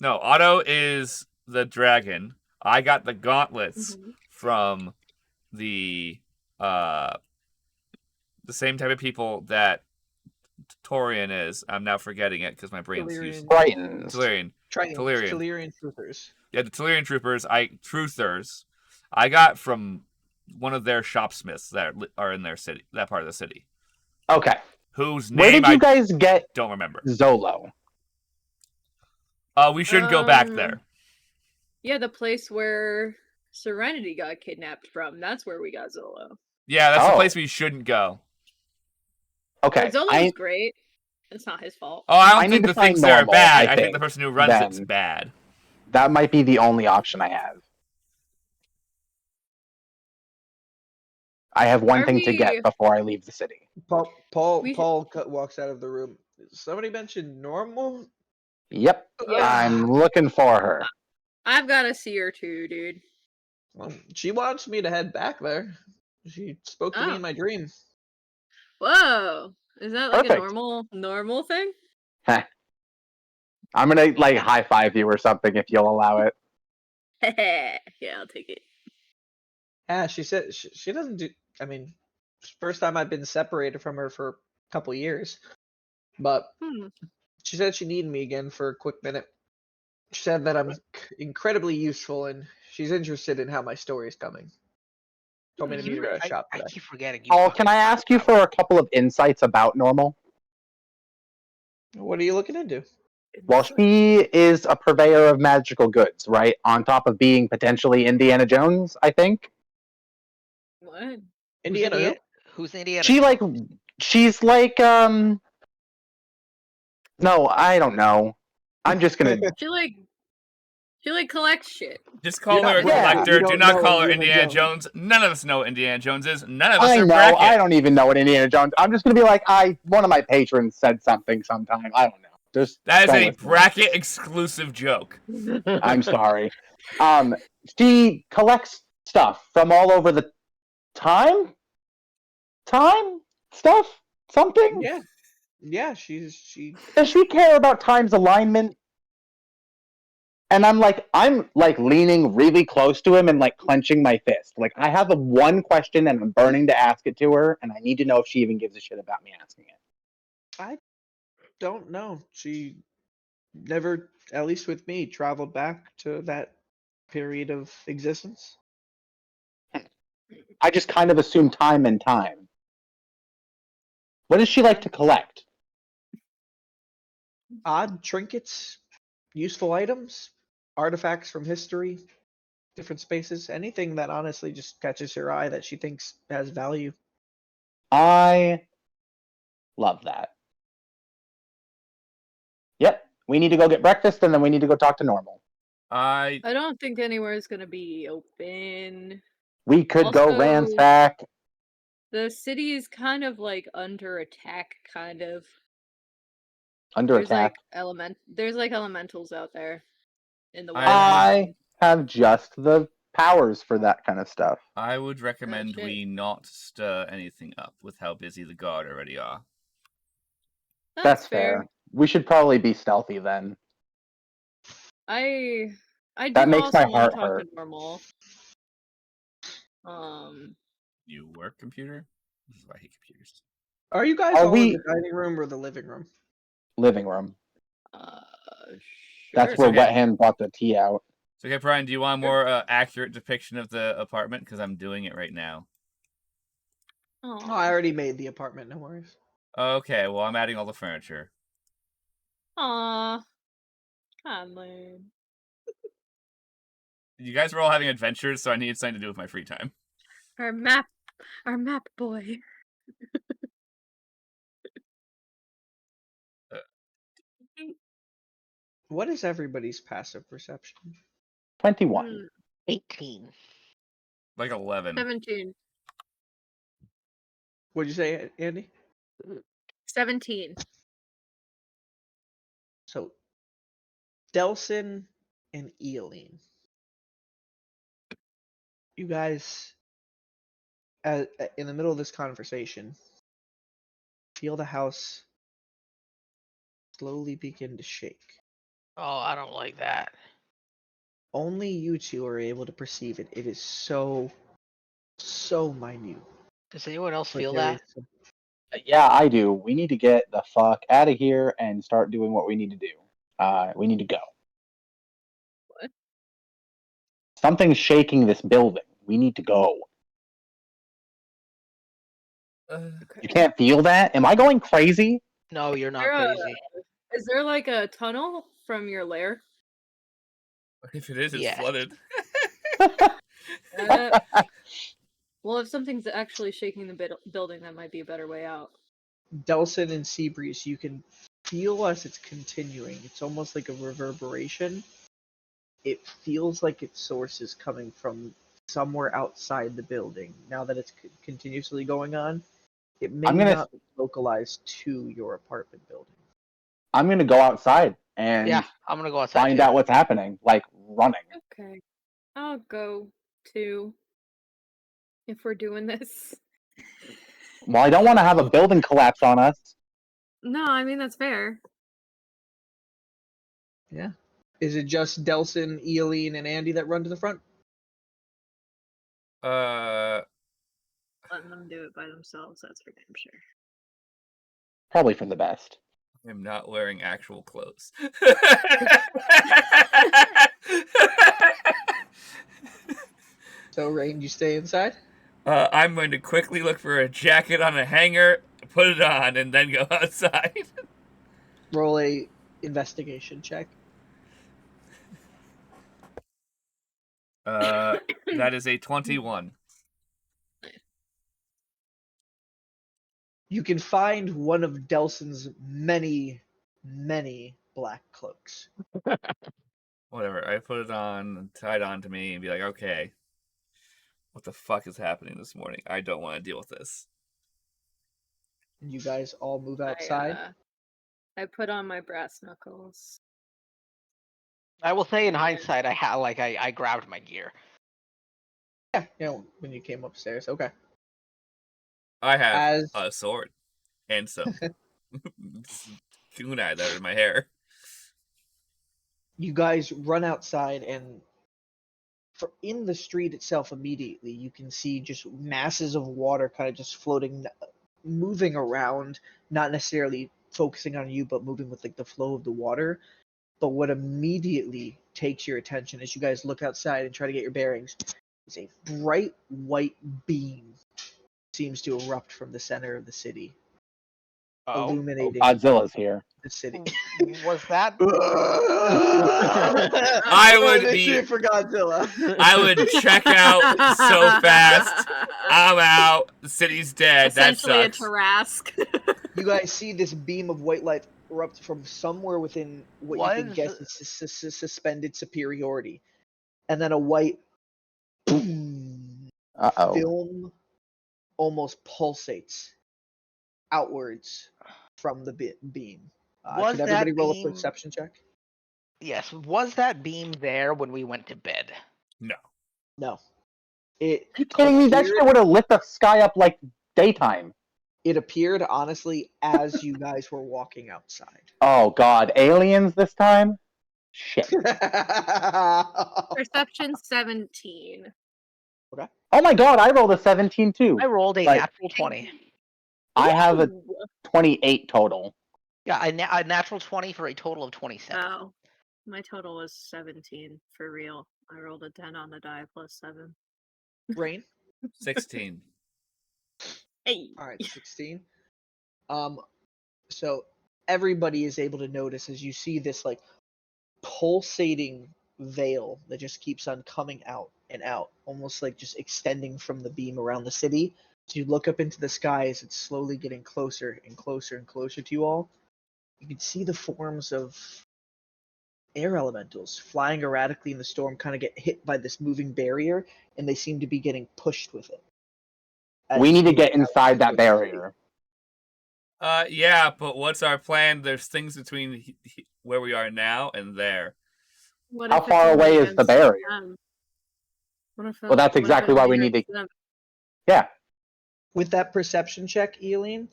No, Otto is the dragon. I got the gauntlets from the same type of people that Torian is. I'm now forgetting it because my brain's used. Telerian. Telerian troopers. Yeah, the Telerian troopers. Truthers. I got from one of their shopsmiths that are in their city, that part of the city. Okay. Whose name Where did you guys get don't remember. Zolo? We should go back there. Yeah, the place where Serenity got kidnapped from. That's where we got Zolo. Yeah, that's the place we shouldn't go. Okay. But Zolo's great. It's not his fault. Oh, I don't think the things there are bad. I think the person who runs it's bad. That might be the only option I have. I have one thing to get before I leave the city. Paul walks out of the room. Somebody mentioned Normal? Yep. Yeah. I'm looking for her. I've got to see her too, dude. Well, she wants me to head back there. She spoke to me in my dream. Whoa. Is that like a normal thing? Heh. I'm gonna high five you or something if you'll allow it. Yeah, I'll take it. Yeah, she said she doesn't do. I mean, first time I've been separated from her for a couple years, but she said she needed me again for a quick minute. She said that I'm incredibly useful and she's interested in how my story is coming. Told me to meet her at a shop today. I keep forgetting. Paul, can I ask you for a couple of insights about Normal? What are you looking into? Well, she is a purveyor of magical goods, right? On top of being potentially Indiana Jones, I think. What? Indiana? Who's Indiana? She's like no, I don't know. I'm just gonna. She collects shit. Just call her a collector. Do not call her Indiana Jones. None of us know what Indiana Jones is. None of us are bracket. I don't even know what Indiana Jones. I'm just gonna be like, one of my patrons said something sometime. I don't know. That is a bracket exclusive joke. I'm sorry. She collects stuff from all over the time stuff. Something. Yeah. She. Does she care about time's alignment? And I'm leaning really close to him and clenching my fist. I have one question and I'm burning to ask it to her, and I need to know if she even gives a shit about me asking it. I don't know. She never, at least with me, traveled back to that period of existence. I just kind of assume time and time. What does she like to collect? Odd trinkets, useful items, artifacts from history, different spaces, anything that honestly just catches her eye that she thinks has value. I love that. Yep, we need to go get breakfast and then we need to go talk to Normal. I don't think anywhere is gonna be open. We could go Also, ransack. The city is kind of like under attack, kind of. Under attack. There's like elementals out there in the I have just the powers for that kind of stuff. I would recommend we not stir anything up with how busy the guard already are. That's fair. We should probably be stealthy then. I that do makes also my want heart to talk hurt. to Normal. You work computer? This is why I hate computers. Are you guys all in the dining room or the living room? Living room. Sure. That's where Wet Hand brought the tea out. So, okay, Brian, do you want a more accurate depiction of the apartment? Because I'm doing it right now. Oh, I already made the apartment, no worries. Okay, well, I'm adding all the furniture. Aww. Conlon. You guys were all having adventures, so I needed something to do with my free time. Our map boy. What is everybody's passive perception? 21. 18. Like 11. 17. What'd you say, Andy? 17. So, Delsin and Eileen. You guys, in the middle of this conversation, feel the house slowly begin to shake. Oh, I don't like that. Only you two are able to perceive it. It is so minute. Does anyone else feel that? Yeah, I do. We need to get the fuck out of here and start doing what we need to do. We need to go. What? Something's shaking this building. We need to go. You can't feel that? Am I going crazy? No, you're not crazy. Is there like a tunnel from your lair? If it is, it's flooded. Well, if something's actually shaking the building, that might be a better way out. Delsin and Seabreeze, you can feel as it's continuing. It's almost like a reverberation. It feels like its source is coming from somewhere outside the building. Now that it's continuously going on, it may not be localized to your apartment building. I'm gonna go outside and I'm gonna go outside find out what's happening, like running. Okay, I'll go too. If we're doing this. Well, I don't want to have a building collapse on us. No, I mean that's fair. Yeah. Is it just Delsin, Eileen, and Andy that run to the front? Letting them do it by themselves, that's for damn sure. Probably for the best. I'm not wearing actual clothes. So, Rainn, you stay inside? I'm going to quickly look for a jacket on a hanger, put it on, and then go outside. Roll a investigation check. That is a 21. You can find one of Delsin's many black cloaks. Whatever. I put it on, tied on to me, and be like, okay, what the fuck is happening this morning? I don't want to deal with this. You guys all move outside? I put on my brass knuckles. I will say in hindsight, I grabbed my gear. Yeah, when you came upstairs. Okay. I have a sword and some kunai that are in my hair. You guys run outside, and in the street itself immediately, you can see just masses of water kind of just floating, moving around, not necessarily focusing on you, but moving with like the flow of the water. But what immediately takes your attention as you guys look outside and try to get your bearings is a bright white beam seems to erupt from the center of the city, illuminating Godzilla's here. the city. Was that? I would They be. cheer for Godzilla. I would check out so fast. I'm out. The city's dead. That Essentially sucks. a Tarask. You guys see this beam of white light erupt from somewhere within what you can guess is suspended superiority, and then a white boom Uh-oh. film almost pulsates outwards from the beam. Was Can everybody that roll a beam- perception check? Yes. Was that beam there when we went to bed? No. No. It Are you kidding me? That shit would have lit the sky up like daytime. It appeared honestly as you guys were walking outside. Oh god, aliens this time? Shit. Perception 17. Oh my god, I rolled a 17 too. I rolled a Like- natural 20. I have a Ooh. 28 total. Yeah, a natural 20 for a total of 27. Oh, my total was 17 for real. I rolled a 10 on the die plus 7. Rainn? 16. Hey. All right, 16. So everybody is able to notice as you see this like pulsating veil that just keeps on coming out and out, almost like just extending from the beam around the city. So you look up into the sky as it's slowly getting closer and closer and closer to you all. You can see the forms of air elementals flying erratically in the storm, kind of get hit by this moving barrier, and they seem to be getting pushed with it. We need to get inside that barrier. Yeah, but what's our plan? There's things between where we are now and there. What How if it's far only away is the against barrier? them? What if Well, that's what if exactly it why only we need hurts to- them? Yeah. With that perception check, Eileen,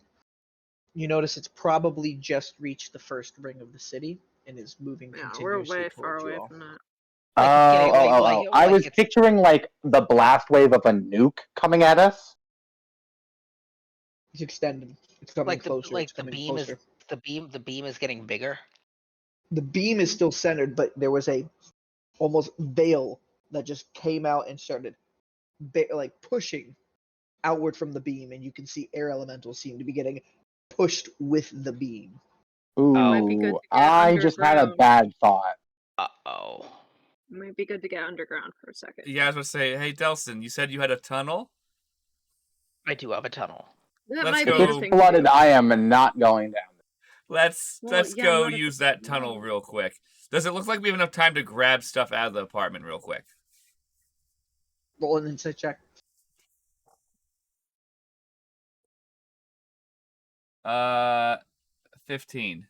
you notice it's probably just reached the first ring of the city and is moving Yeah, we're continuously way far towards you away all. from that. Like it's getting- I like was it's- picturing like the blast wave of a nuke coming at us. It's extending. It's coming Like the closer. like it's the coming beam closer. is the beam is getting bigger. The beam is still centered, but there was a almost veil that just came out and started like pushing outward from the beam, and you can see air elementals seem to be getting pushed with the beam. Ooh, might be good to get I just had a underground. bad thought. Uh-oh. It might be good to get underground for a second. You guys would say, hey, Delson, you said you had a tunnel? I do have a tunnel. That Let's might go. be If the it's thing to flooded, do. I am not going down. Let's Well, yeah, go not if use it's that tunnel flooded. real quick. Does it look like we have enough time to grab stuff out of the apartment real quick? Roll an insight check. 15.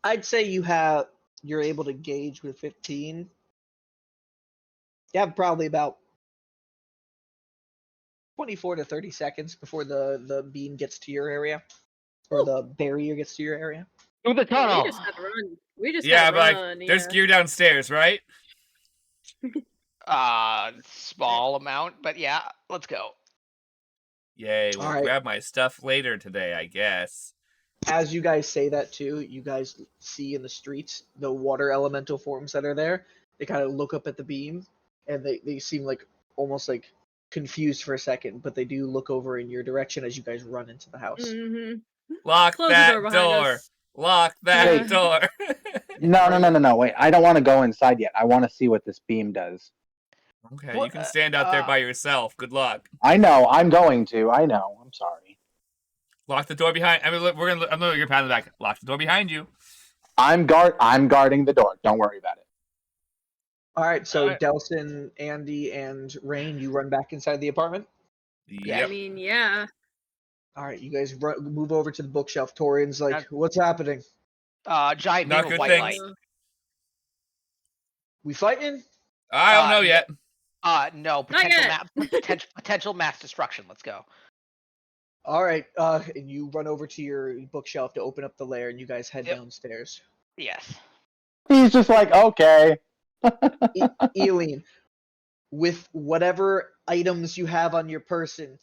I'd say you're able to gauge with 15. You have probably about 24 to 30 seconds before the beam gets to your area, or the barrier gets to your area. Through the Yeah, tunnel. we just had to run. We just Yeah, had to but run. there's yeah. gear downstairs, right? Small amount, but yeah, let's go. Yay, we'll Alright. grab my stuff later today, I guess. As you guys say that too, you guys see in the streets the water elemental forms that are there. They kind of look up at the beam, and they seem like almost like confused for a second, but they do look over in your direction as you guys run into the house. Mm-hmm. Lock Close the that door behind door. us. Lock that Wait. door. No, wait. I don't want to go inside yet. I want to see what this beam does. Okay, What- you can stand out there by yourself. Good luck. I know, I'm going to. I know. I'm sorry. Lock the door behind. I mean, look, I'm looking at your pad in the back. Lock the door behind you. I'm guarding the door. Don't worry about it. All right, so Alright. Delson, Andy, and Rainn, you run back inside the apartment. I Yep. mean, yeah. All right, you guys move over to the bookshelf. Torian's like, "What's happening? Giant Not beam good of white things. light. We fighting?" I don't know yet. No, potential mass destruction. Let's go. All right, and you run over to your bookshelf to open up the lair, and you guys head Yep. downstairs. Yes. He's just like, okay. Eileen, with whatever items you have on your person,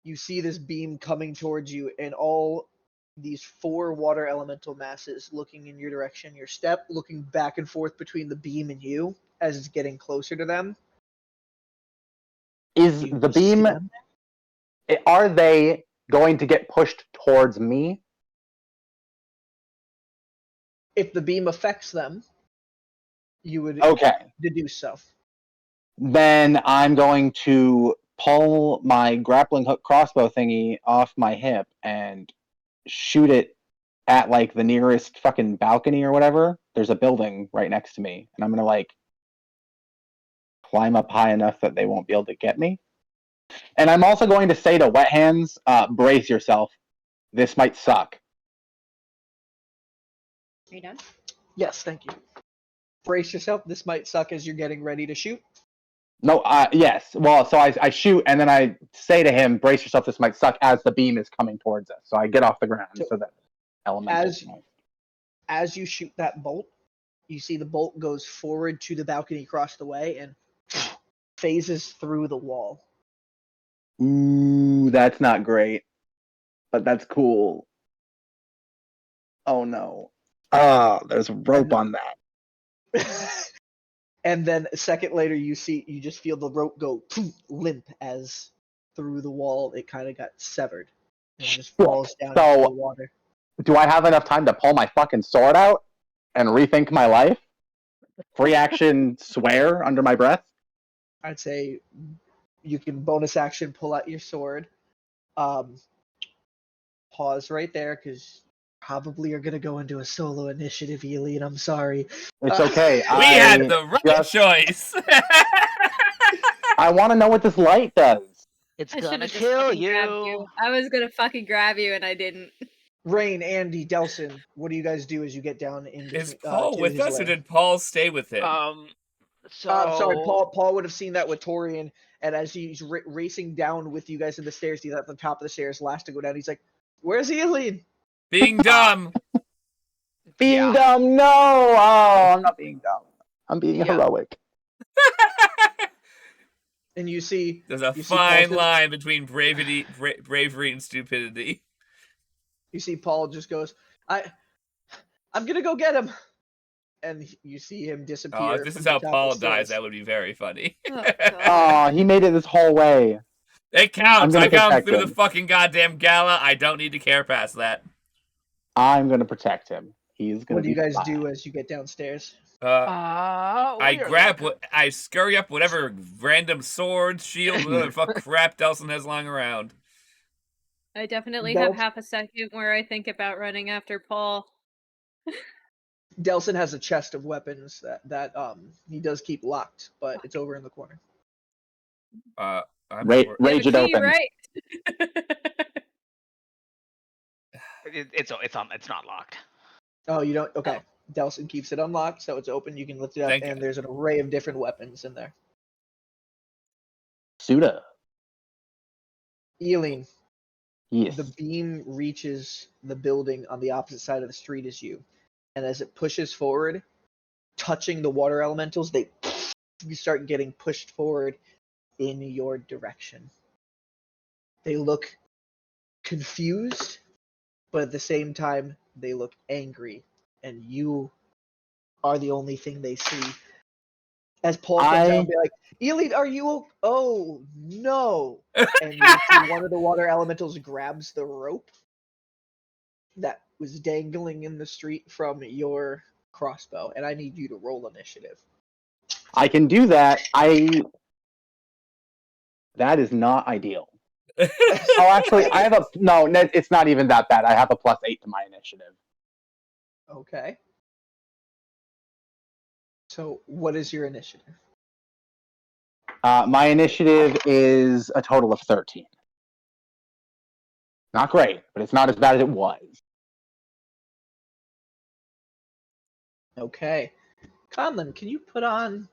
you see this beam coming towards you, and all these 4 water elemental masses looking in your direction. Your step looking back and forth between the beam and you as it's getting closer to them. Is You the see beam? them? Are they going to get pushed towards me? If the beam affects them, you would Okay. deduce so. Then I'm going to pull my grappling hook crossbow thingy off my hip and shoot it at like the nearest fucking balcony or whatever. There's a building right next to me, and I'm gonna like climb up high enough that they won't be able to get me. And I'm also going to say to Wet Hands, brace yourself. This might suck. Are you done? Yes, thank you. Brace yourself. This might suck as you're getting ready to shoot. No, yes. Well, so I shoot, and then I say to him, brace yourself, this might suck, as the beam is coming towards us. So I get off the ground so that elemental. As you shoot that bolt, you see the bolt goes forward to the balcony across the way and phases through the wall. Ooh, that's not great. But that's cool. Oh no. Oh, there's a rope on that. And then a second later, you just feel the rope go limp as through the wall it kind of got severed and just falls down into the water. Do I have enough time to pull my fucking sword out and rethink my life? Free action swear under my breath? I'd say you can bonus action pull out your sword. Pause right there because probably you're gonna go into a solo initiative, Eileen. I'm sorry. It's okay. We had the right choice. I want to know what this light does. It's gonna kill you. I was gonna fucking grab you and I didn't. Rainn, Andy, Delson, what do you guys do as you get down in between? Is Paul with us, or did Paul stay with him? Sorry, Paul would have seen that with Torian, and as he's racing down with you guys in the stairs, he's at the top of the stairs, last to go down. He's like, "Where's Eileen?" Being dumb. Being dumb? No! Oh, I'm not being dumb. I'm being heroic. And you see there's a fine line between bravery and stupidity. You see Paul just goes, I'm gonna go get him, and you see him disappear. Oh, if this is how Paul dies, that would be very funny. Oh, he made it this whole way. It counts. I got him through the fucking goddamn gala. I don't need to care past that. I'm gonna protect him. He's gonna. What do you guys do as you get downstairs? I scurry up whatever random swords, shields, whatever fuck crap Delson has lying around. I definitely have half a second where I think about running after Paul. Delson has a chest of weapons that he does keep locked, but it's over in the corner. Rage it open. Right? It's not locked. Oh, you don't? Okay. Delson keeps it unlocked, so it's open. You can lift it up, and there's an array of different weapons in there. Suda. Eileen. Yes. The beam reaches the building on the opposite side of the street as you, and as it pushes forward, touching the water elementals, you start getting pushed forward in your direction. They look confused, but at the same time, they look angry, and you are the only thing they see. As Paul comes out and be like, Eileen, are you? Oh, no. And you see one of the water elementals grabs the rope that was dangling in the street from your crossbow, and I need you to roll initiative. I can do that. That is not ideal. Oh, actually, I have no, it's not even that bad. I have a +8 to my initiative. Okay. So, what is your initiative? My initiative is a total of 13. Not great, but it's not as bad as it was. Okay. Conlon, can you put on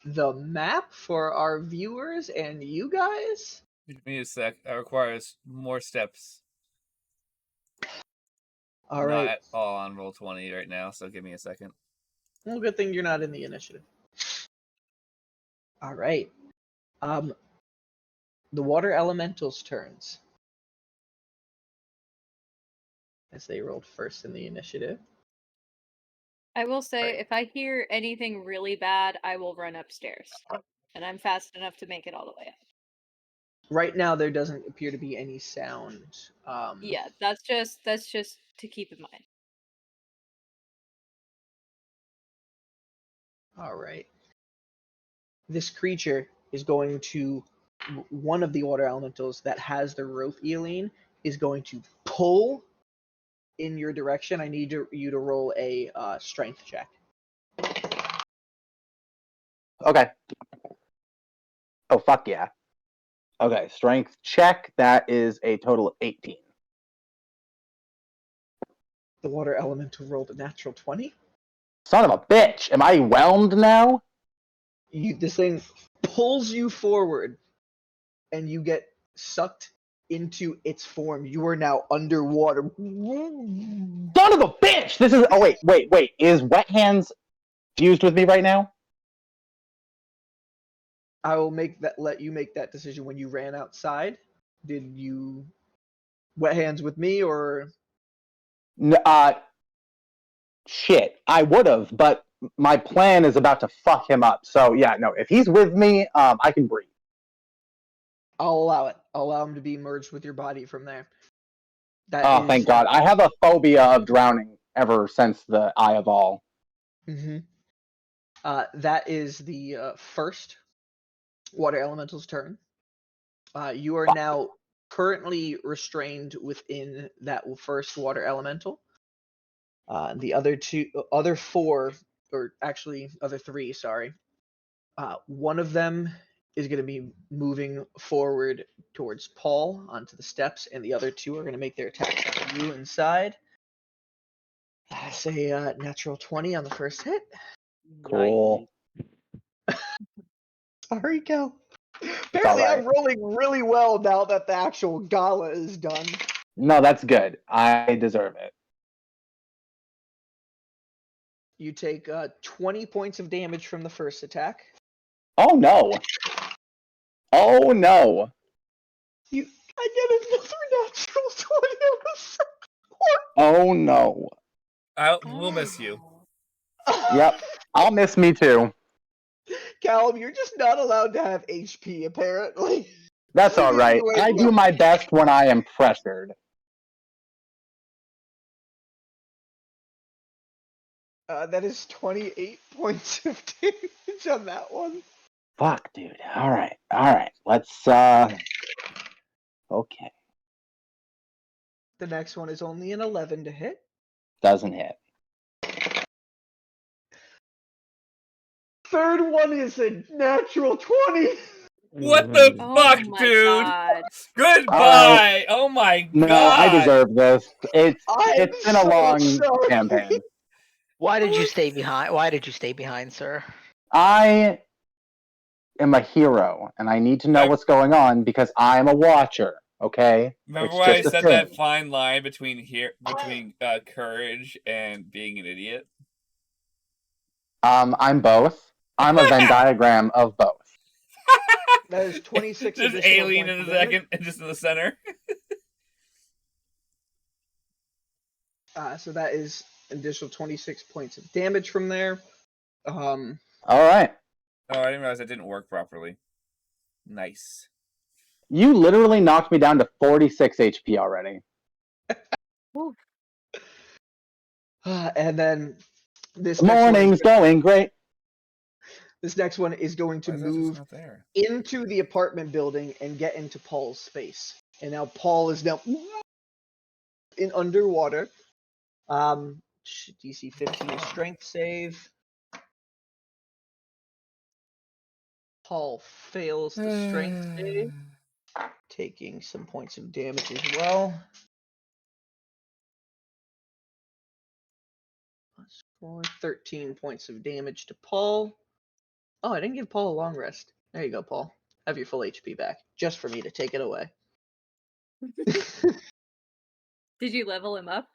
the map for our viewers and you guys? Give me a sec. That requires more steps. All right. Not at all on roll 20 right now, so give me a second. Well, good thing you're not in the initiative. All right. The water elementals' turns. as they rolled first in the initiative. I will say, Right. if I hear anything really bad, I will run upstairs. And I'm fast enough to make it all the way up. Right now, there doesn't appear to be any sound. Yeah, that's just to keep in mind. All right. This creature is going to, one of the water elementals that has the rope Eileen is going to pull in your direction. I need you to roll a strength check. Okay. Oh, fuck yeah. Okay, strength check. That is a total of 18. The water elemental rolled a natural 20. Son of a bitch. Am I whelmed now? This thing pulls you forward, and you get sucked into its form. You are now underwater. Son of a bitch! This is. Oh, wait. Is Wet Hands fused with me right now? I will let you make that decision when you ran outside. Did you wet hands with me or? Shit. I would have, but my plan is about to fuck him up. So yeah, no. If he's with me, I can breathe. I'll allow it. I'll allow him to be merged with your body from there. Thank God. I have a phobia of drowning ever since the Eye of All. Mm-hmm. That is the first water elemental's turn. You are now currently restrained within that first water elemental. The other four, or actually other three, sorry. One of them is going to be moving forward towards Paul onto the steps, and the other two are going to make their attacks on you inside. That's a natural 20 on the first hit. Cool. Sorry, Cal. Apparently, right. I'm rolling really well now that the actual gala is done. No, that's good. I deserve it. You take 20 points of damage from the first attack. Oh no. Oh no. I get another natural 20 on the second. Oh no. We'll miss you. Yep. I'll miss me too. Callum, you're just not allowed to have HP, apparently. That's all right. I do my best when I am pressured. That is 28 points of damage on that one. Fuck, dude. All right. Let's, okay. The next one is only an 11 to hit. Doesn't hit. Third one is a natural 20. What the fuck, my dude? God. Goodbye. Oh my god. No, I deserve this. It's I'm been a so long sorry. campaign. Why did you stay behind? Why did you stay behind, sir? I am a hero, and I need to know what's going on because I'm a watcher. Okay. Remember It's when I just a said thing. that fine line between courage and being an idiot? I'm both. I'm a Venn diagram of both. That is 26 Just additional alien points in of a damage. second, and just in the center. So that is an additional 26 points of damage from there. All right. Oh, I didn't realize that didn't work properly. Nice. You literally knocked me down to 46 HP already. And then this Morning's going great. This next one is going to move into the apartment building and get into Paul's space. And now Paul is now in underwater. DC 15 strength save. Paul fails the strength save, taking some points of damage as well. For 13 points of damage to Paul. Oh, I didn't give Paul a long rest. There you go, Paul. Have your full HP back, just for me to take it away. Did you level him up?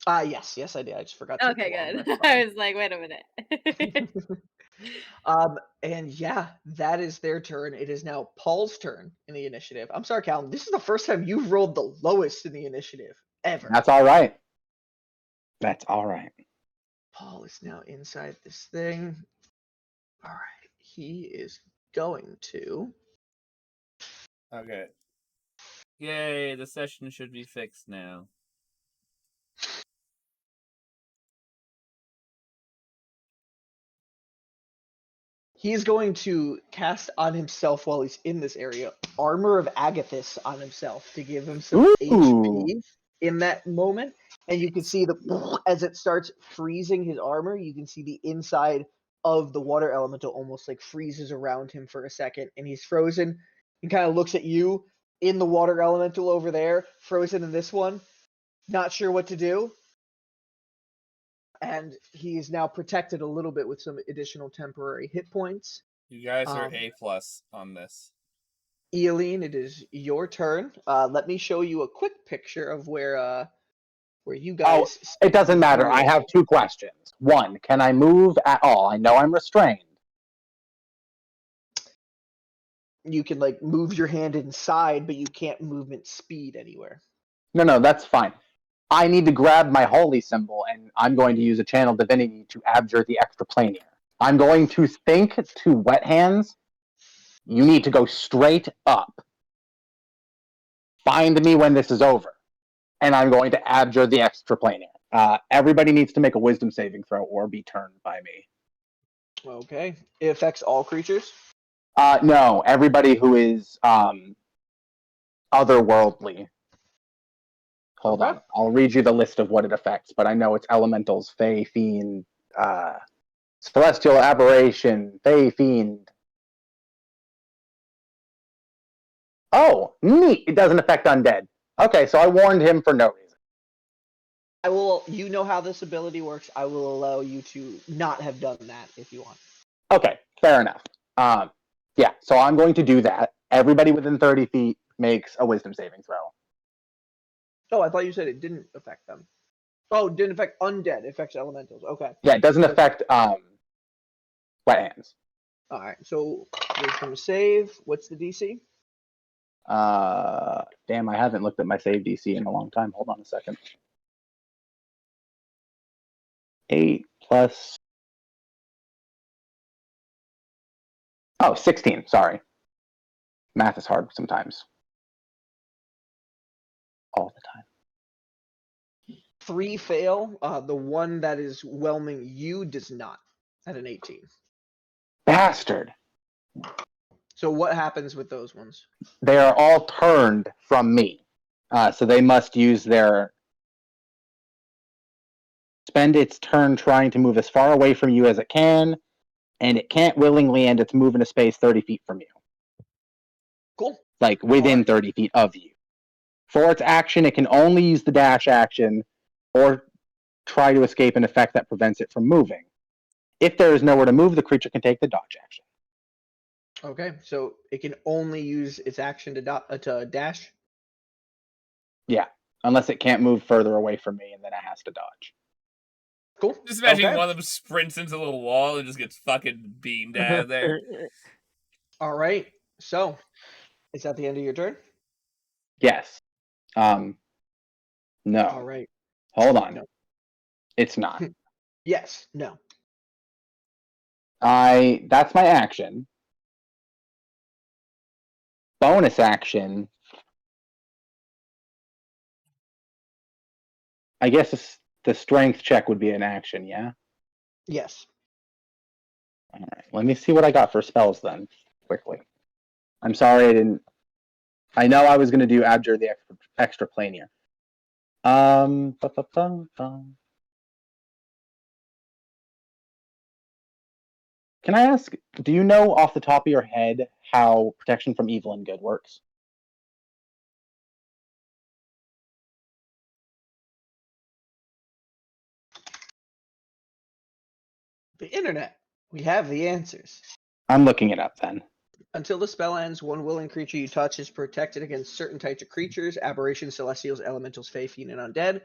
Yes, I did. I just forgot to. Okay, good. I was like, wait a minute. And yeah, that is their turn. It is now Paul's turn in the initiative. I'm sorry, Calvin. This is the first time you've rolled the lowest in the initiative. ever. That's all right. That's all right. Paul is now inside this thing. All right, he is going to. Okay. Yay, the session should be fixed now. He's going to cast on himself while he's in this area, Armor of Agathis on himself to give him some HP in that moment. And you can see as it starts freezing his armor, you can see the inside of the water elemental almost like freezes around him for a second, and he's frozen and kind of looks at you in the water elemental over there, frozen in this one, not sure what to do. And he is now protected a little bit with some additional temporary hit points. You guys are A+ on this. Eileen, it is your turn. Let me show you a quick picture of where you guys. Oh, it doesn't matter. I have 2 questions. 1, can I move at all? I know I'm restrained. You can like move your hand inside, but you can't movement speed anywhere. No, that's fine. I need to grab my holy symbol, and I'm going to use a channel divinity to abjure the extraplanier. I'm going to think to wet hands. You need to go straight up. Find me when this is over. And I'm going to abjure the extraplanier. Everybody needs to make a wisdom saving throw or be turned by me. Okay. It affects all creatures? No, everybody who is otherworldly. Hold on. I'll read you the list of what it affects, but I know it's elementals, fae, fiend, celestial aberration, fae, fiend. Oh, neat. It doesn't affect undead. Okay, so I warned him for no reason. You know how this ability works. I will allow you to not have done that if you want. Okay, fair enough. Yeah, so I'm going to do that. Everybody within 30 feet makes a wisdom saving throw. Oh, I thought you said it didn't affect them. Oh, it didn't affect undead. It affects elementals. Okay. Yeah, it doesn't affect wet hands. All right, so wisdom save. What's the DC? Damn, I haven't looked at my save DC in a long time. Hold on a second. 8 plus... Oh, 16, sorry. Math is hard sometimes. All the time. 3 fail. The one that is whelming you does not at an 18. Bastard. So what happens with those ones? They are all turned from me. So they must use their... Spend its turn trying to move as far away from you as it can, and it can't willingly end its move in a space 30 feet from you. Cool. Like, within 30 feet of you. For its action, it can only use the dash action, or try to escape an effect that prevents it from moving. If there is nowhere to move, the creature can take the dodge action. Okay, so it can only use its action to dash? Yeah, unless it can't move further away from me, and then it has to dodge. Cool. Just imagine one of them sprints into the little wall and just gets fucking beamed out of there. All right, so is that the end of your turn? Yes. No. All right. Hold on. No. It's not. Yes. No. That's my action. Bonus action. I guess the strength check would be an action, yeah? Yes. All right. Let me see what I got for spells then, quickly. I'm sorry I didn't... I know I was going to do Abjure the Extraplanier. Can I ask, do you know off the top of your head how protection from evil and good works? The internet. We have the answers. I'm looking it up then. Until the spell ends, one willing creature you touch is protected against certain types of creatures, aberrations, celestials, elementals, fae, fiend, and undead.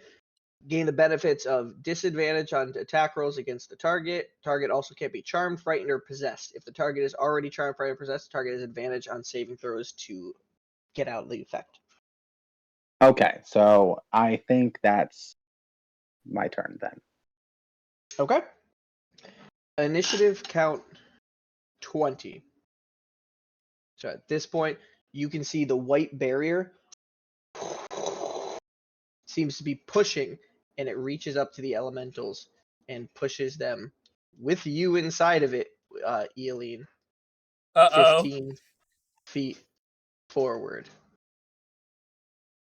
Gain the benefits of disadvantage on attack rolls against the target. Target also can't be charmed, frightened, or possessed. If the target is already charmed, frightened, or possessed, the target has advantage on saving throws to get out of the effect. Okay, so I think that's my turn then. Okay. Initiative count 20. So at this point, you can see the white barrier seems to be pushing, and it reaches up to the elementals and pushes them with you inside of it, Eileen, Uh-oh. 15 feet forward.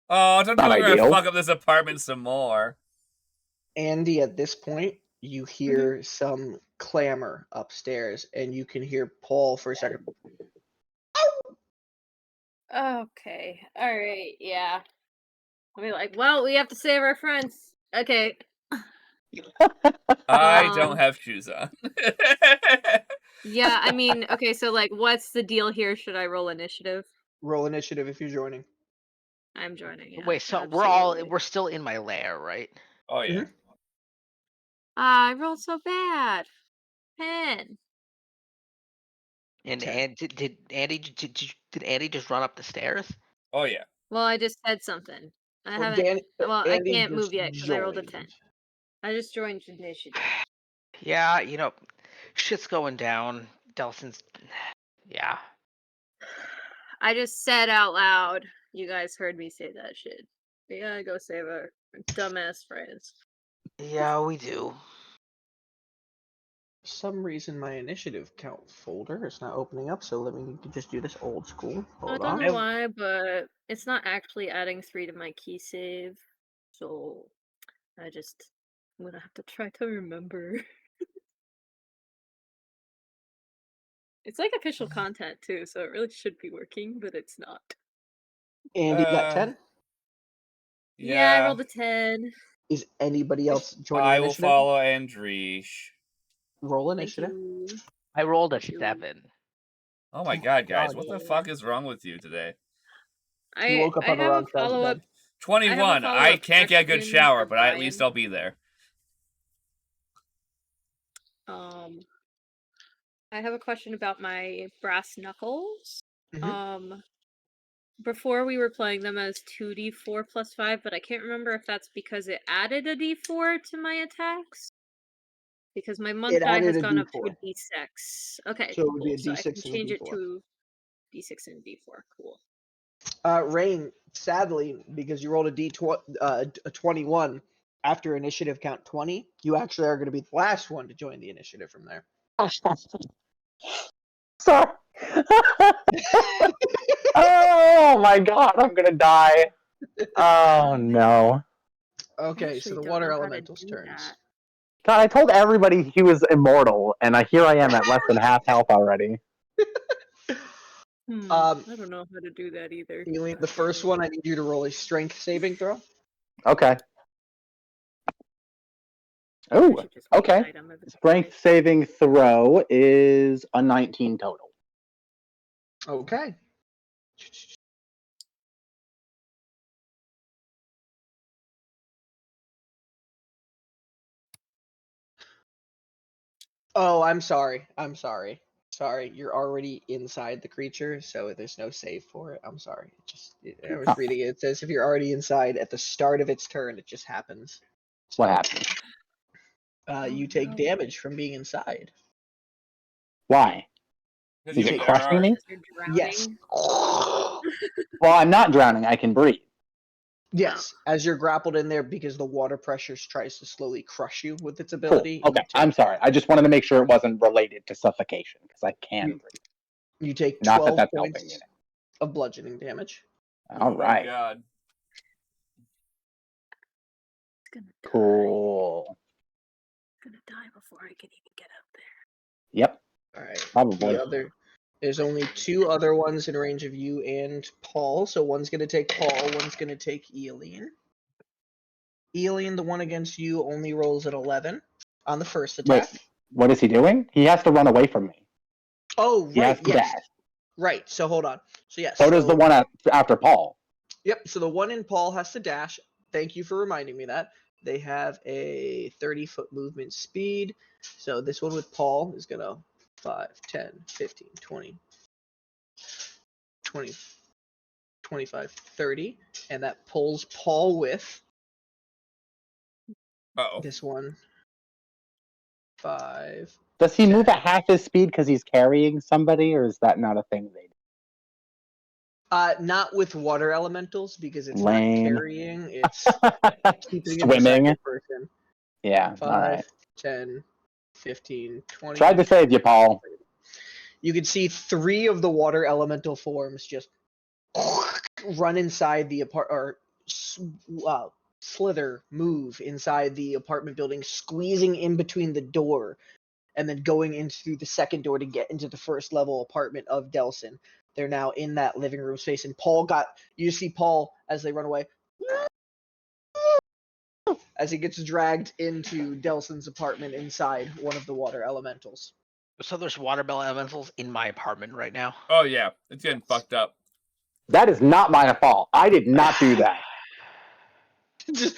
Oh, don't Not tell me we're gonna ideal. fuck up this apartment some more. Andy, at this point, you hear some clamor upstairs, and you can hear Paul for a second. Okay. All right. Yeah. I'll be like, well, we have to save our friends. Okay. I don't Um, have shoes on. Yeah, I mean, okay, so like, what's the deal here? Should I roll initiative? Roll initiative if you're joining. I'm joining. Yeah, Wait, so absolutely. we're still in my lair, right? Oh yeah. Ah, I rolled so bad. 10. And 10. did Andy did Andy just run up the stairs? Oh yeah. Well, I just said something. I Well, haven't. Well, I Andy can't just move yet because I rolled a 10. joined. I just joined initiative. Yeah, shit's going down. Delson's, yeah. I just said out loud. You guys heard me say that shit. We gotta go save our dumbass friends. Yeah, we do. For some reason, my initiative count folder is not opening up, so let me just do this old school. I Hold don't on. know why, but it's not actually adding 3 to my key save. So I'm gonna have to try to remember. It's like official content too, so it really should be working, but it's not. Andy got 10. Yeah, I Yeah. rolled a 10. Is anybody else joining I will initiative? follow Andrish. Roll Thank initiative. you. I rolled a Thank you. 7. Oh my god, guys, God. what the fuck is wrong with you today? You woke up on the have a wrong side of the follow-up. bed. 21. I follow-up can't get a good question shower, for but at least Brian. I'll be there. I have a question about my brass knuckles. Mhm. Before we were playing them as 2d4 plus 5, but I can't remember if that's because it added a d4 to my attacks. Because my monk It die added has a gone up to D4. a d6. Okay, So it would be cool. a So I can D6 and a change it D4. to d6 and d4. Cool. Rainn, sadly, because you rolled a 21 after initiative count 20, you actually are going to be the last one to join the initiative from there. Sorry. Oh my god, I'm gonna die. Oh no. Okay, so the water elemental's turns. God, I told everybody he was immortal, and here I am at less than half health already. I don't know how to do that either. Eileen, the first one, I need you to roll a strength saving throw. Okay. Oh, okay. Strength saving throw is a 19 total. Okay. Oh, I'm sorry. Sorry, you're already inside the creature, so there's no save for it. I'm sorry. I was reading it. It says if you're already inside at the start of its turn, it just happens. What happened? You take damage from being inside. Why? Because Is you it crushing me? Yes. Well, I'm not drowning. I can breathe. Yes, as you're grappled in there because the water pressure tries to slowly crush you with its ability. Cool. Okay, I'm sorry. I just wanted to make sure it wasn't related to suffocation because I can breathe. You take Not 12 that that's helping points me. of bludgeoning damage. All right. God. Cool. Gonna die before I can even get up there. Yep. All right. Probably. There's only 2 other ones in range of you and Paul, so one's gonna take Paul, one's gonna take Eileen. Eileen, the one against you, only rolls at 11 on the first attack. Wait, what is he doing? He has to run away from me. Oh, right. He has to dash. Right. So hold on. So yes. So does the one after Paul. Yep. So the one in Paul has to dash. Thank you for reminding me that. They have a 30-foot movement speed. So this one with Paul is going to 5, 10, 15, 20, 25, 30, and that pulls Paul with this one. 5. Does he 10. move at half his speed because he's carrying somebody, or is that not a thing they do? Not with water elementals, because it's Lame. not carrying, it's keeping it Swimming. beside the person. Yeah, 5, all right. 10, 15, 20. Tried to save you, Paul. You can see 3 of the water elemental forms just run inside the slither, move inside the apartment building, squeezing in between the door, and then going into the second door to get into the first level apartment of Delson. They're now in that living room space, and you see Paul as they run away, as he gets dragged into Delson's apartment inside one of the water elementals. So there's water elementals in my apartment right now. Oh yeah, it's getting fucked up. That is not my fault. I did not do that. Just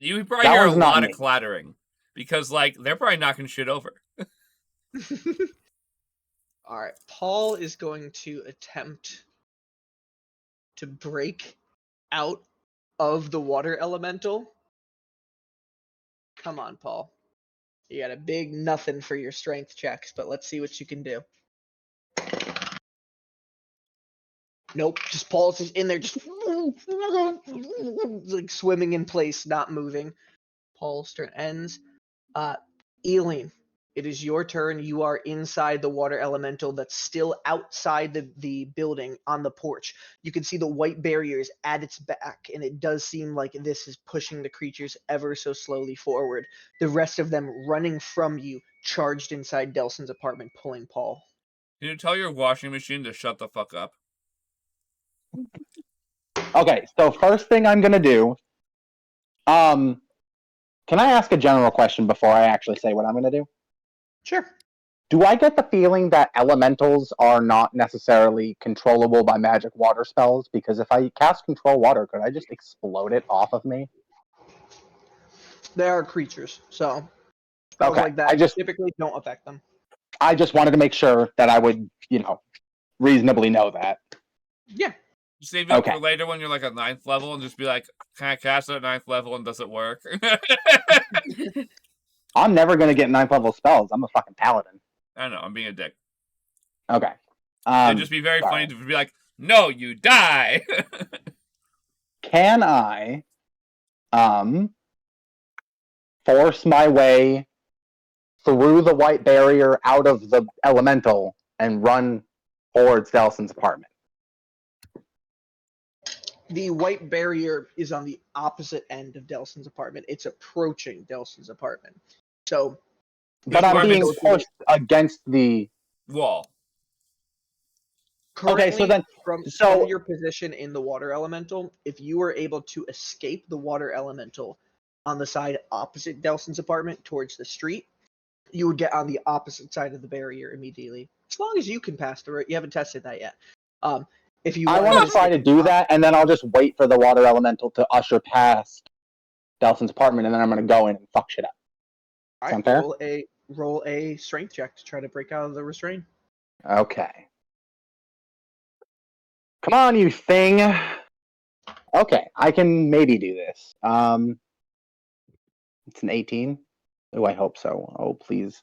You probably That hear a one's not lot me. of clattering because, like, they're probably knocking shit over. All right, Paul is going to attempt to break out of the water elemental. Come on, Paul. You got a big nothing for your strength checks, but let's see what you can do. Nope, just Paul's just in there, just like swimming in place, not moving. Paul's turn ends. Eileen, it is your turn. You are inside the water elemental that's still outside the building on the porch. You can see the white barriers at its back, and it does seem like this is pushing the creatures ever so slowly forward. The rest of them running from you, charged inside Delson's apartment, pulling Paul. Can you tell your washing machine to shut the fuck up? Okay, so first thing I'm gonna do, can I ask a general question before I actually say what I'm gonna do? Sure. Do I get the feeling that elementals are not necessarily controllable by magic water spells? Because if I cast control water, could I just explode it off of me? They are creatures, so spells Okay, like that typically don't affect them. I just wanted to make sure that I would, reasonably know that. Yeah. Save it for later when you're like at 9th level and just be like, can I cast it at 9th level and does it work? I'm never going to get 9th level spells. I'm a fucking paladin. I don't know, I'm being a dick. Okay. It'd just be very funny to be like, no, you die! Can I force my way through the white barrier out of the elemental and run towards Delson's apartment? The white barrier is on the opposite end of Delson's apartment. It's approaching Delson's apartment. So, but I'm being pushed against the wall. Currently, okay, so then from your position in the water elemental, if you were able to escape the water elemental on the side opposite Delson's apartment towards the street, you would get on the opposite side of the barrier immediately. As long as you can pass through it. You haven't tested that yet. If you I want to try to do that, and then I'll just wait for the water elemental to usher past Delson's apartment, and then I'm going to go in and fuck shit up. Sound fair? Roll a strength check to try to break out of the restraint. Okay. Come on, you thing. Okay, I can maybe do this. It's an 18. Oh, I hope so. Oh, please.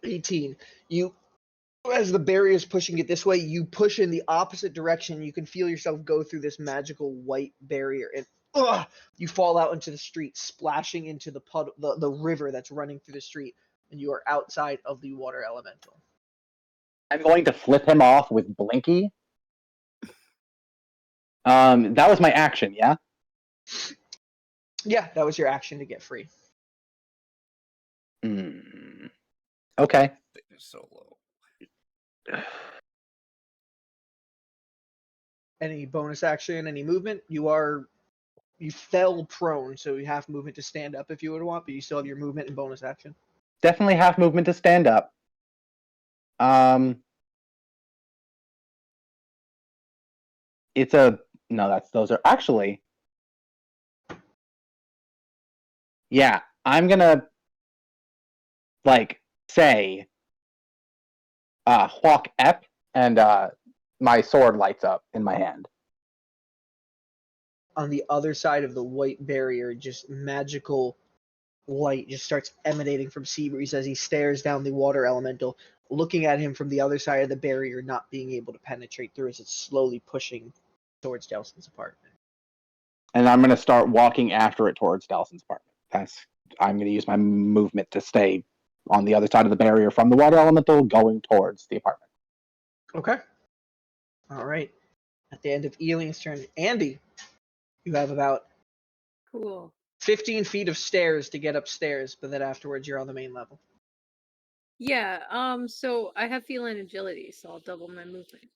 18. As the barrier is pushing it this way, you push in the opposite direction. You can feel yourself go through this magical white barrier, and you fall out into the street, splashing into the puddle, the river that's running through the street, and you are outside of the water elemental. I'm going to flip him off with Blinky. That was my action, yeah? Yeah, that was your action to get free. Okay. So low. Any bonus action, any movement? You fell prone, so you have movement to stand up if you would want, but you still have your movement and bonus action. Definitely have movement to stand up. Those are actually. Yeah, I'm gonna say Hawk Ep, and my sword lights up in my hand. On the other side of the white barrier, just magical light just starts emanating from Seabreeze as he stares down the water elemental, looking at him from the other side of the barrier, not being able to penetrate through as it's slowly pushing towards Delson's apartment. And I'm going to start walking after it towards Delson's apartment. I'm going to use my movement to stay on the other side of the barrier from the water elemental, going towards the apartment. Okay. All right. At the end of Eileen's turn, Andy, you have about Cool. 15 feet of stairs to get upstairs, but then afterwards you're on the main level. Yeah, so I have feline agility, so I'll double my movement.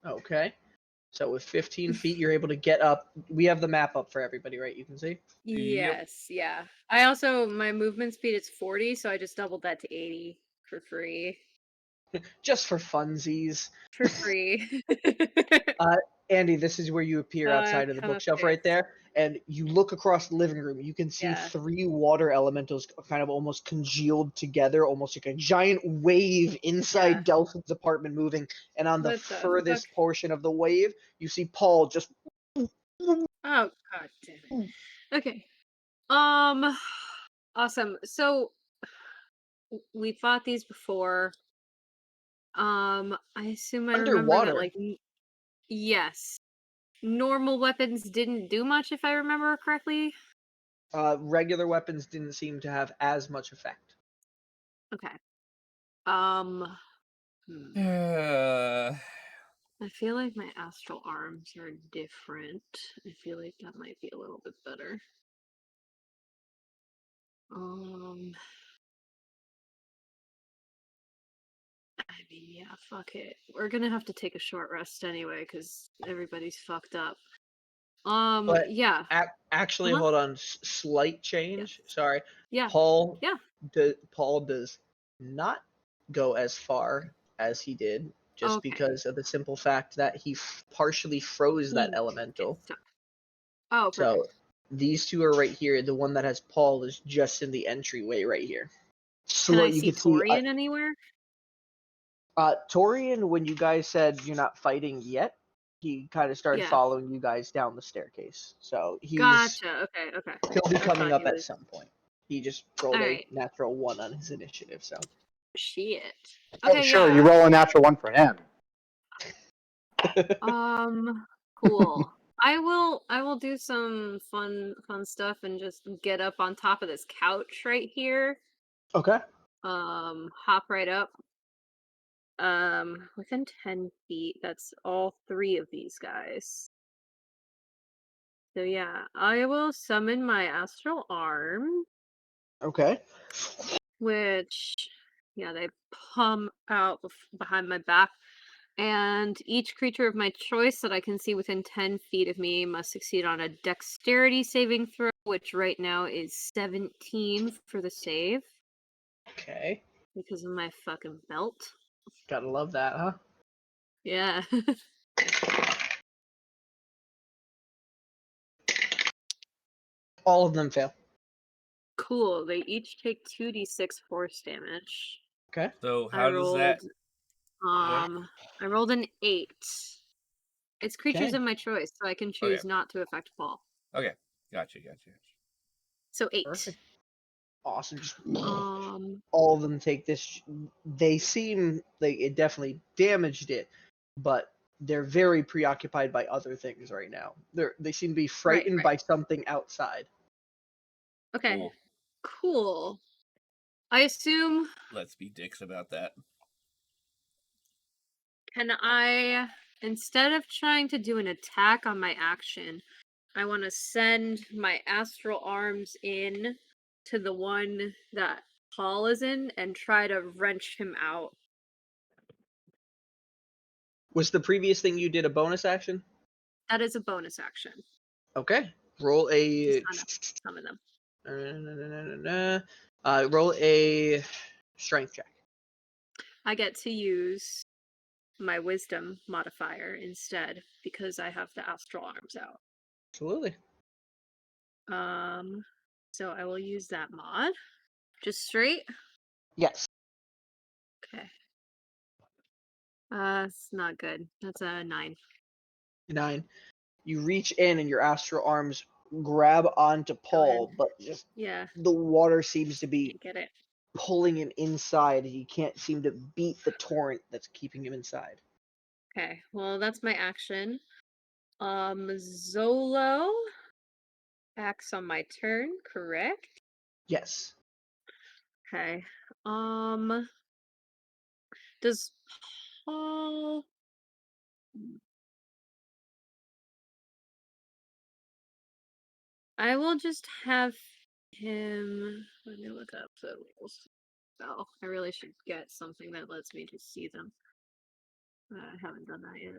Okay. So with 15 feet, you're able to get up. We have the map up for everybody, right? You can see? Yes, yeah. I also, my movement speed is 40, so I just doubled that to 80 for free. Just for funsies. For free. Andy, this is where you appear outside of the bookshelf right there, and you look across the living room. You can see 3 water elementals kind of almost congealed together, almost like a giant wave inside Delson's apartment moving, and on the furthest portion of the wave, you see Paul just... Oh, god damn it. Okay. Awesome. So, we fought these before. I assume I remember that, like... Yes. Normal weapons didn't do much, if I remember correctly. Regular weapons didn't seem to have as much effect. Okay. I feel like my astral arms are different. I feel like that might be a little bit better. I mean, yeah, fuck it. We're gonna have to take a short rest anyway, because everybody's fucked up. But yeah. Actually, hold on. Slight change. Yeah. Sorry. Yeah. Paul. Yeah. Paul does not go as far as he did, just because of the simple fact that he partially froze that elemental. Oh, perfect. So these two are right here. The one that has Paul is just in the entryway right here. Can I see Torian anywhere? Torian, when you guys said you're not fighting yet, he kind of started following you guys down the staircase. So he's... Gotcha. Okay. He'll be coming up at some point. He just rolled a natural 1 on his initiative, so... Shit. Okay, sure, you roll a natural 1 for him. Cool. I will do some fun stuff and just get up on top of this couch right here. Okay. Hop right up. Within 10 feet. That's all 3 of these guys. So yeah, I will summon my astral arm. Okay. Which, yeah, they pump out behind my back. And each creature of my choice that I can see within 10 feet of me must succeed on a dexterity saving throw, which right now is 17 for the save. Okay. Because of my fucking belt. Gotta love that, huh? Yeah. All of them fail. Cool. They each take 2d6 force damage. Okay. So how does that... I rolled an 8. It's creatures of my choice, so I can choose not to affect Paul. Okay. Gotcha. So 8. Perfect. Awesome. All of them take this. They seem like it definitely damaged it, but they're very preoccupied by other things right now. They seem to be frightened by something outside. Okay. Cool. I assume... Let's be dicks about that. Can I, instead of trying to do an attack on my action, I want to send my astral arms in to the one that Paul is in and try to wrench him out. Was the previous thing you did a bonus action? That is a bonus action. Okay. Roll a... Some of them. Roll a strength check. I get to use my wisdom modifier instead because I have the astral arms out. Absolutely. So I will use that mod. Just straight? Yes. Okay. It's not good. That's a 9. 9. You reach in and your astral arms grab onto Paul, but just Yeah, the water seems to be can't get it. pulling him inside, and you can't seem to beat the torrent that's keeping him inside. Okay, well that's my action. Zolo acts on my turn, correct? Yes. Okay. Does Paul I will just have him let me look up the rules. Oh, I really should get something that lets me just see them. I haven't done that yet.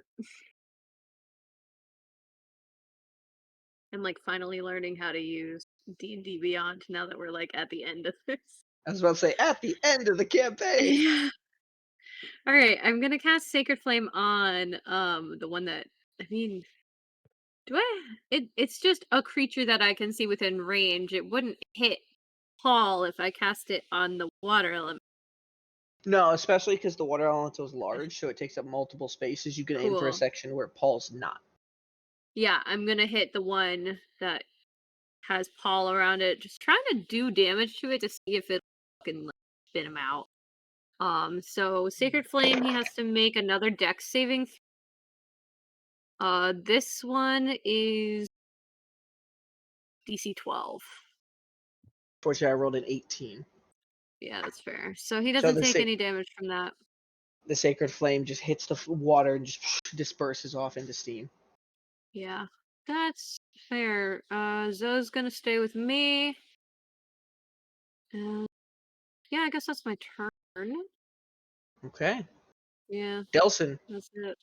I'm like finally learning how to use D&D Beyond now that we're like at the end of this. I was about to say, at the end of the campaign. Yeah. All right, I'm gonna cast Sacred Flame on the one that do I? It's just a creature that I can see within range. It wouldn't hit Paul if I cast it on the water element. No, especially because the water elemental is large, so it takes up multiple spaces. You can aim for a Cool. section where Paul's not. Yeah, I'm gonna hit the one that has Paul around it, just trying to do damage to it to see if it can like, spin him out. So Sacred Flame, he has to make another dex saving. This one is DC 12. Fortunately, I rolled an 18. Yeah, that's fair. So he So doesn't the take any damage from that. the sacred flame just hits the water and just disperses off into steam. Yeah, that's fair. Zoe's gonna stay with me. Yeah, I guess that's my turn. Okay. Yeah, Delson, that's it.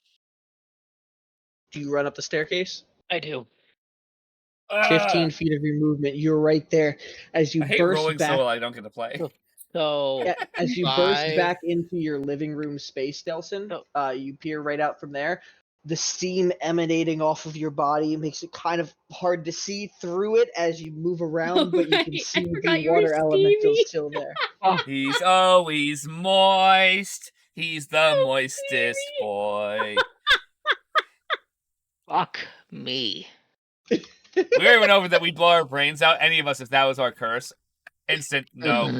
do you run up the staircase? I do. 15 feet of your movement. You're right there as you I hate burst rolling back. so I don't get to play. So As you burst 5. back into your living room space, Delson, you peer right out from there. The steam emanating off of your body makes it kind of hard to see through it as you move around, but you can Right, see I the forgot you were water elemental steamy. still there. He's always moist. He's the So moistest steamy. boy. Fuck me. We already went over that we'd blow our brains out, any of us, if that was our curse. Instant no.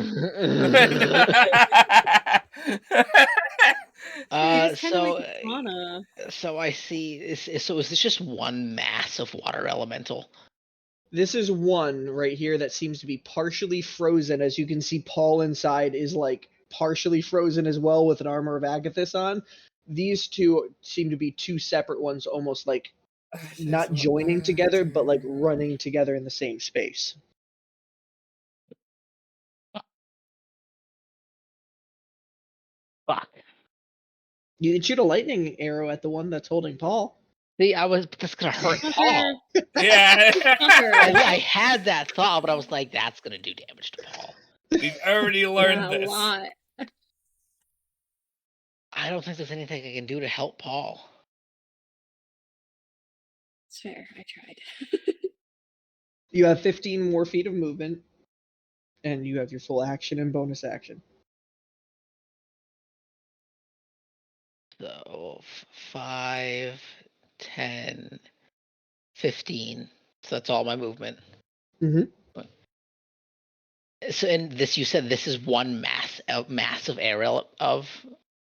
So I see. So is this just one mass of water elemental? This is one right here that seems to be partially frozen. As you can see, Paul inside is like partially frozen as well with an armor of Agathis on. These two seem to be two separate ones, almost like not joining together, but like running together in the same space. Fuck. You can shoot a lightning arrow at the one that's holding Paul. See, that's gonna hurt Paul. Yeah. I had that thought, but I was like, that's gonna do damage to Paul. We've already learned this. A lot. I don't think there's anything I can do to help Paul. It's fair. I tried. You have 15 more feet of movement, and you have your full action and bonus action. So 5, 10, 15. So that's all my movement. Mm-hmm. So, and this, you said this is one massive area of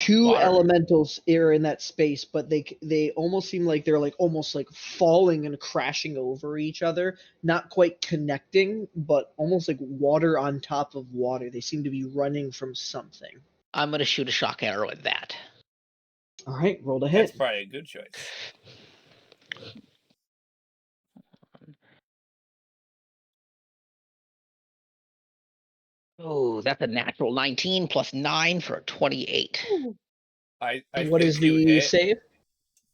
two water. Elementals are in that space, but they almost seem like they're like almost like falling and crashing over each other, not quite connecting, but almost like water on top of water. They seem to be running from something. I'm gonna shoot a shock arrow at that. All right, roll to hit. That's probably a good choice. Oh, that's a natural 19 plus 9 for a 28. I what is the hit. save?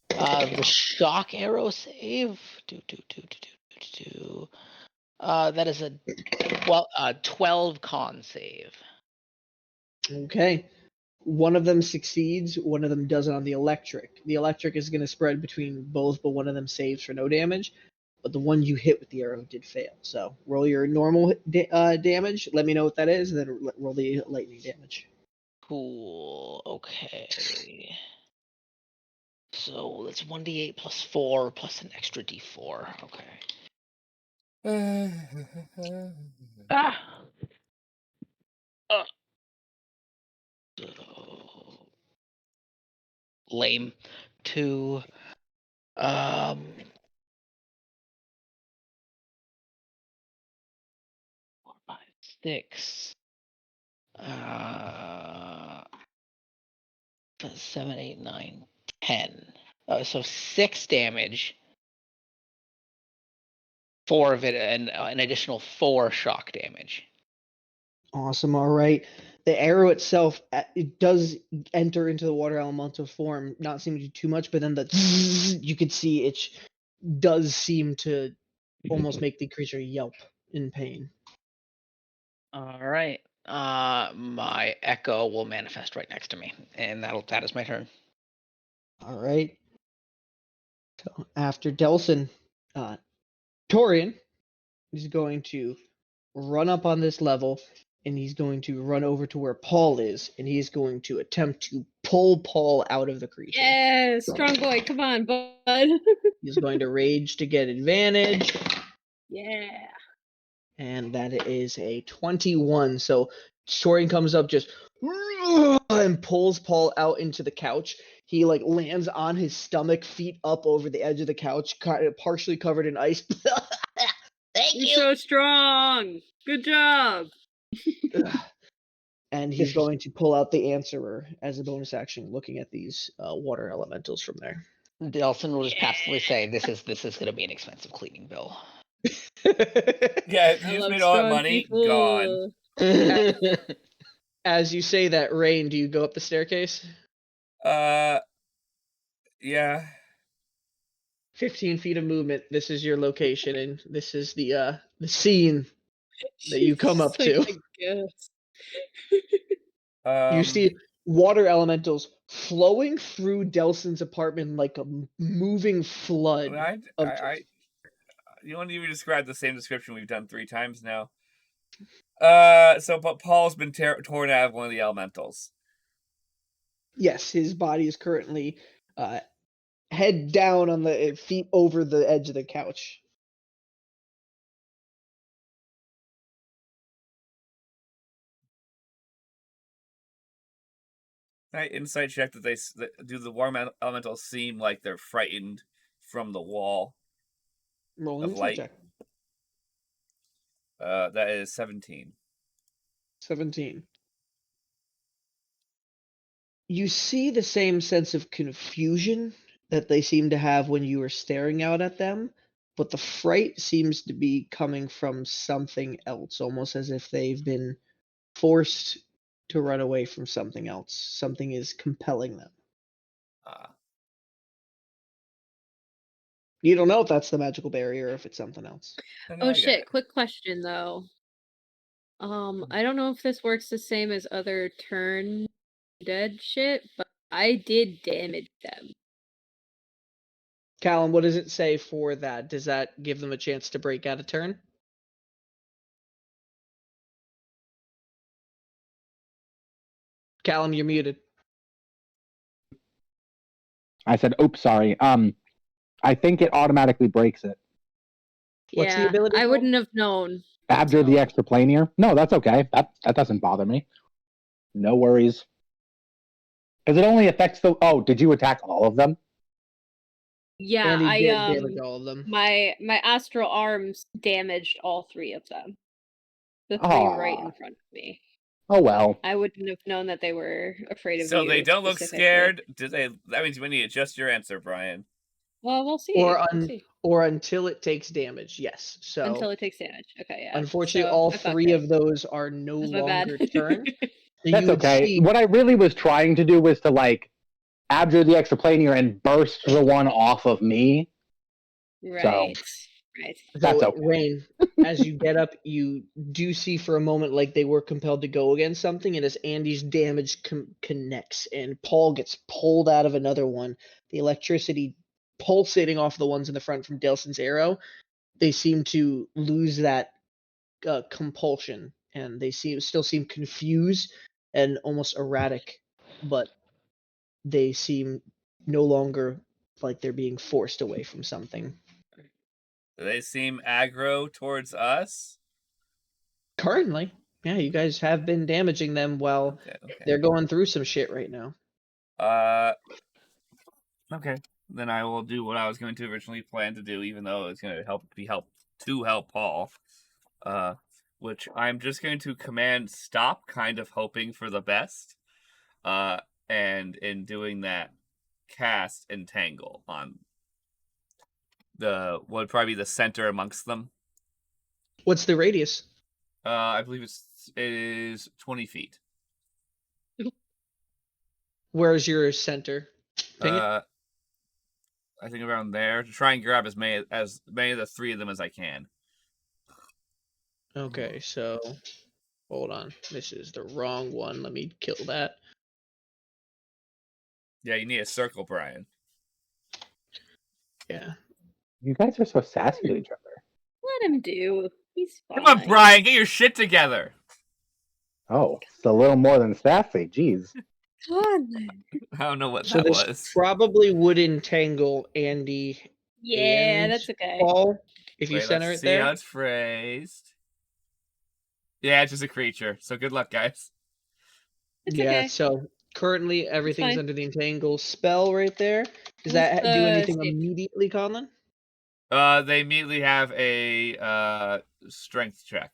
The shock arrow save. That is a 12 con save. Okay. One of them succeeds, one of them doesn't on the electric. The electric is going to spread between both, but one of them saves for no damage. But the one you hit with the arrow did fail. So roll your normal damage. Let me know what that is, and then roll the lightning damage. Cool. Okay. So that's 1d8 plus 4 plus an extra d4. Okay. Ah. So, lame. 2. 4, 5, 6. 7, 8, 9, 10. So 6 damage. 4 of it, and an additional 4 shock damage. Awesome. All right. The arrow itself, it does enter into the water elemental form, not seeming to do too much, but then you could see it does seem to almost make the creature yelp in pain. All right. My echo will manifest right next to me, and that is my turn. All right. So after Delson, Torian is going to run up on this level, and he's going to run over to where Paul is, and he's going to attempt to pull Paul out of the creature. Yeah, strong boy, come on, bud. He's going to rage to get advantage. Yeah. And that is a 21. So Torian comes up just and pulls Paul out into the couch. He lands on his stomach, feet up over the edge of the couch, partially covered in ice. Thank You're so strong. Good job. And he's going to pull out the Answerer as a bonus action, looking at these water elementals from there. Delson will just passively say, "This is going to be an expensive cleaning bill." Yeah, you just made all that money. People. Gone. As you say that, Rainn, do you go up the staircase? Yeah. 15 feet of movement. This is your location, and this is the scene that you come up to. I guess. You see water elementals flowing through Delson's apartment like a moving flood. You want to even describe the same description we've done 3 times now. But Paul's been torn out of one of the elementals. Yes, his body is currently head down on the feet over the edge of the couch. Can I insight check that do the water elementals seem like they're frightened from the wall Roll of light? check. That is 17. 17. You see the same sense of confusion that they seem to have when you were staring out at them, but the fright seems to be coming from something else, almost as if they've been forced to run away from something else. Something is compelling them. You don't know if that's the magical barrier or if it's something else. Oh shit, quick question though. I don't know if this works the same as other turn dead shit, but I did damage them. Callum, what does it say for that? Does that give them a chance to break out a turn? Callum, you're muted. I said, oops, sorry. I think it automatically breaks it. What's the ability? I wouldn't have known. Abjure the extraplanar? No, that's okay. That doesn't bother me. No worries. Because it only affects the... Oh, did you attack all of them? Yeah, and he did damage all of them. My astral arms damaged all 3 of them. The 3 right in front of me. Oh well. I wouldn't have known that they were afraid of you. So they don't look scared. Do they? That means we need to adjust your answer, Brian. Well, we'll see. Or until it takes damage. Yes. So until it takes damage. Okay, yeah. Unfortunately, all 3 of those are no longer turned. That's okay. What I really was trying to do was to abjure the extraplanar and burst the one off of me. Right. So, right. That's okay. Rainn, as you get up, you do see for a moment like they were compelled to go against something, and as Andy's damage connects and Paul gets pulled out of another one, the electricity pulsating off the ones in the front from Delson's arrow, they seem to lose that compulsion, and they still seem confused and almost erratic, but they seem no longer like they're being forced away from something. Do they seem aggro towards us? Currently, yeah, you guys have been damaging them while they're going through some shit right now. Okay. Then I will do what I was going to originally plan to do, even though it's going to help Paul. Which I'm just going to command stop, kind of hoping for the best. And in doing that, cast Entangle on would probably be the center amongst them. What's the radius? I believe it is 20 feet. Where's your center? Ping it. I think around there, to try and grab as many of the three of them as I can. Okay, so hold on. This is the wrong one. Let me kill that. Yeah, you need a circle, Brian. Yeah. You guys are so sassy to each other. Let him do. He's fine. Come on, Brian, get your shit together. Oh, it's a little more than sassy. Jeez. God. I don't know what So that this was. probably would entangle Andy. Yeah, and that's okay. Paul, if you Wait, center let's it see there. how it's phrased. Yeah, it's just a creature. So good luck, guys. It's Yeah. okay. So currently everything's fine. under the entangle spell right there. Does that do anything immediately, Conlon? They immediately have a strength check.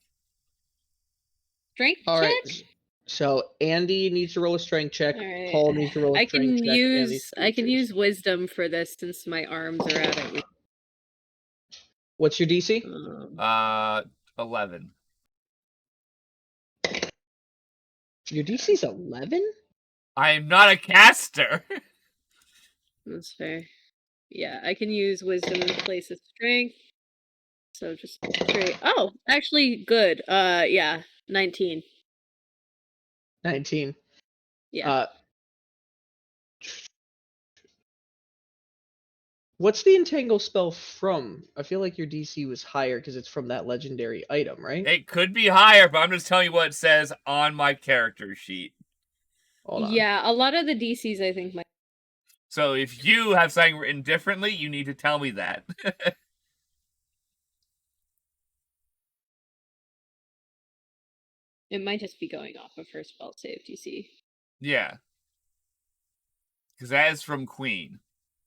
Strength All check? right. So Andy needs to roll a strength check. All right. Paul needs to roll a strength check. I can use wisdom for this since my arms are out at least. What's your DC? 11. Your DC's 11? I am not a caster. That's fair. Yeah, I can use wisdom in place of strength. So just straight. Oh, actually, good. Yeah, 19. 19. Yeah. What's the entangle spell from? I feel like your DC was higher because it's from that legendary item, right? It could be higher, but I'm just telling you what it says on my character sheet. Hold on. Yeah, a lot of the DCs I think might. So if you have something written differently, you need to tell me that. It might just be going off of her spell save DC. Yeah. Because that is from Queen.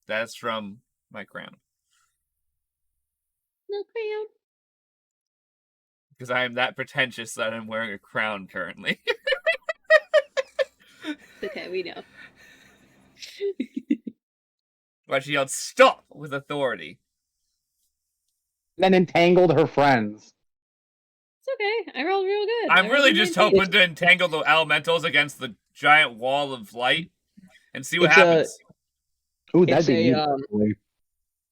That's from my crown. No crown. Because I am that pretentious that I'm wearing a crown currently. Okay, we know. But she yelled, "Stop!" with authority. Then entangled her friends. It's okay. I rolled real good. I'm really just hoping to entangle the elementals against the giant wall of light and see what happens. Ooh, that'd be neat.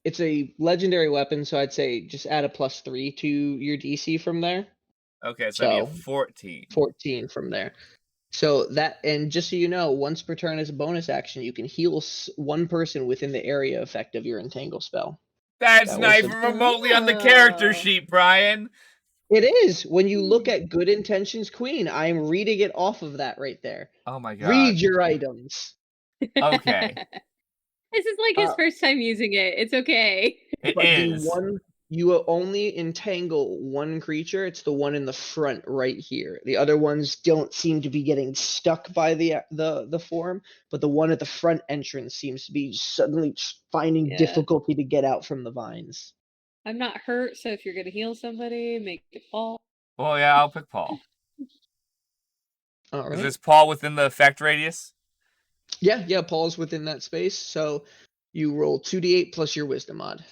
It's a legendary weapon, so I'd say just add a +3 to your DC from there. Okay, so that'd be a 14. 14 from there. So that, and just so you know, once per turn as a bonus action, you can heal one person within the area effect of your entangle spell. That's not even remotely on the character sheet, Brian. It is. When you look at Good Intentions Queen, I'm reading it off of that right there. Oh my god. Read your items. Okay. This is like his first time using it. It's okay. It is. You only entangle one creature. It's the one in the front right here. The other ones don't seem to be getting stuck by the form, but the one at the front entrance seems to be suddenly finding difficulty to get out from the vines. I'm not hurt, so if you're gonna heal somebody, make it Paul. Well, yeah, I'll pick Paul. All right. Is this Paul within the effect radius? Yeah, Paul's within that space. So you roll 2d8 plus your wisdom mod.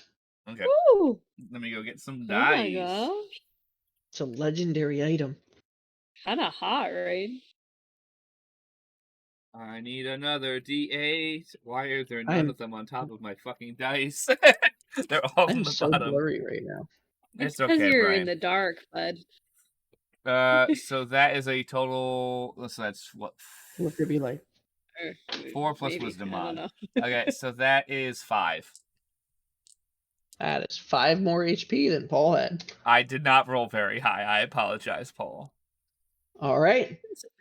Okay. Woo! Let me go get some dice. Oh my gosh. It's a legendary item. Kinda hot, right? I need another D8. Why are there none of them on top of my fucking dice? They're all on the so bottom. Blurry right now. It's because okay, you're Brian. in the dark, bud. So that is a total. So that's what? What could it be like? 4 plus maybe. wisdom I don't mod. know. Okay, so that is 5. That is 5 more HP than Paul had. I did not roll very high. I apologize, Paul. All right.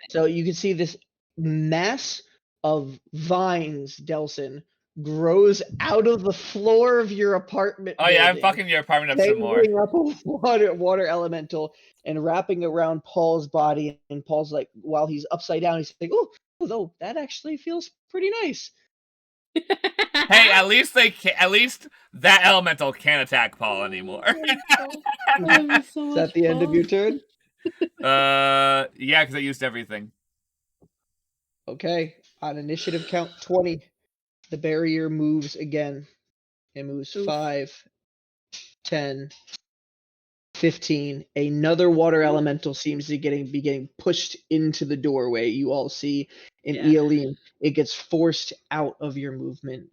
So you can see this mass of vines, Delson, grows out of the floor of your apartment. Oh yeah, I'm building, fucking your apartment up some more. tangling up a water elemental and wrapping around Paul's body. And Paul's like, while he's upside down, he's like, "Oh, that actually feels pretty nice." Hey, at least that elemental can't attack Paul anymore. Is that the end of your turn? Yeah, because I used everything. Okay, on initiative count 20, the barrier moves again. It moves 5, 10, 15. Another water elemental seems to be getting pushed into the doorway. You all see an Eoline. It gets forced out of your movement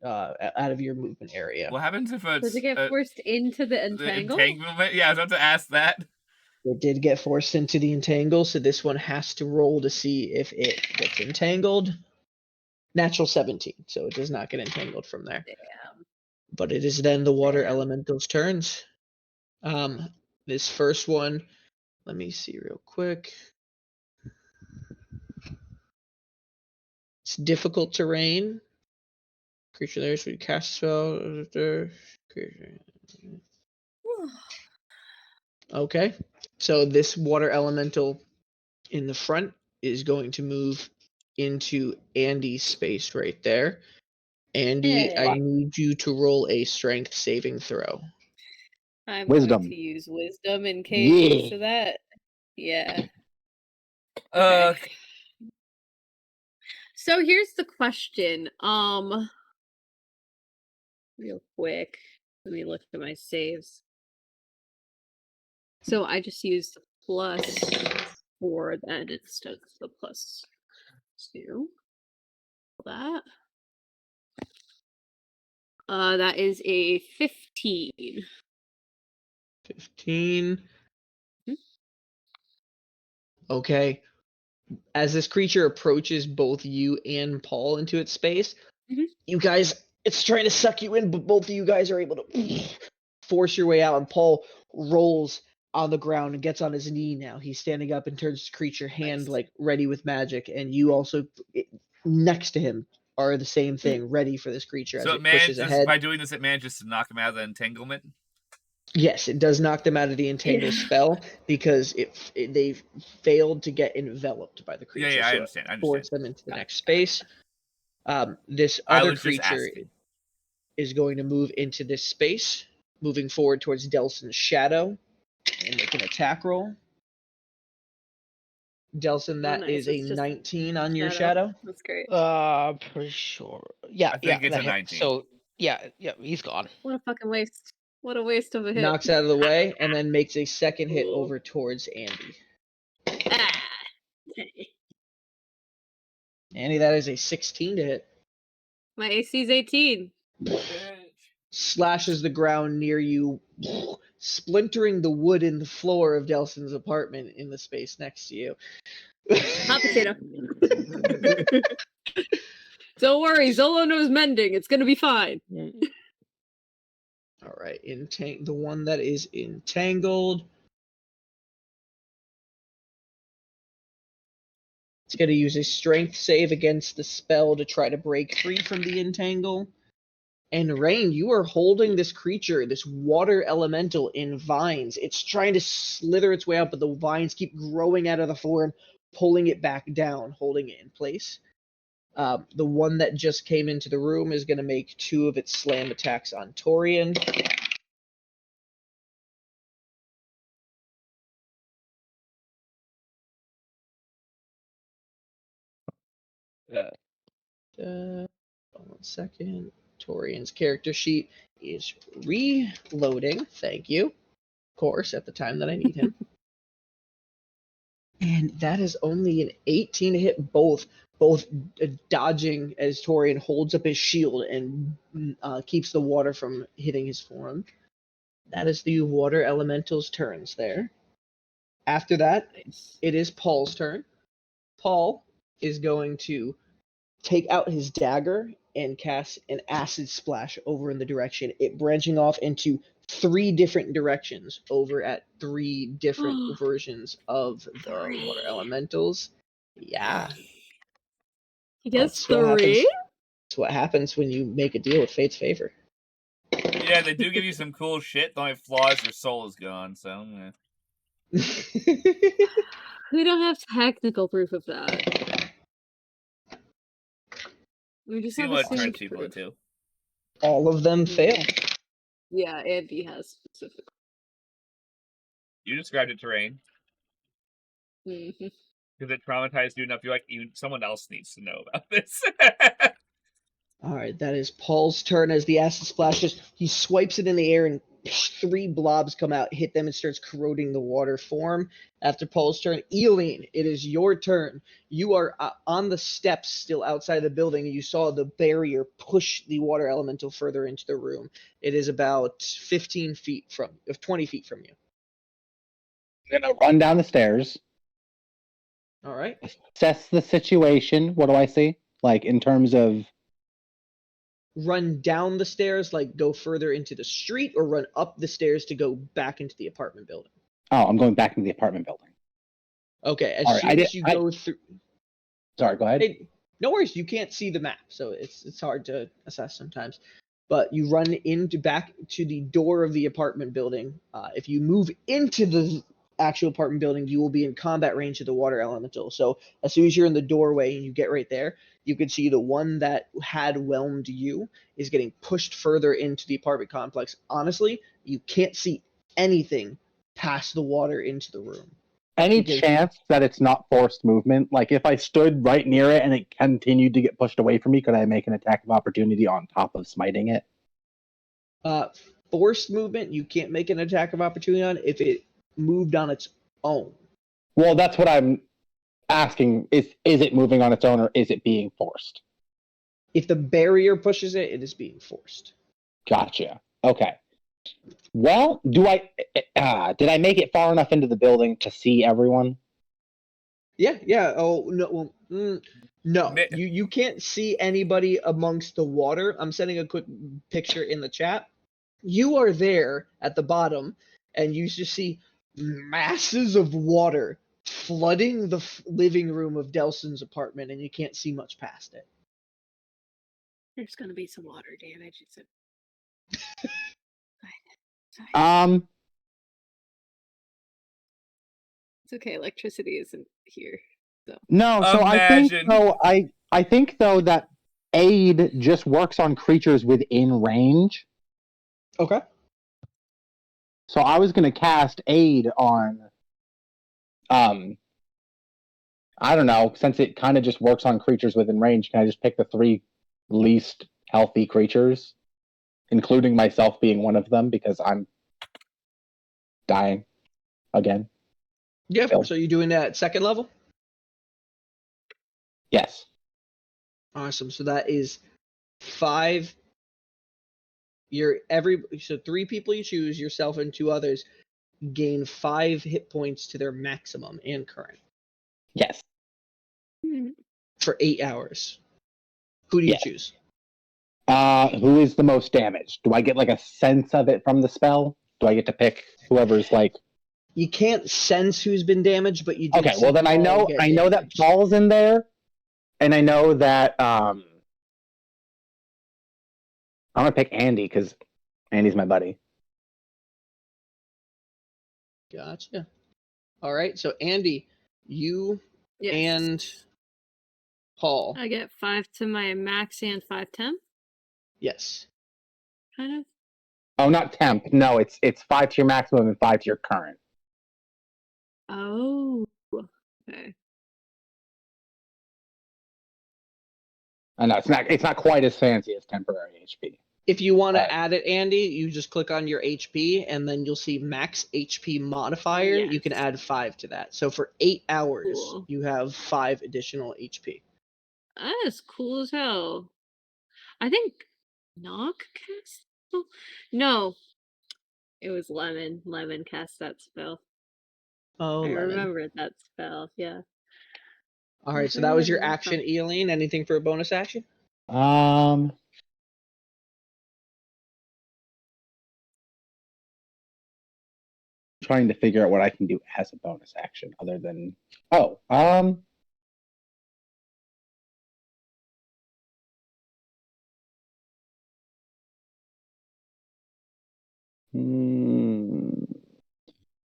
area. What happens if it's... Does it get forced into the entangle? The entanglement? Yeah, I was about to ask that. It did get forced into the entangle, so this one has to roll to see if it gets entangled. Natural 17, so it does not get entangled from there. Damn. But it is then the water elemental's turns. This first one, let me see real quick. It's difficult terrain. Creature there should cast spell. Okay, so this water elemental in the front is going to move into Andy's space right there. Andy, I need you to roll a strength saving throw. I'm Wisdom. going to use wisdom in case of that. Yeah. Okay. So here's the question. Real quick. Let me look at my saves. So I just used the +4 then instead of the +2. That. That is a 15. 15. Okay. As this creature approaches both you and Paul into its space, you guys, it's trying to suck you in, but both of you guys are able to force your way out, and Paul rolls on the ground and gets on his knee now. He's standing up and turns the creature hand like ready with magic, and you also next to him are the same thing, ready for this creature so as it pushes ahead. By doing this, it manages to knock him out of the entanglement? Yes, it does knock them out of the entangle spell because they failed to get enveloped by the creature. Yeah, I so understand. Force them into the next space. This other creature is going to move into this space, moving forward towards Delson's shadow, and make an attack roll. Delson, that is a 19 on your shadow. That's great. Pretty sure. Yeah, I think it's a 19. So yeah, he's gone. What a fucking waste. What a waste of a hit. Knocks out of the way, and then makes a second hit over towards Andy. Andy, that is a 16 to hit. My AC is 18. Slashes the ground near you, splintering the wood in the floor of Delson's apartment in the space next to you. Hot potato. Don't worry, Zolo knows mending. It's gonna be fine. All right, the one that is entangled. It's going to use a strength save against the spell to try to break free from the entangle. And Rainn, you are holding this creature, this water elemental, in vines. It's trying to slither its way out, but the vines keep growing out of the floor and pulling it back down, holding it in place. The one that just came into the room is going to make 2 of its slam attacks on Torian. One second. Torian's character sheet is reloading. Thank you. Of course, at the time that I need him. And that is only an 18 to hit both dodging as Torian holds up his shield and keeps the water from hitting his form. That is the water elemental's turns there. After that, it is Paul's turn. Paul is going to take out his dagger and cast an acid splash over in the direction, it branching off into 3 different directions over at 3 different versions of the water elementals. Yeah. He gets 3? That's what happens when you make a deal with Fate's favor. Yeah, they do give you some cool shit. The only flaw is your soul is gone, so... We don't have technical proof of that. We just have what turns assumed people proof. into. All of them fail. Yeah, Andy has specific. You described it to Rainn. Mm-hmm. Because it traumatized you enough, you're like, someone else needs to know about this. All right, that is Paul's turn as the acid splashes. He swipes it in the air and 3 blobs come out, hit them, and starts corroding the water form. After Paul's turn, Eileen, it is your turn. You are on the steps still outside the building. You saw the barrier push the water elemental further into the room. It is about 20 feet from you. I'm gonna run down the stairs. All right. Assess the situation. What do I see? Like in terms of Run down the stairs, like go further into the street, or run up the stairs to go back into the apartment building? Oh, I'm going back into the apartment building. Okay, as All soon right, as you go through... Sorry, go ahead. Hey, no worries, you can't see the map, so it's hard to assess sometimes. But you run back to the door of the apartment building. If you move into the actual apartment building, you will be in combat range of the water elemental. So as soon as you're in the doorway and you get right there, you can see the one that had whelmed you is getting pushed further into the apartment complex. Honestly, you can't see anything past the water into the room. Any chance that it's not forced movement? Like if I stood right near it and it continued to get pushed away from me, could I make an attack of opportunity on top of smiting it? Forced movement, you can't make an attack of opportunity on if it moved on its own. Well, that's what I'm asking. Is it moving on its own, or is it being forced? If the barrier pushes it, it is being forced. Well, did I make it far enough into the building to see everyone? Yeah. Oh no. Well, no. You can't see anybody amongst the water. I'm sending a quick picture in the chat. You are there at the bottom, and you just see masses of water flooding the living room of Delson's apartment, and you can't see much past it. There's gonna be some water damage. It's okay. Electricity isn't here, so no. So imagine. I think though that aid just works on creatures within range. Okay. So I was gonna cast aid on. I don't know. Since it kind of just works on creatures within range, can I just pick the 3 least healthy creatures, including myself being one of them, because I'm dying again? Yeah. So you're doing that at second level? Yes. Awesome. So that is 5. So 3 people you choose, yourself and 2 others, gain 5 hit points to their maximum and current. Yes. For 8 hours. Who do you choose? Who is the most damaged? Do I get like a sense of it from the spell? Do I get to pick whoever's like? You can't sense who's been damaged, but you do. Okay, well then I know that Paul's in there, and I know that I'm gonna pick Andy because Andy's my buddy. Gotcha. All right, so Andy, you and Paul. I get 5 to my max and 5 temp. Yes. Kind of. Oh, not temp. No, it's 5 to your maximum and 5 to your current. Oh, okay. I know it's not quite as fancy as temporary HP. If you want to add it, Andy, you just click on your HP, and then you'll see max HP modifier. Yes. You can add 5 to that. So for 8 hours, you have 5 additional HP. That is cool as hell. I think Nog cast. No, it was Lemon. Lemon cast that spell. Oh, I Lemon. remembered that spell. Yeah. All right, so that was your action, Eileen. Anything for a bonus action? Trying to figure out what I can do as a bonus action other than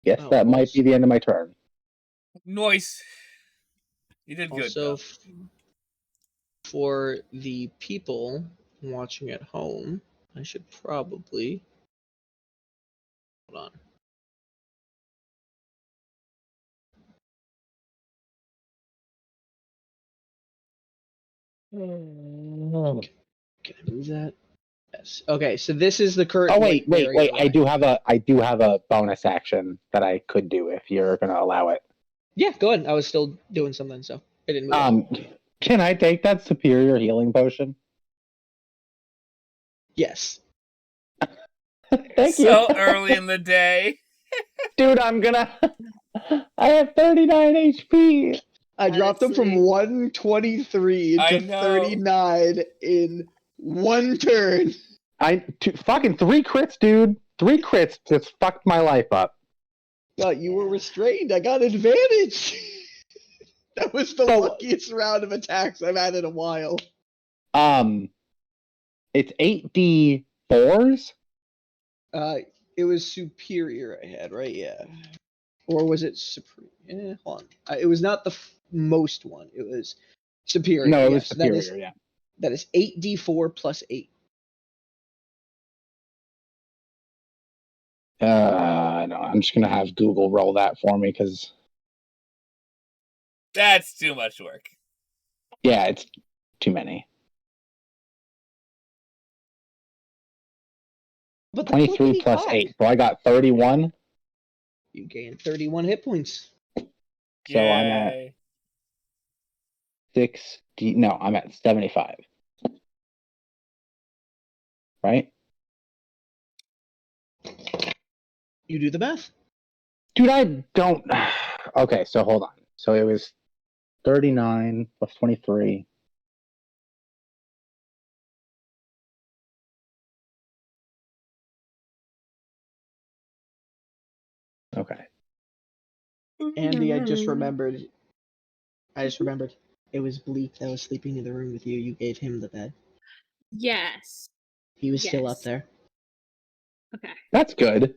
Guess that might be the end of my turn. Nice. You did good, Also, though. for the people watching at home, I should probably... Hold on. Can I move that? Yes. Okay, so this is the current. Oh wait. area I do have a bonus action that I could do if you're gonna allow it. Yeah, go ahead. I was still doing something, so I didn't move it. Can I take that superior healing potion? Yes. Thank you. So early in the day. Dude, I'm gonna... I have 39 HP. I dropped them from 123 I to know. 39 in one turn. Fucking 3 crits, dude. 3 crits just fucked my life up. Well, you were restrained. I got advantage. That was the luckiest round of attacks I've had in a while. It's 8d4s? It was superior I had, right? Yeah. Or was it supreme? Hold on. It was not the most one. It was superior. No, it was yes, superior, yeah. That is 8d4 plus 8. No, I'm just gonna have Google roll that for me because that's too much work. Yeah, it's too many. But 23 plus 8, so I got 31. You gained 31 hit points. So I'm at 60. No, I'm at 75. Right? You do the math. Dude, I don't... Okay, so hold on. So it was 39 plus 23. Okay. Andy, I just remembered. It was Bleak that was sleeping in the room with you. You gave him the bed. Yes. He was still up there. Okay. That's good.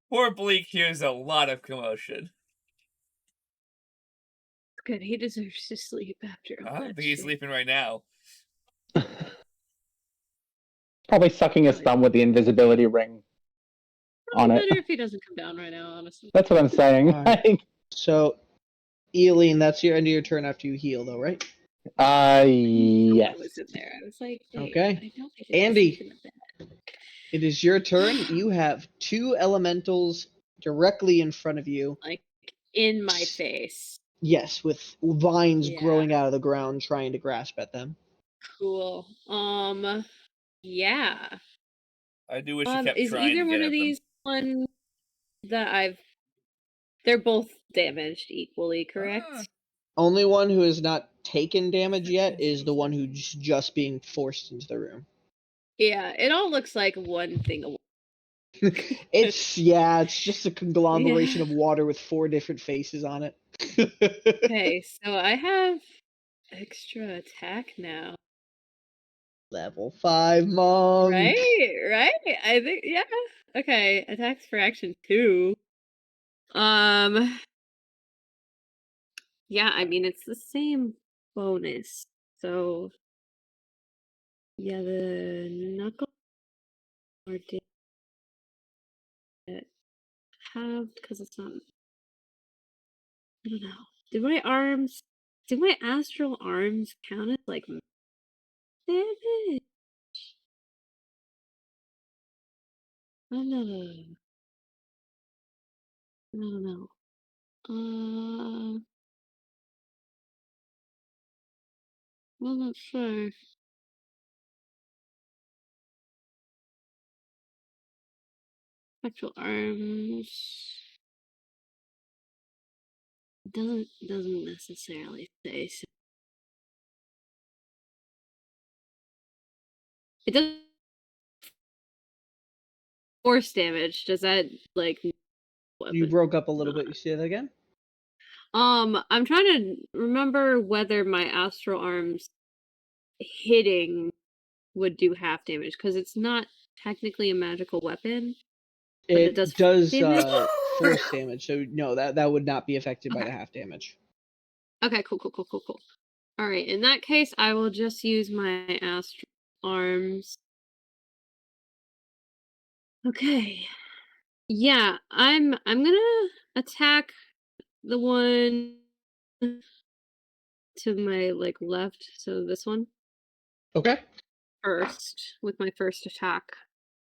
Poor Bleak hears a lot of commotion. Good. He deserves to sleep after all I that think he's shit. sleeping right now. Probably sucking his thumb with the invisibility ring on it. Better if he doesn't come down right now, honestly. That's what I'm saying. Right. So, Eileen, that's your end of your turn after you heal, though, right? Yes. I was in there. I was like, hey, okay. I don't think Andy, it is your turn. You have 2 elementals directly in front of you. Like, in my face. Yes, with vines growing out of the ground trying to grasp at them. Cool. Yeah. I do wish you kept is trying either to get one at of these one that they're both damaged equally, correct? Only one who has not taken damage yet is the one who's just being forced into the room. Yeah, it all looks like one thing. It's just a conglomeration of water with 4 different faces on it. Okay, so I have extra attack now. Level 5 monk. Right? I think, yeah. Okay, attacks for action 2. Yeah, I mean, it's the same bonus. So, yeah, the knuckle or did it have, because it's not, I don't know. Do my astral arms count as like damage? I don't know. I'm not sure. Actual arms doesn't necessarily say so. It does force damage. Does that like You broke up a little bit. You say that again? I'm trying to remember whether my astral arms hitting would do half damage because it's not technically a magical weapon. it does damage? force damage, so no, that would not be affected by Okay. the half damage. Okay, cool. All right, in that case, I will just use my astral arms. Okay. Yeah, I'm gonna attack the one to my left, so this one Okay. first with my first attack.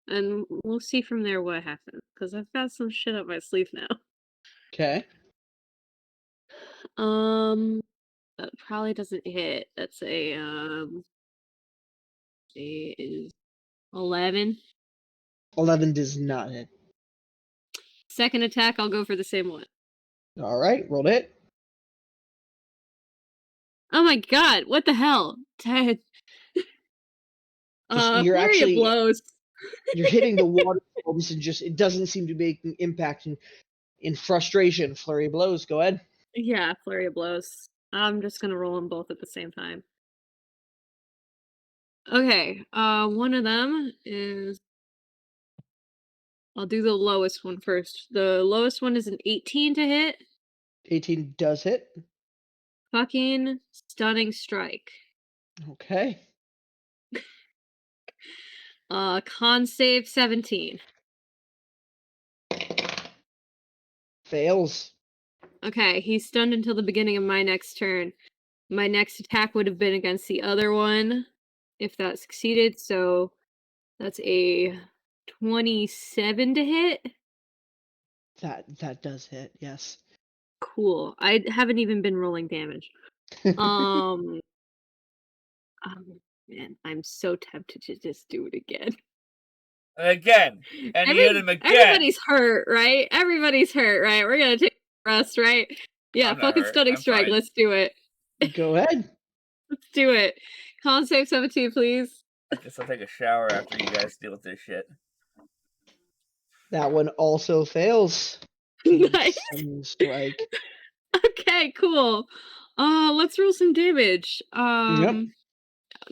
And we'll see from there what happens, because I've got some shit up my sleeve now. Okay. That probably doesn't hit. That's is 11. 11 does not hit. Second attack, I'll go for the same one. All right, roll it. Oh my god, what the hell? Ted. You're Flurry of actually blows. you're hitting the water bulbs and just it doesn't seem to be making impact. In frustration, flurry of blows. Go ahead. Yeah, flurry of blows. I'm just gonna roll them both at the same time. Okay, one of them is... I'll do the lowest one first. The lowest one is an 18 to hit. 18 does hit. Fucking stunning strike. Okay. Con save 17. Fails. Okay, he's stunned until the beginning of my next turn. My next attack would have been against the other one, if that succeeded, so that's a 27 to hit. That does hit, yes. Cool. I haven't even been rolling damage. Um, man, I'm so tempted to just do it again. Again. And he hit him again. Everybody's hurt, right? Everybody's hurt, right? We're gonna take a rest, right? Yeah, fucking stunning strike. Fine. Let's do it. Go ahead. Let's do it. Con save 17, please. I guess I'll take a shower after you guys deal with this shit. That one also fails. Nice. Strike. Okay, cool. Let's roll some damage. Yep.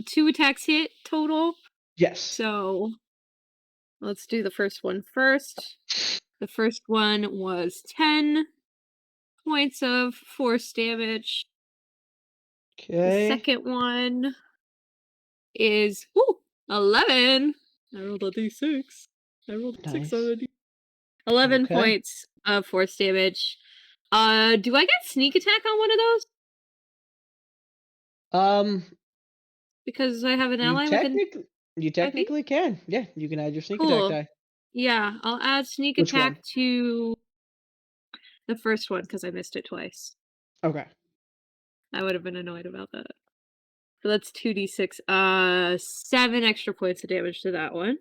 2 attacks hit total. Yes. So let's do the first one first. The first one was 10 points of force damage. Okay. The second one is 11. I rolled a d6. I rolled a 6 already. 11 points of force damage. Do I get sneak attack on one of those? Because I have an ally you technically can. Yeah, you can add your sneak attack die. Yeah, I'll add sneak Which attack one? to the first one because I missed it twice. Okay. I would have been annoyed about that. So that's 2d6. 7 extra points of damage to that one.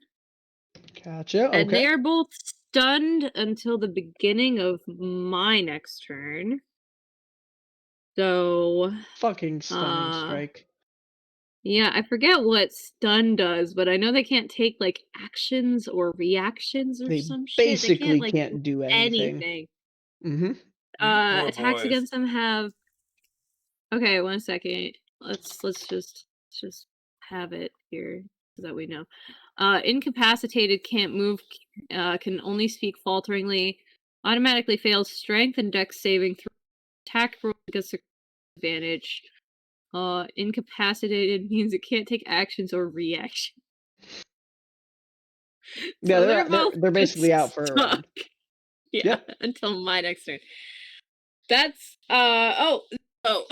Gotcha. Okay. And they are both stunned until the beginning of my next turn. So fucking stunning strike. Yeah, I forget what stun does, but I know they can't take actions or reactions or some shit. Basically they can't do anything. Mm-hmm. Attacks against them have... Okay, 1 second. Let's just have it here so that we know. Incapacitated, can't move, can only speak falteringly, automatically fails strength and dex saving throw. Attack roll against advantage. Incapacitated means it can't take actions or reactions. Yeah, So they're basically out for a round. Yeah, until my next turn. That's oh fuck.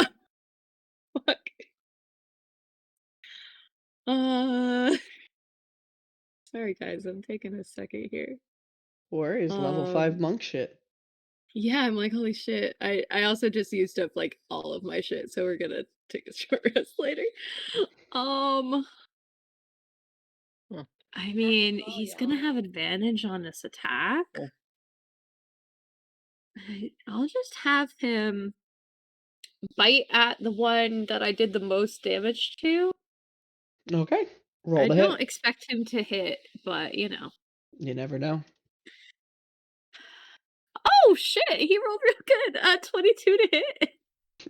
Sorry guys, I'm taking a second here. Or is level 5 monk shit. Yeah, I'm like, holy shit. I also just used up all of my shit, so we're gonna take a short rest later. I mean, he's gonna have advantage on this attack. I'll just have him bite at the one that I did the most damage to. Okay. Roll the I hit. don't expect him to hit, but you know. You never know. Oh shit, he rolled real good. 22 to hit.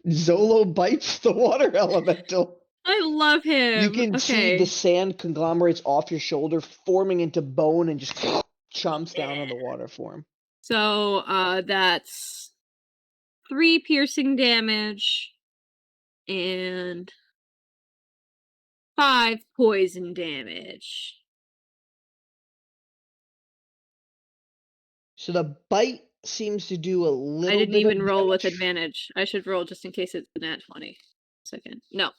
Zolo bites the water elemental. I love him. You can see the sand conglomerates off your shoulder, forming into bone and just chomps down on the water for him. So that's 3 piercing damage and 5 poison damage. So the bite seems to do a little bit. I didn't even of roll with damage. advantage. I should roll just in case it's a nat 20. Second. No.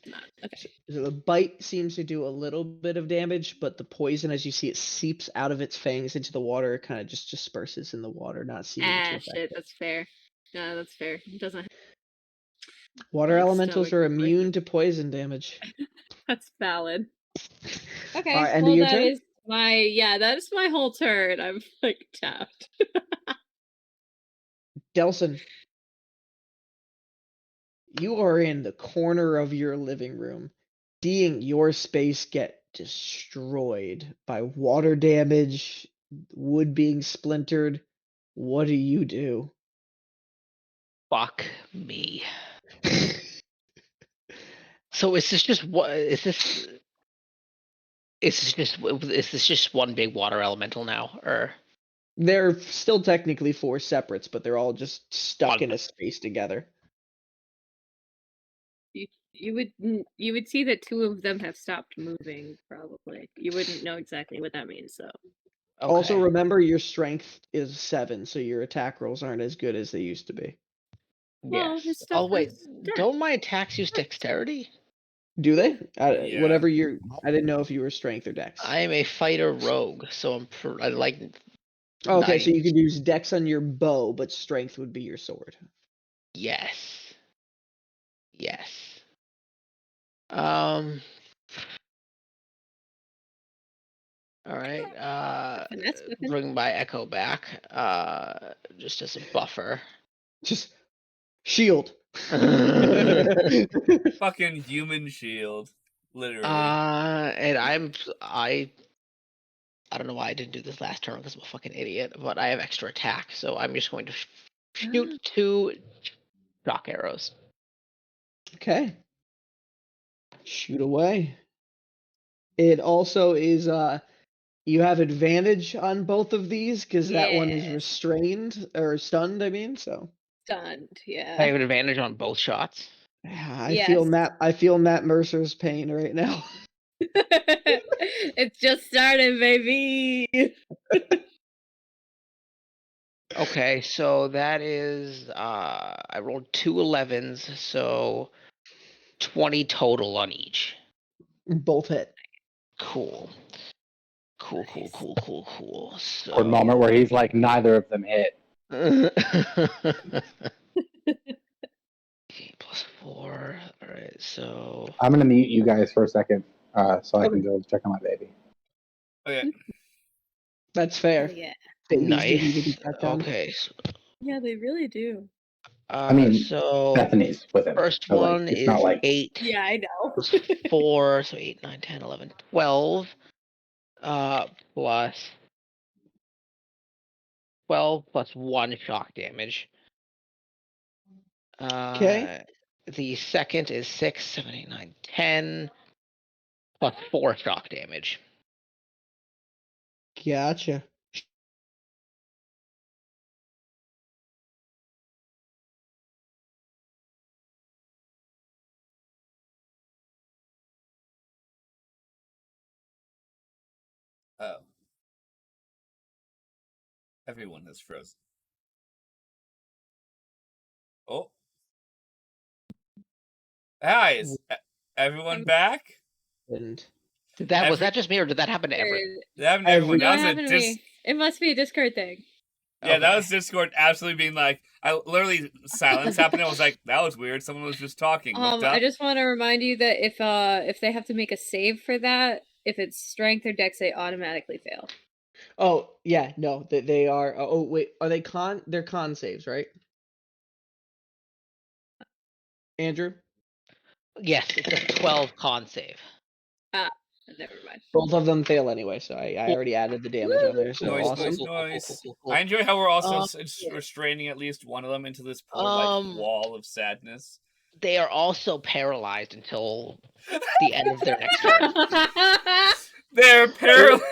Not. Okay. So the bite seems to do a little bit of damage, but the poison, as you see, it seeps out of its fangs into the water. It kind of just disperses in the water, not seeming too effective. Shit, that's fair. No, that's fair. It doesn't. Water like elementals stomach are poison. immune to poison damage. That's valid. Okay, All right, end well, of your that turn? is that's my whole turn. I'm like tapped. Delson, you are in the corner of your living room, seeing your space get destroyed by water damage, wood being splintered. What do you do? Fuck me. So is this just what? Is this just one big water elemental now, or? They're still technically 4 separates, but they're all just stuck One. in a space together. You would see that 2 of them have stopped moving. Probably you wouldn't know exactly what that means. So Okay. Also, remember your strength is 7, so your attack rolls aren't as good as they used to be. well, Yes. his stuff Oh wait, has dex. don't my attacks use dexterity? Do they? Yeah. Whatever your, I didn't know if you were strength or dex. I am a fighter rogue, so I like. Okay, so 90. you could use dex on your bow, but strength would be your sword. Yes. Yes. All right. Finesse weapon. Bring my echo back. Just as a buffer. Just shield. Fucking human shield. Literally. And I don't know why I didn't do this last turn because I'm a fucking idiot, but I have extra attack, so I'm just going to shoot 2 shock arrows. Okay. Shoot away. It also is you have advantage on both of these because that one is Yes. restrained or stunned, I mean, so. Stunned. Yeah. I have an advantage on both shots. Yeah, I Yes. feel Matt Mercer's pain right now. It's just started, baby. Okay, so that is I rolled 2 11s, so 20 total on each. Both hit. Cool. So Or moment where he's like, neither of them hit. +4. All right, so I'm gonna mute you guys for a second, so I Okay. can go check on my baby. Okay. That's fair. Yeah. Babies need to be nice. checked on. Okay. Yeah, they really do. I mean, so Bethany's with him. first so, like, one it's is not like 8 Yeah, I know. plus 4, so 8, 9, 10, 11, 12. Plus 12 plus 1 shock damage. Okay. The second is 6, 7, 8, 9, 10 plus 4 shock damage. Gotcha. Oh. Everyone has frozen. Oh. Hi, is everyone back? And Was that just me, or did that happen to everyone? That happened to everyone. No, it That was happened to me. It must be a Discord thing. Yeah, that Okay. was Discord absolutely being like, I literally silence happened. I was like, that was weird. Someone was just talking. Looked up. I just want to remind you that if they have to make a save for that, if it's strength or dex, they automatically fail. oh yeah, no, they are. Oh wait, are they con? They're con saves, right? Andrew, Yes, it's a 12 con save. Never mind. both of them fail anyway, so I already added the damage on there. So Noise, awesome. noise. I enjoy how we're also yeah. restraining at least one of them into this poor like wall of sadness. They are also paralyzed until the end of their next turn. They're paralyzed.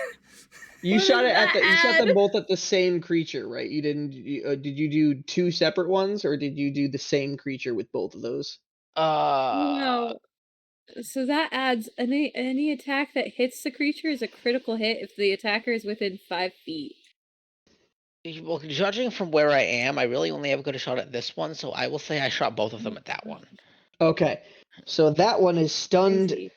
You What shot does it at that you shot them add? both at the same creature, right? You didn't. Did you do two separate ones, or did you do the same creature with both of those? No. So that adds any attack that hits the creature is a critical hit if the attacker is within 5 feet. Well, judging from where I am, I really only have a good shot at this one, so I will say I shot both of them at that one. Okay, so that one is stunned, Crazy.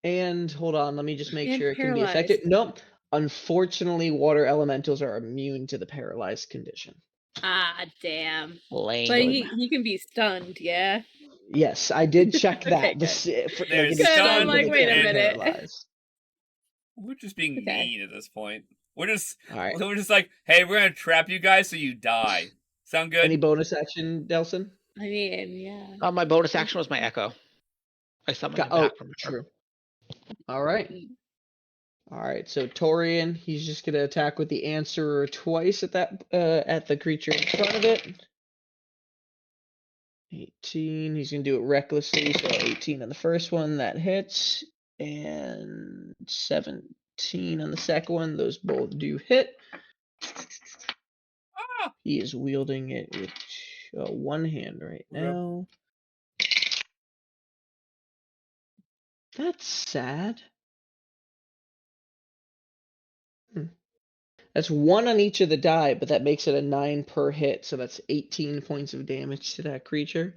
and hold on, let me just make And sure it can be paralyzed. affected. Nope. Unfortunately, water elementals are immune to the paralyzed condition. Ah, damn. Lame. But he can be stunned, yeah? Yes, I did check that. Okay, good. They're it's Good, I'm stunned, but like, they wait a can't be minute. paralyzed. We're just being Okay. mean at this point. We're just All right. like, hey, we're gonna trap you guys so you die. Sound good? Any bonus action, Delson? I mean, yeah. My bonus action was my echo. I summoned him back from the true. All right. Mm. All right. So Torian, he's just gonna attack with the answerer twice at that at the creature in front of it. 18. He's gonna do it recklessly. So 18 on the first one, that hits, and 17 on the second one. Those both do hit. He is wielding it with one hand right now. That's sad. That's 1 on each of the die, but that makes it a 9 per hit, so that's 18 points of damage to that creature.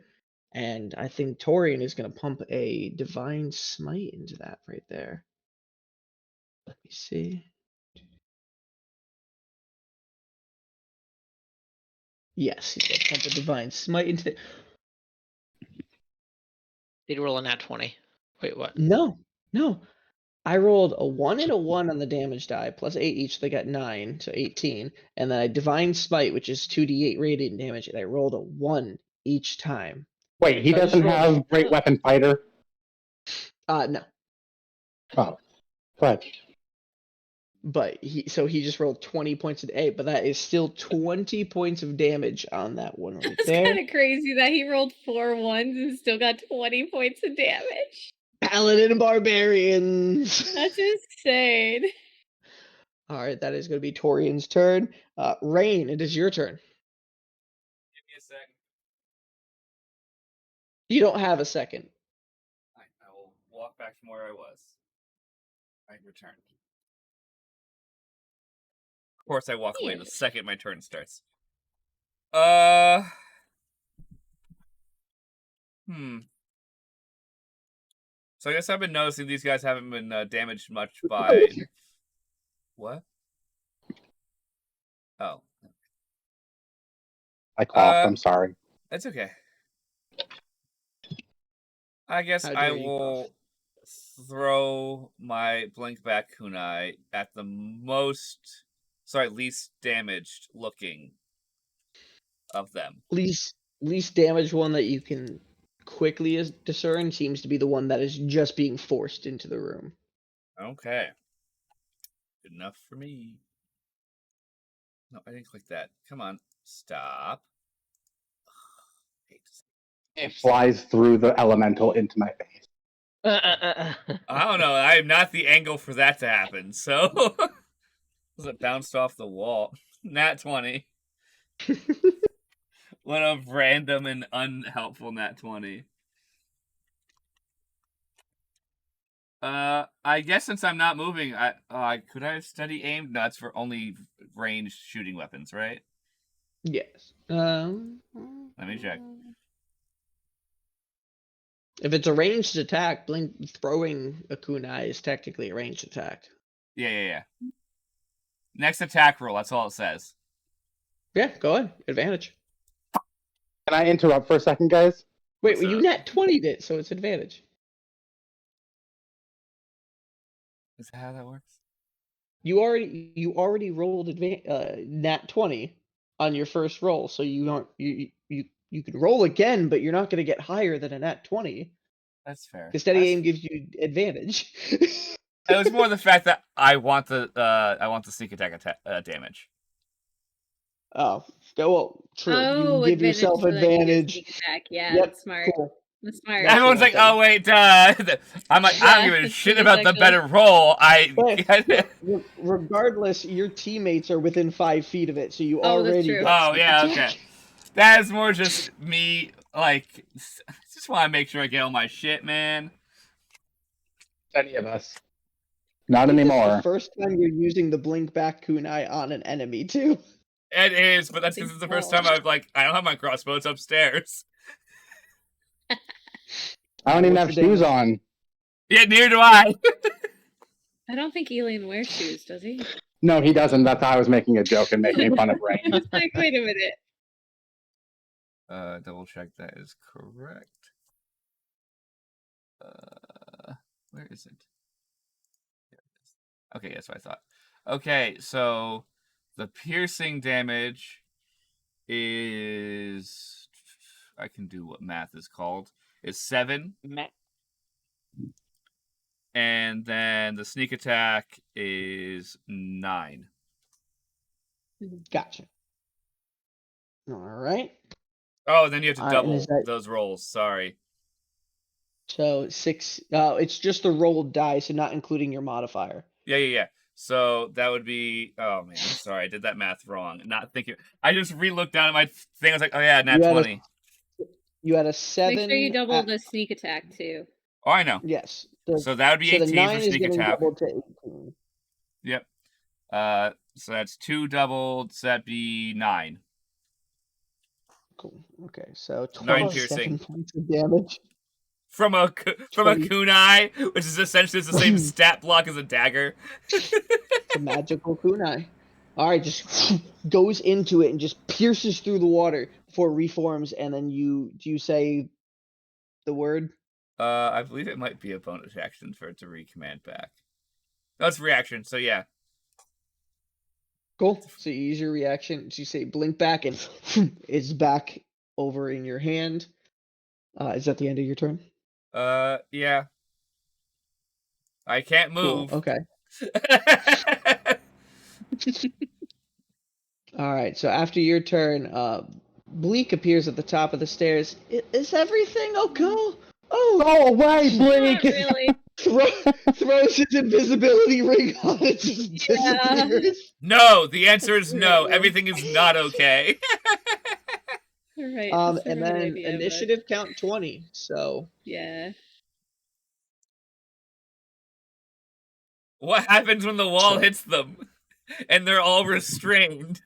And I think Torian is going to pump a Divine Smite into that right there. Let me see. Yes, he's going to pump a Divine Smite into it. Did you roll a nat 20? Wait, what? No. I rolled a 1 and a 1 on the damage die, plus 8 each, they got 9, so 18. And then I Divine Smite, which is 2d8 radiant damage, and I rolled a 1 each time. Wait, he So I just doesn't rolled have Great Weapon Fighter? No. Oh, but But he just rolled 20 points of but that is still 20 points of damage on that one right It's there. kind of crazy that he rolled 4 ones and still got 20 points of damage. Paladin and Barbarians. That's insane. All right, that is going to be Torian's turn. Rainn, it is your turn. Give me a second. You don't have a second. I will walk back from where I was. I returned. Of course, I walk away the second my turn starts. So I guess I've been noticing these guys haven't been damaged much by... What? Oh. I coughed, I'm sorry. That's okay. I guess I will throw my Blink Back Kunai at the least damaged looking of them. Least damaged one that you can quickly discern seems to be the one that is just being forced into the room. Okay. Good enough for me. No, I didn't click that. Come on. Stop. It flies through the elemental into my face. I don't know. I am not the angle for that to happen, so... it bounced off the wall. Nat 20. What a random and unhelpful nat 20. I guess since I'm not moving, could I have steady aimed? No, that's for only ranged shooting weapons, right? Yes. Let me check. If it's a ranged attack, throwing a kunai is technically a ranged attack. Yeah. Next attack roll, that's all it says. Yeah, go ahead. Advantage. Can I interrupt for a second, guys? Wait, well, you nat 20'd it, so it's advantage. Is that how that works? You already rolled nat 20 on your first roll, so you can roll again, but you're not going to get higher than a nat 20. That's fair. Because steady aim gives you advantage. It was more the fact that I want the sneak attack damage. Oh, well, true. Oh, you give yourself advantage. Like, attack. Yeah, Yep, that's smart. cool. That's my Everyone's like, oh wait, I'm like, I don't give a shit about the better roll. Regardless, your teammates are within 5 feet of it, so you Oh, that's already true. get Oh sneak yeah, attack. okay. That's more just me, like, just want to make sure I get all my shit, man. Any of us. Not It's anymore. the first time you're using the blink back kunai on an enemy too. It is, but that's because it's the first time I don't have my crossbow. It's upstairs. I don't even have What's the shoes damage? on. Yeah, neither do I. I don't think Alien wears shoes, does he? No, he doesn't. That's how I was making a joke and making fun of Rainn. I was like, wait a minute. Double check that is correct. Where is it? There it is. Okay, that's what I thought. Okay, so the piercing damage is, I can do what math is called, is 7. And then the sneak attack is 9. Gotcha. All right. Oh, then you have to All right, and double is that- those rolls. Sorry. So 6. It's just the rolled die, so not including your modifier. Yeah. So that would be. Oh man, I'm sorry. I did that math wrong. Not thinking. I just re-looked down at my thing. I was like, oh yeah, nat 20. You had a 7. Make sure you double the sneak attack too. Oh, I know. Yes. So that would be so 18 the 9 for is sneak getting attack. doubled to 18. Yep. So that's 2 doubled. So that'd be 9. Cool. Okay, so 9 27 piercing. points of damage. From a kunai, which is essentially the same stat block as a dagger. It's a magical kunai. All right, just goes into it and just pierces through the water before it reforms, and then do you say the word? I believe it might be a bonus action for it to recommand back. No, it's reaction, so yeah. Cool. So you use your reaction. So you say blink back, and it's back over in your hand. Is that the end of your turn? Yeah. I can't move. Cool. Okay. All right. So after your turn, Bleak appears at the top of the stairs. Is everything okay? Oh, go away, Bleak! Not really. Throws his invisibility ring on it, just disappears. No, the answer is no. Everything is not okay. Right. And then initiative count 20. So yeah. What happens when the wall hits them and they're all restrained?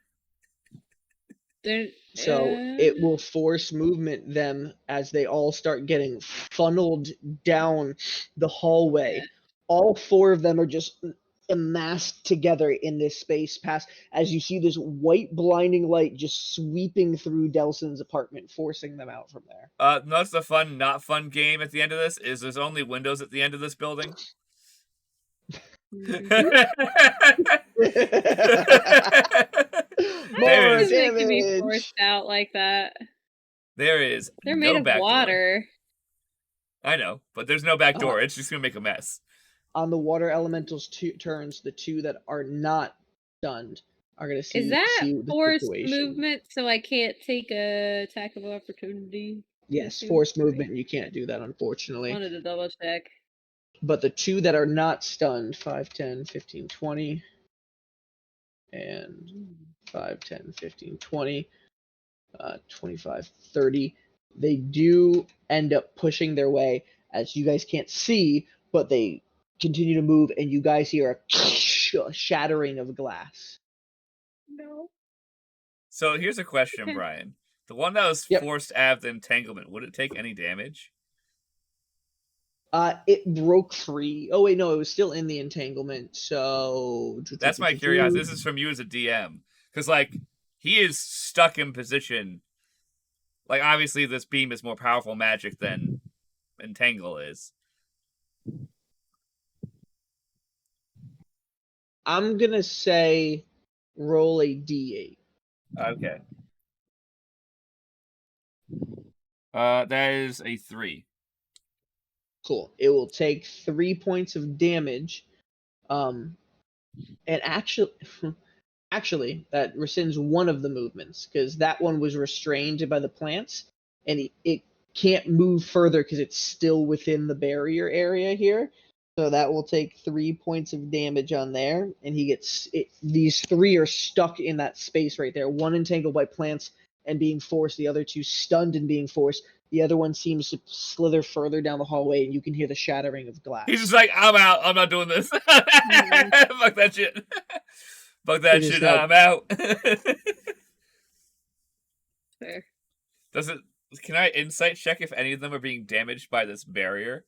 So it will force movement them as they all start getting funneled down the hallway. Yeah. All 4 of them are just amassed together in this space past as you see this white blinding light just sweeping through Delson's apartment, forcing them out from there. That's the fun, not fun game at the end of this, is there's only windows at the end of this building. More They can be damage. forced out like that. There is They're no made of back water. door. I know, but there's no back door. It's just gonna make a mess. On the water elementals' turns, the 2 that are not stunned are gonna see. Is that the forced situation. movement? So I can't take a attack of opportunity. Yes, forced movement. You can't do that, unfortunately. Wanted to double check. But the 2 that are not stunned, 5, 10, 15, 20, and 5, 10, 15, 20, 25, 30, they do end up pushing their way, as you guys can't see, but they continue to move, and you guys hear a shattering of glass. No. So here's a question, Brian. The one that was forced out of the entanglement, would it take any damage? It broke free. Oh wait, no, it was still in the entanglement. So that's my curiosity. This is from you as a DM, because like he is stuck in position. Like obviously, this beam is more powerful magic than entangle is. I'm gonna say roll a d8. Okay. That is a 3. Cool. It will take 3 points of damage. And actually, that rescinds one of the movements because that one was restrained by the plants, and it can't move further because it's still within the barrier area here. So that will take 3 points of damage on there, and he gets it. These 3 are stuck in that space right there. 1 entangled by plants and being forced. The other 2 stunned and being forced. The other one seems to slither further down the hallway, and you can hear the shattering of glass. He's just like, I'm out. I'm not doing this. Fuck that shit. Fuck that shit. I'm out. Fair. Can I insight check if any of them are being damaged by this barrier?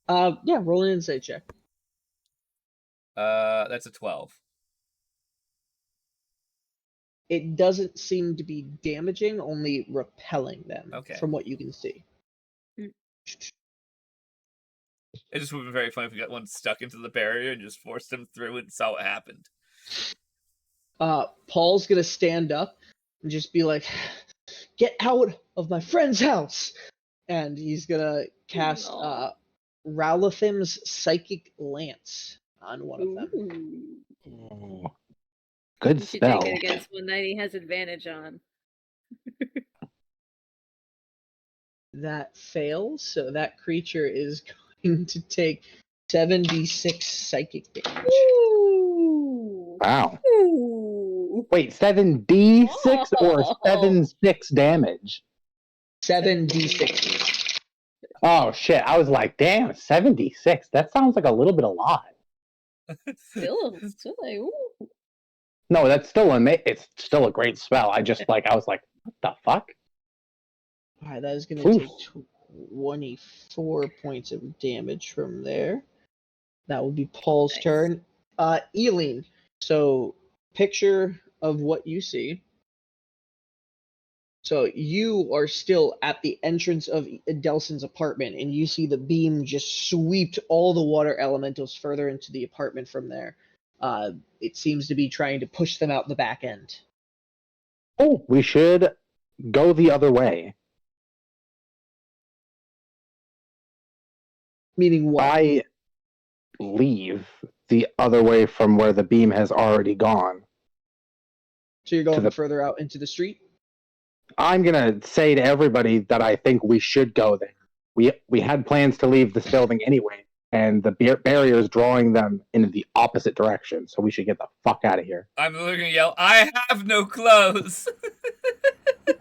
Yeah, roll an insight check. That's a 12. It doesn't seem to be damaging, only repelling them, from what you can see. It just would have been very funny if we got one stuck into the barrier and just forced him through and saw what happened. Paul's gonna stand up and just be like, "Get out of my friend's house!" And he's gonna cast Rowlathim's Psychic Lance on one of them. Ooh. Good you spell. Take it against one that he has advantage on. That fails, so that creature is going to take 7d6 psychic damage. Ooh. Wow. Ooh. Wait, 7d6 or 7-6 damage? 7d6. Oh shit! I was like, damn, 76. That sounds like a little bit a lot. Still like, ooh. No, that's still it's still a great spell. I was like, what the fuck? Alright, that is going to take 24 points of damage from there. That will be Paul's turn. Eileen, so picture of what you see. So you are still at the entrance of Delson's apartment, and you see the beam just sweep all the water elementals further into the apartment from there. It seems to be trying to push them out the back end. Oh, we should go the other way. Meaning what? I leave the other way from where the beam has already gone. So you're going further out into the street? I'm going to say to everybody that I think we should go there. We had plans to leave this building anyway, and the barrier is drawing them in the opposite direction, so we should get the fuck out of here. I'm literally going to yell, I have no clothes!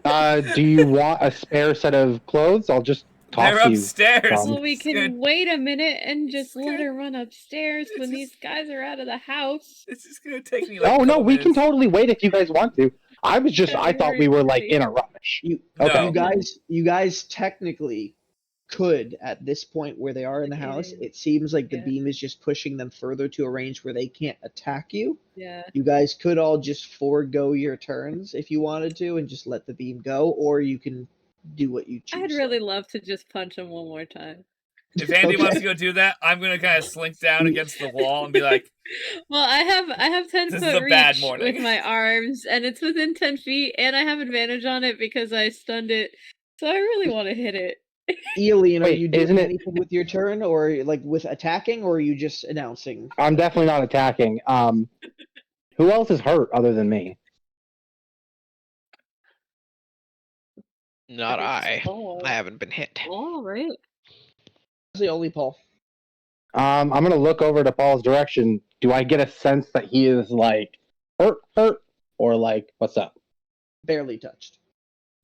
Do you want a spare set of clothes? I'll just toss They're upstairs! Well, we can wait a minute and just let her run upstairs when these guys are out of the house. It's just going to take me like Oh, no, we minutes. can totally wait if you guys want to. I thought we were like in a rush. You guys technically could at this point where they are in the house. It seems like the beam is just pushing them further to a range where they can't attack you. Yeah. You guys could all just forego your turns if you wanted to and just let the beam go, or you can do what you choose. I'd really love to just punch him one more time. If Andy wants to go do that, I'm gonna kind of slink down against the wall and be like, well, I have 10-foot reach with my arms, and it's within 10 feet, and I have advantage on it because I stunned it. So I really want to hit it. Eileen, are you doing anything with your turn, or like with attacking, or are you just announcing? I'm definitely not attacking. Who else is hurt other than me? Not I. I haven't been hit. All right. The only Paul. I'm gonna look over to Paul's direction. Do I get a sense that he is like hurt, or like what's up? Barely touched.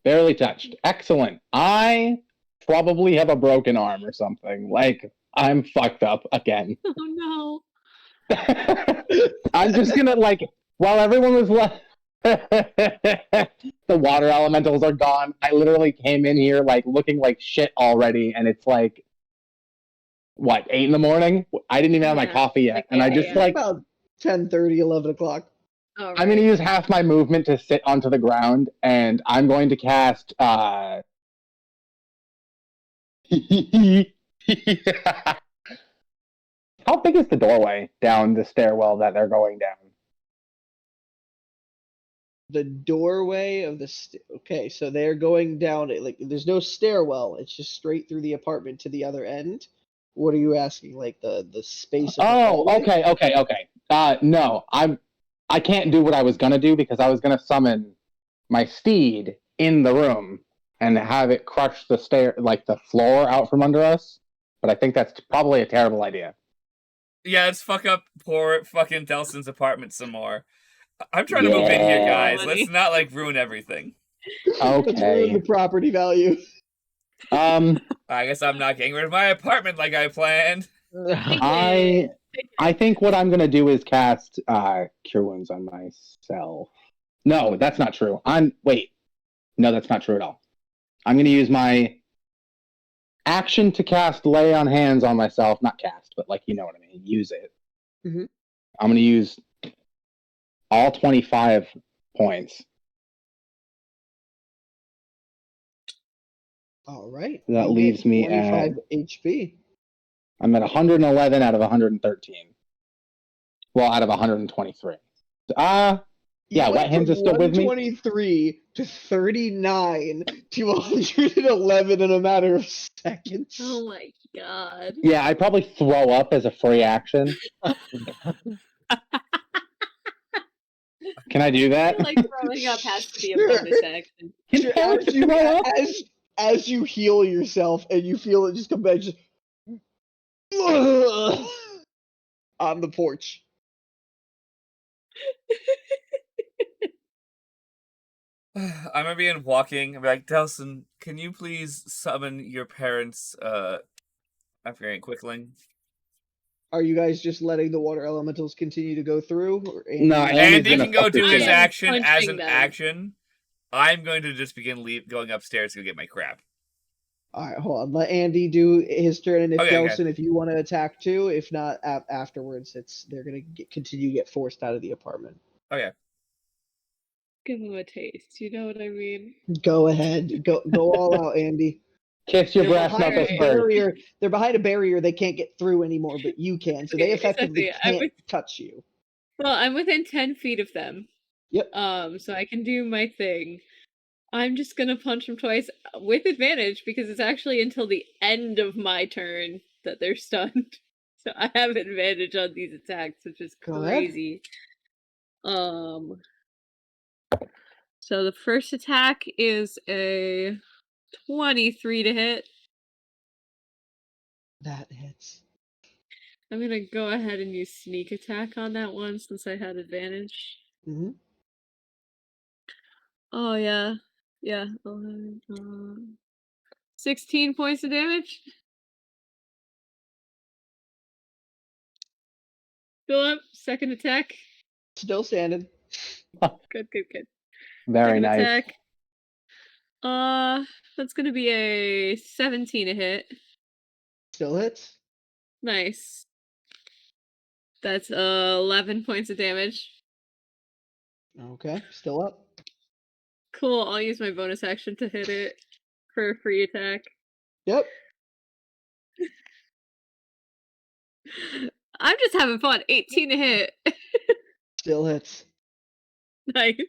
Barely touched. Excellent. I probably have a broken arm or something. Like I'm fucked up again. Oh no. I'm just gonna while everyone was the water elementals are gone. I literally came in here looking like shit already, and it's 8 in the morning? I didn't even have my coffee yet. And I just about 10:30, 11 o'clock. Right. I'm going to use half my movement to sit onto the ground, and I'm going to cast How big is the doorway down the stairwell that they're going down? The doorway of the okay, so they're going down it there's no stairwell. It's just straight through the apartment to the other end. What are you asking? The space of okay. No, I can't do what I was gonna do because I was gonna summon my steed in the room and have it crush the the floor out from under us. But I think that's probably a terrible idea. Yeah, let's fuck up poor fucking Delson's apartment some more. I'm trying to move in here, guys. Let's not ruin everything. Okay. Ruin the property value. I guess I'm not getting rid of my apartment like I planned. I think what I'm gonna do is cast Cure Wounds on myself. No, that's not true. No, that's not true at all. I'm gonna use my action to cast Lay on Hands on myself. Not cast, but you know what I mean. Use it. Mm-hmm. I'm gonna use all 25 points. All right. That leaves me 25 HP. I'm at 111 out of 113. Well, out of 123. Yeah, Wet Hands is still with me. 123 to 39 to 111 in a matter of seconds. Oh my god. Yeah, I'd probably throw up as a free action. Can I do that? I feel like throwing up has to be a bonus action. As you heal yourself and you feel it just come back just on the porch. I'm gonna be walking. I'm like, Delson, can you please summon your parents? I'm forgetting Quickling. Are you guys just letting the water elementals continue to go through? No, Andy can go do his action as an them. action. I'm going to just begin going upstairs to go get my crap. All right, hold on. Let Andy do his turn, and if Okay. if you want to attack too, if not afterwards, they're gonna continue to get forced out of the apartment. Okay. Give them a taste. You know what I mean? Go ahead, go all out, Andy. Kiss your brass knuckles barrier. They're behind a barrier. They can't get through anymore, but you can. So they effectively can't touch you. Well, I'm within 10 feet of them. Yep. So I can do my thing. I'm just gonna punch them twice with advantage because it's actually until the end of my turn that they're stunned. So I have advantage on these attacks, which is crazy. So the first attack is a 23 to hit. That hits. I'm gonna go ahead and use sneak attack on that one since I had advantage. Mm-hmm. Oh yeah. Yeah. 16 points of damage. Go up. Second attack. Still standing. Good. Very Second nice. attack. That's gonna be a 17 to hit. Still hits. Nice. That's 11 points of damage. Okay, still up. Cool. I'll use my bonus action to hit it for a free attack. Yep. I'm just having fun. 18 to hit. Still hits. Nice.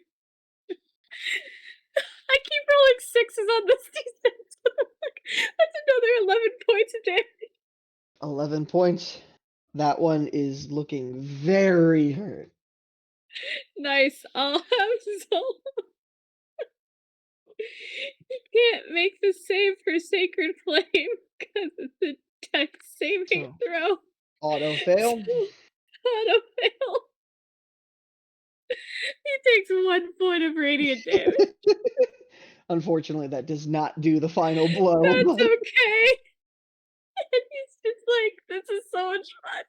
I keep rolling sixes on this d6. That's another 11 points of damage. 11 points. That one is looking very hurt. Nice. I'll have Zol. You can't make the save for Sacred Flame because it's a dex saving throw. Auto fail. Auto fail. He takes 1 point of radiant damage. Unfortunately, that does not do the final blow. That's okay. And he's just like, this is so much fun.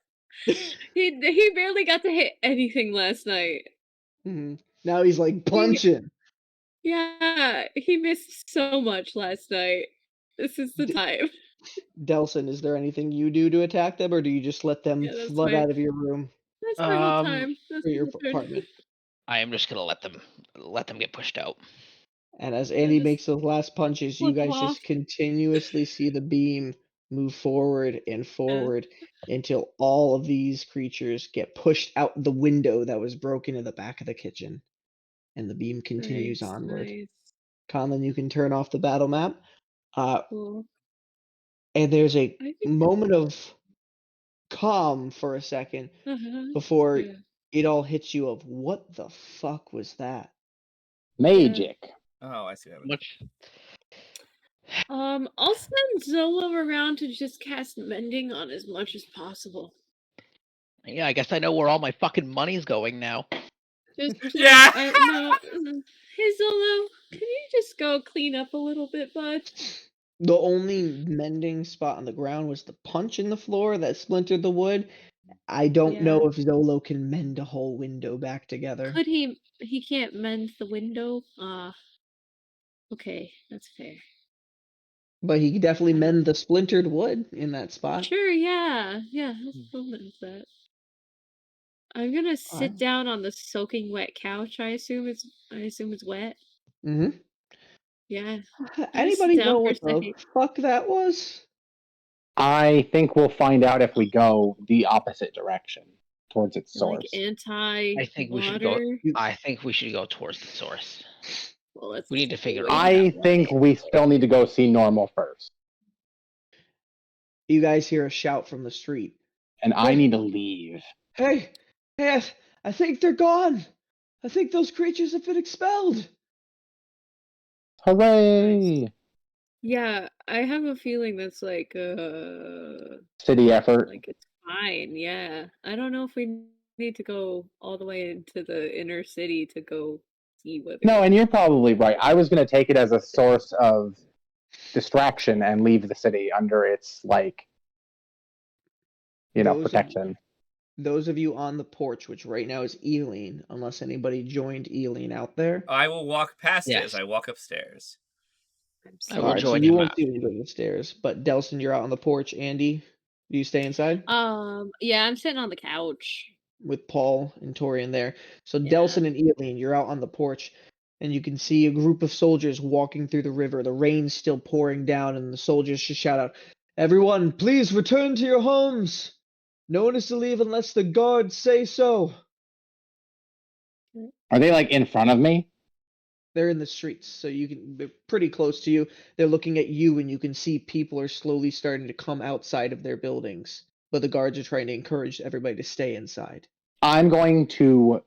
He barely got to hit anything last night. Mm-hmm. Now he's like punching. Yeah, he missed so much last night. This is the time. Delson, is there anything you do to attack them, or do you just let them flood out of your room? That's my whole time. That's your apartment. I am just gonna let them get pushed out. And as Andy makes those last punches, you guys just continuously see the beam move forward and forward until all of these creatures get pushed out the window that was broken in the back of the kitchen. And the beam continues onward. Nice. Conlon, you can turn off the battle map. Cool. And there's a moment of calm for a second before it all hits you of what the fuck was that? Magic. Oh, I see that. I'll send Zolo around to just cast mending on as much as possible. Yeah, I guess I know where all my fucking money's going now. Just Yeah. no. Hey Zolo, can you just go clean up a little bit, bud? The only mending spot on the ground was the punch in the floor that splintered the wood. I don't know if Zolo can mend a whole window back together. Could he? He can't mend the window. Okay, that's fair. But he could definitely mend the splintered wood in that spot. Sure, yeah, he'll mend that. I'm gonna sit down on the soaking wet couch. I assume it's wet. Mm-hmm. Yeah. Anybody down know for a what the second. fuck that was? I think we'll find out if we go the opposite direction towards its Like source. anti-water. I think we should go. I think we should go towards the source. Well, let's We need to figure wait out. I think we still need to go see normal first. You guys hear a shout from the street. And I need to leave. Hey, I think they're gone. I think those creatures have been expelled. Hooray! Yeah, I have a feeling that's like city effort. Like it's fine, yeah. I don't know if we need to go all the way into the inner city to go see whether. No, and you're probably right. I was going to take it as a source of distraction and leave the city under its, like, protection. Those of you on the porch, which right now is Eileen, unless anybody joined Eileen out there. I will walk past it as I walk upstairs. I will join you him won't out. see me go upstairs, but Delson, you're out on the porch. Andy, do you stay inside? Yeah, I'm sitting on the couch with Paul and Torian there. So Delson and Eileen, you're out on the porch, and you can see a group of soldiers walking through the river. The rain's still pouring down, and the soldiers just shout out, "Everyone, please return to your homes. No one is to leave unless the guards say so." Are they, like, in front of me? They're in the streets, so they're pretty close to you. They're looking at you, and you can see people are slowly starting to come outside of their buildings. But the guards are trying to encourage everybody to stay inside. I'm going to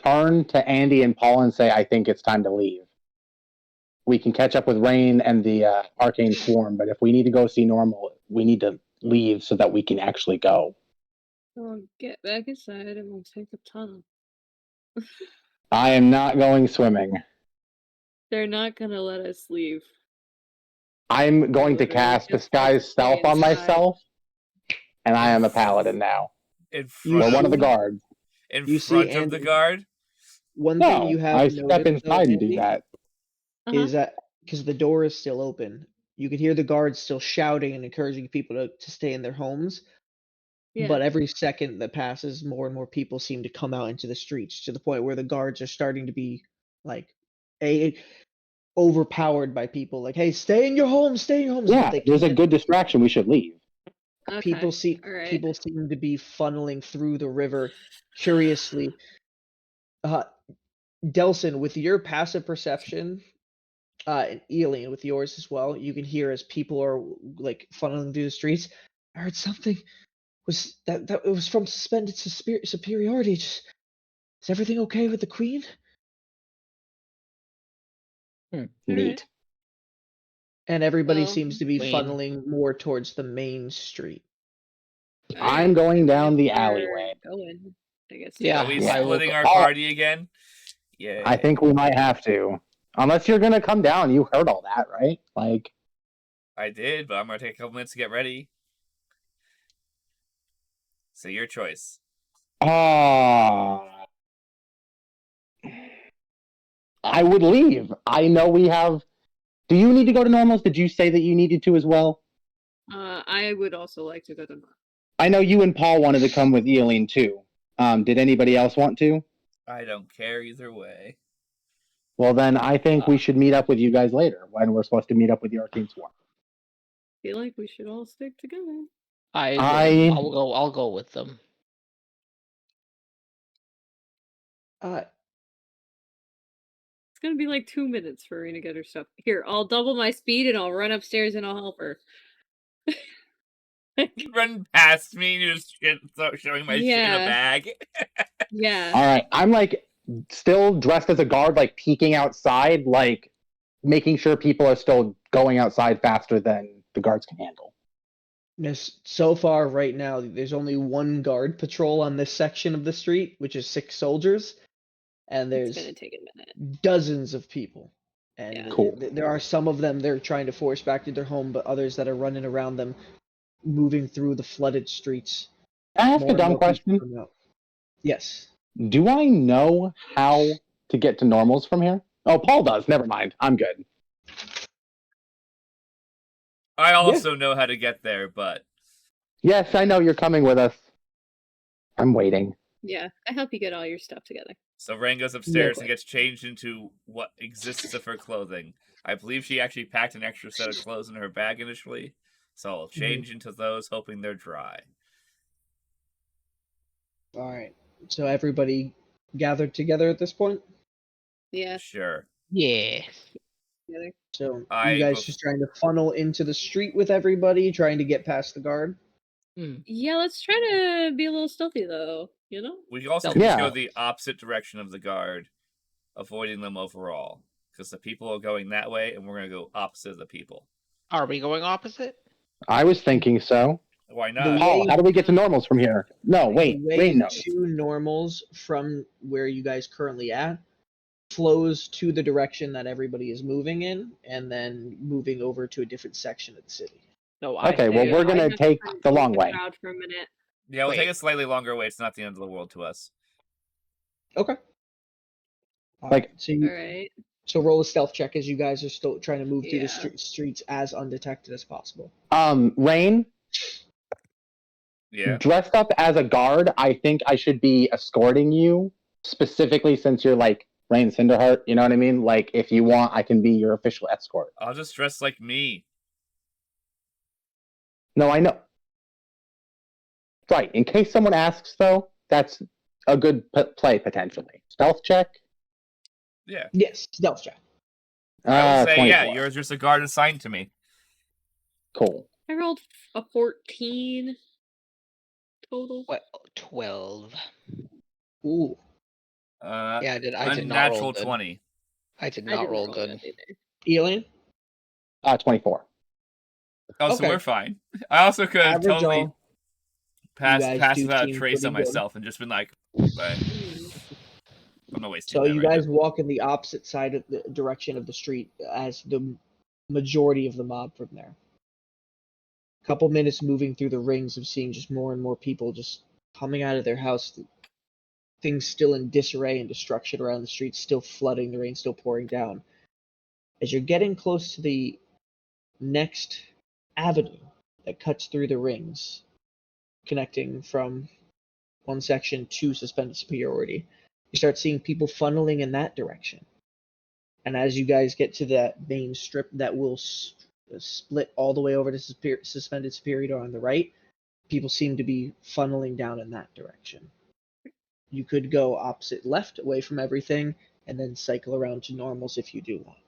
turn to Andy and Paul and say, I think it's time to leave. We can catch up with Rainn and the Arcane Swarm, but if we need to go see normal, we need to leave so that we can actually go. Oh, get back inside and we'll take the tunnel. I am not going swimming. They're not gonna let us leave. I'm going to cast Disguise Stealth on myself, and I am a paladin now. Or one of the guards. In front of the guard? One thing you have I noticed, step inside and do that. Is that because the door is still open, you can hear the guards still shouting and encouraging people to stay in their homes. Yeah. But every second that passes, more and more people seem to come out into the streets to the point where the guards are starting to be like overpowered by people. Like, hey, stay in your homes, stay in your homes. Yeah, there's a good distraction. We should leave. Okay. People seem to be funneling through the river curiously. Delson, with your passive perception, and Eileen with yours as well, you can hear as people are like funneling through the streets. I heard something. Was that it was from suspended superiority? Is everything okay with the queen? Neat. And everybody seems to be funneling more towards the main street. I'm going down the alleyway. I guess. Yeah. Are we splitting our party again? Yeah. I think we might have to. Unless you're gonna come down. You heard all that, right? Like. I did, but I'm gonna take a couple minutes to get ready. So your choice. I would leave. I know we have. Do you need to go to normals? Did you say that you needed to as well? I would also like to go to normals. I know you and Paul wanted to come with Eileen too. Did anybody else want to? I don't care either way. Well, then I think we should meet up with you guys later when we're supposed to meet up with the Arcane Swarm. I feel like we should all stick together. I'll go with them. It's gonna be like 2 minutes for Rainn to get her stuff. Here, I'll double my speed and I'll run upstairs and I'll help her. You run past me and just showing my shit in a bag. Yeah. All right, I'm like still dressed as a guard, like peeking outside, like making sure people are still going outside faster than the guards can handle. Yes, so far right now, there's only one guard patrol on this section of the street, which is 6 soldiers, and It's there's gonna take a minute. dozens of people. And Yeah. Cool. there are some of them they're trying to force back to their home, but others that are running around them, moving through the flooded streets. Can I ask More a and dumb more people question? come out. Yes. Do I know how to get to normals from here? Oh, Paul does. Never mind. I'm good. I also know how to get there, but Yes, I know you're coming with us. I'm waiting. Yeah, I help you get all your stuff together. so Rainn goes upstairs and Okay. gets changed into what exists of her clothing. I believe she actually packed an extra set of clothes in her bag initially, so I'll change into those, hoping they're dry. All right. So everybody gathered together at this point. Yeah, Sure. Yeah. together. So I you guys bef- just trying to funnel into the street with everybody, trying to get past the guard. Yeah, let's try to be a little stealthy though. You know? We also So- can just Yeah. go the opposite direction of the guard, avoiding them overall. Because the people are going that way, and we're going to go opposite of the people. Are we going opposite? I was thinking so. Why The not? Paul, way- how do we get to normals from here? No, wait. The way Rainn knows. 2 normals from where you guys currently at flows to the direction that everybody is moving in, and then moving over to a different section of the city. No, I Okay, well, say- we're I gonna have to take kind of the take long the way. crowd for a minute. Yeah, we'll Wait. take a slightly longer way. It's not the end of the world to us. Okay. All Like- right, so you All right. so roll a stealth check as you guys are still trying to move through the Yeah. streets as undetected as possible. Rainn, Yeah. dressed up as a guard, I think I should be escorting you, specifically since you're like Rainn Cinderheart, you know what I mean? Like, if you want, I can be your official escort. I'll just dress like me. No, I know. Right, in case someone asks, though, that's a good play, potentially. Stealth check? Yeah. Yes, stealth check. I will say, 24. yeah, you're just a guard assigned to me. Cool. I rolled a 14 total. What? 12. Ooh. Yeah, I did not roll unnatural good. 20. I did I not didn't roll good. either. Elaine? 24. Oh, so Okay. we're fine. I also could have Average totally all. passed guys do without a seem trace pretty on good. myself and just been like, bye. I'm not wasting So that you right guys now. walk in the opposite side of the direction of the street as the majority of the mob from there. Couple minutes moving through the rings of seeing just more and more people just coming out of their house. Things still in disarray and destruction around the streets, still flooding, the rain still pouring down. As you're getting close to the next avenue that cuts through the rings, connecting from one section to suspended superiority, you start seeing people funneling in that direction. And as you guys get to that main strip that will split all the way over to suspended superiority on the right, people seem to be funneling down in that direction. You could go opposite left, away from everything, and then cycle around to normals if you do want.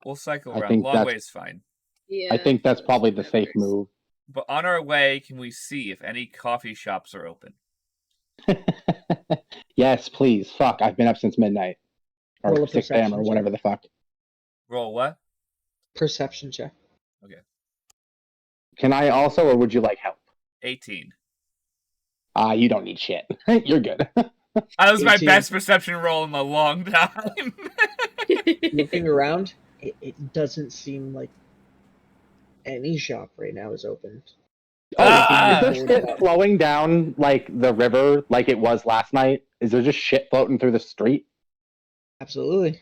We'll cycle I around. think Long that's- way is fine. Yeah. I think that's probably the that safe works. move. But on our way, can we see if any coffee shops are open? Yes, please. Fuck, I've been up since midnight. Or Roll a 6 a.m. or perception whatever the fuck. Roll what? Perception check. Can I also, or would you like help? 18. You don't need shit. You're good. That was my 18. best perception roll in a long time. Looking around, it doesn't seem like any shop right now is open. Ah! Is there shit flowing down like the river like it was last night? Is there just shit floating through the street? Absolutely.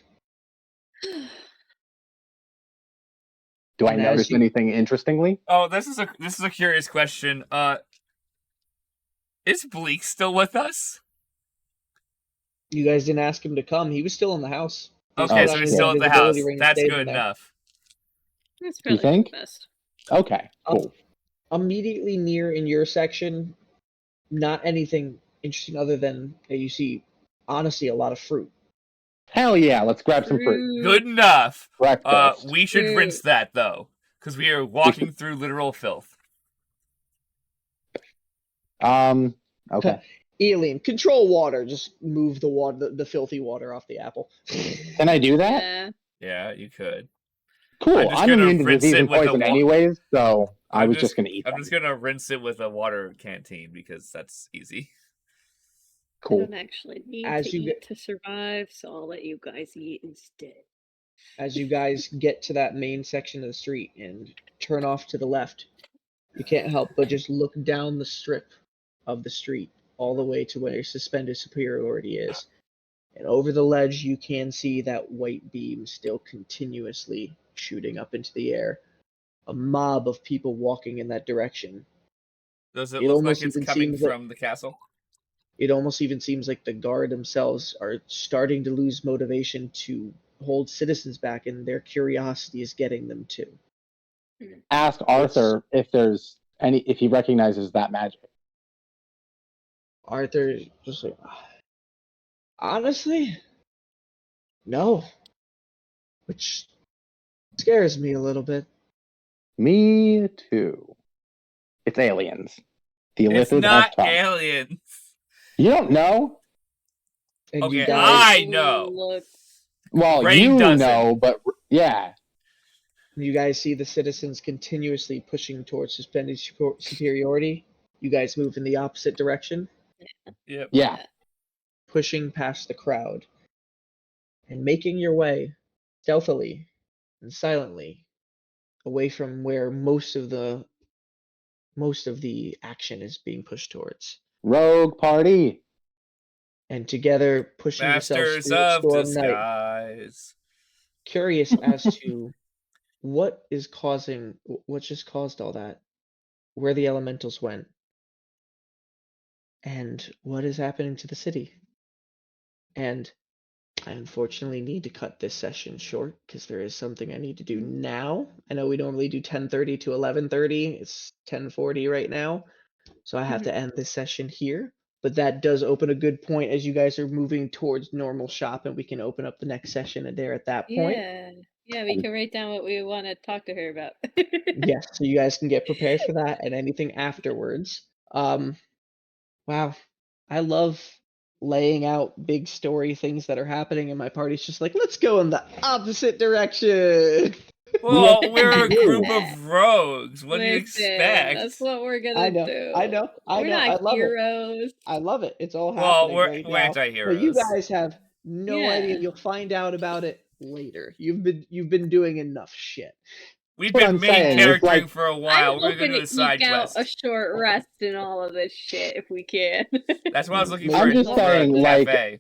Do I And as notice you- anything interestingly? Oh, this is a curious question. Is Bleak still with us? You guys didn't ask him to come. He was still in the house. He was Okay, still so he's on still at the house. invisibility ring and That's stayed good in there. enough. That's probably think? the best. Okay, cool. Immediately near in your section, not anything interesting other than you see, honestly, a lot of fruit. Hell yeah, let's grab some fruit. Good enough. Breakfast. We should Mm. rinse that though, because we are walking through literal filth. Okay. Alien, control water. Just move the water, the filthy water off the apple. Can I do that? Yeah. Yeah, you could. Cool. I'm immune to disease and poison wa- anyways, so I was just going to eat I'm them. just gonna rinse it with a water canteen because that's easy. I Cool. don't actually need to eat to survive, so I'll let you guys eat instead. As you guys get to that main section of the street and turn off to the left, you can't help but just look down the strip of the street all the way to where suspended superiority is. And over the ledge, you can see that white beam still continuously shooting up into the air. A mob of people walking in that direction. Does it look like it's coming from the castle? It almost even seems like the guard themselves are starting to lose motivation to hold citizens back, and their curiosity is getting them to. Ask Arthur if he recognizes that magic. Arthur just like, honestly, no, which scares me a little bit. Me too. It's aliens. The It's not aliens. You don't know? And okay, you guys, I know. Well, Rainn you doesn't. know, but yeah. You guys see the citizens continuously pushing towards suspended superiority. You guys move in the opposite direction. Yep. Yeah. Pushing past the crowd and making your way stealthily and silently away from where most of the action is being pushed towards. Rogue party. And together pushing Masters yourselves of through disguise. Night. Curious as to what just caused all that, where the elementals went, and what is happening to the city. And I unfortunately need to cut this session short because there is something I need to do now. I know we normally do 10:30 to 11:30. It's 10:40 right now. So I have to end this session here. But that does open a good point as you guys are moving towards normal shop, and we can open up the next session there at that point. Yeah, we can write down what we want to talk to her about. Yes, so you guys can get prepared for that and anything afterwards. Wow, I love laying out big story things that are happening, and my party's just like, let's go in the opposite direction. Well, we're a group of rogues. What do you expect? That's what we're gonna do. I know. We're not I love heroes. I love it. It's all happening right now. We're anti-heroes. But you guys have no idea. You'll find out about it later. You've been doing enough shit. We've been main charactering for a while. I'm We're gonna do a side quest. A short rest in all of this shit if we can. That's what I was looking for. I'm just saying, like,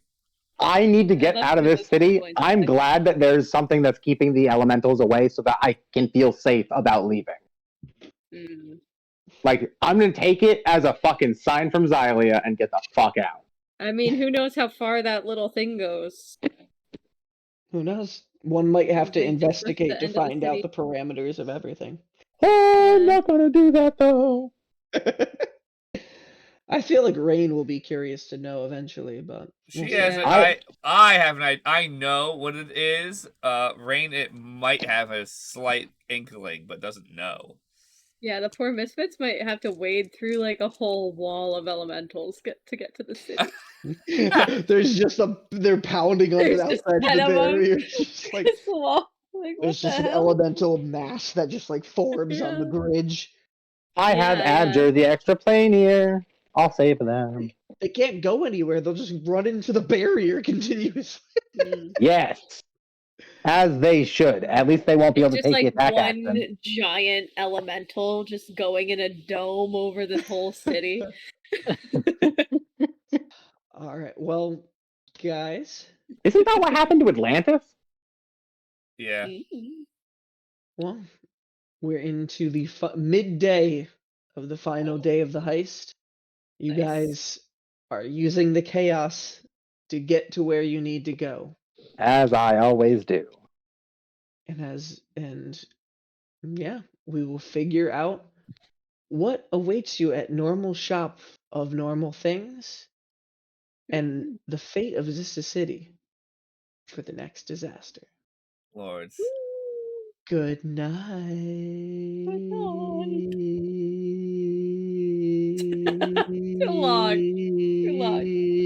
I need to get out of this city. I'm glad that there's something that's keeping the elementals away so that I can feel safe about leaving. Like, I'm gonna take it as a fucking sign from Xylia and get the fuck out. I mean, who knows how far that little thing goes? Who knows? One might have to investigate to find out the parameters of everything. Oh, I'm not gonna do that though. I feel like Rainn will be curious to know eventually, but she hasn't. I haven't. I know what it is. Rainn, it might have a slight inkling, but doesn't know. Yeah, the poor misfits might have to wade through like a whole wall of elementals to get to the city. There's just they're pounding on it outside the barrier. Just like, there's just an elemental mass that just like forms on the bridge. I have Adger, the extra plane here. I'll save them. They can't go anywhere. They'll just run into the barrier continuously. Yes. As they should. At least they won't be able to take the attack action. Just like one giant elemental just going in a dome over the whole city. All right. Well, guys. Isn't that what happened to Atlantis? Yeah. Well, we're into the midday of the final day of the heist. You guys are using the chaos to get to where you need to go. As I always do. And yeah, we will figure out what awaits you at normal shop of normal things and the fate of Xysta City for the next disaster. Lords. Good night. Too long.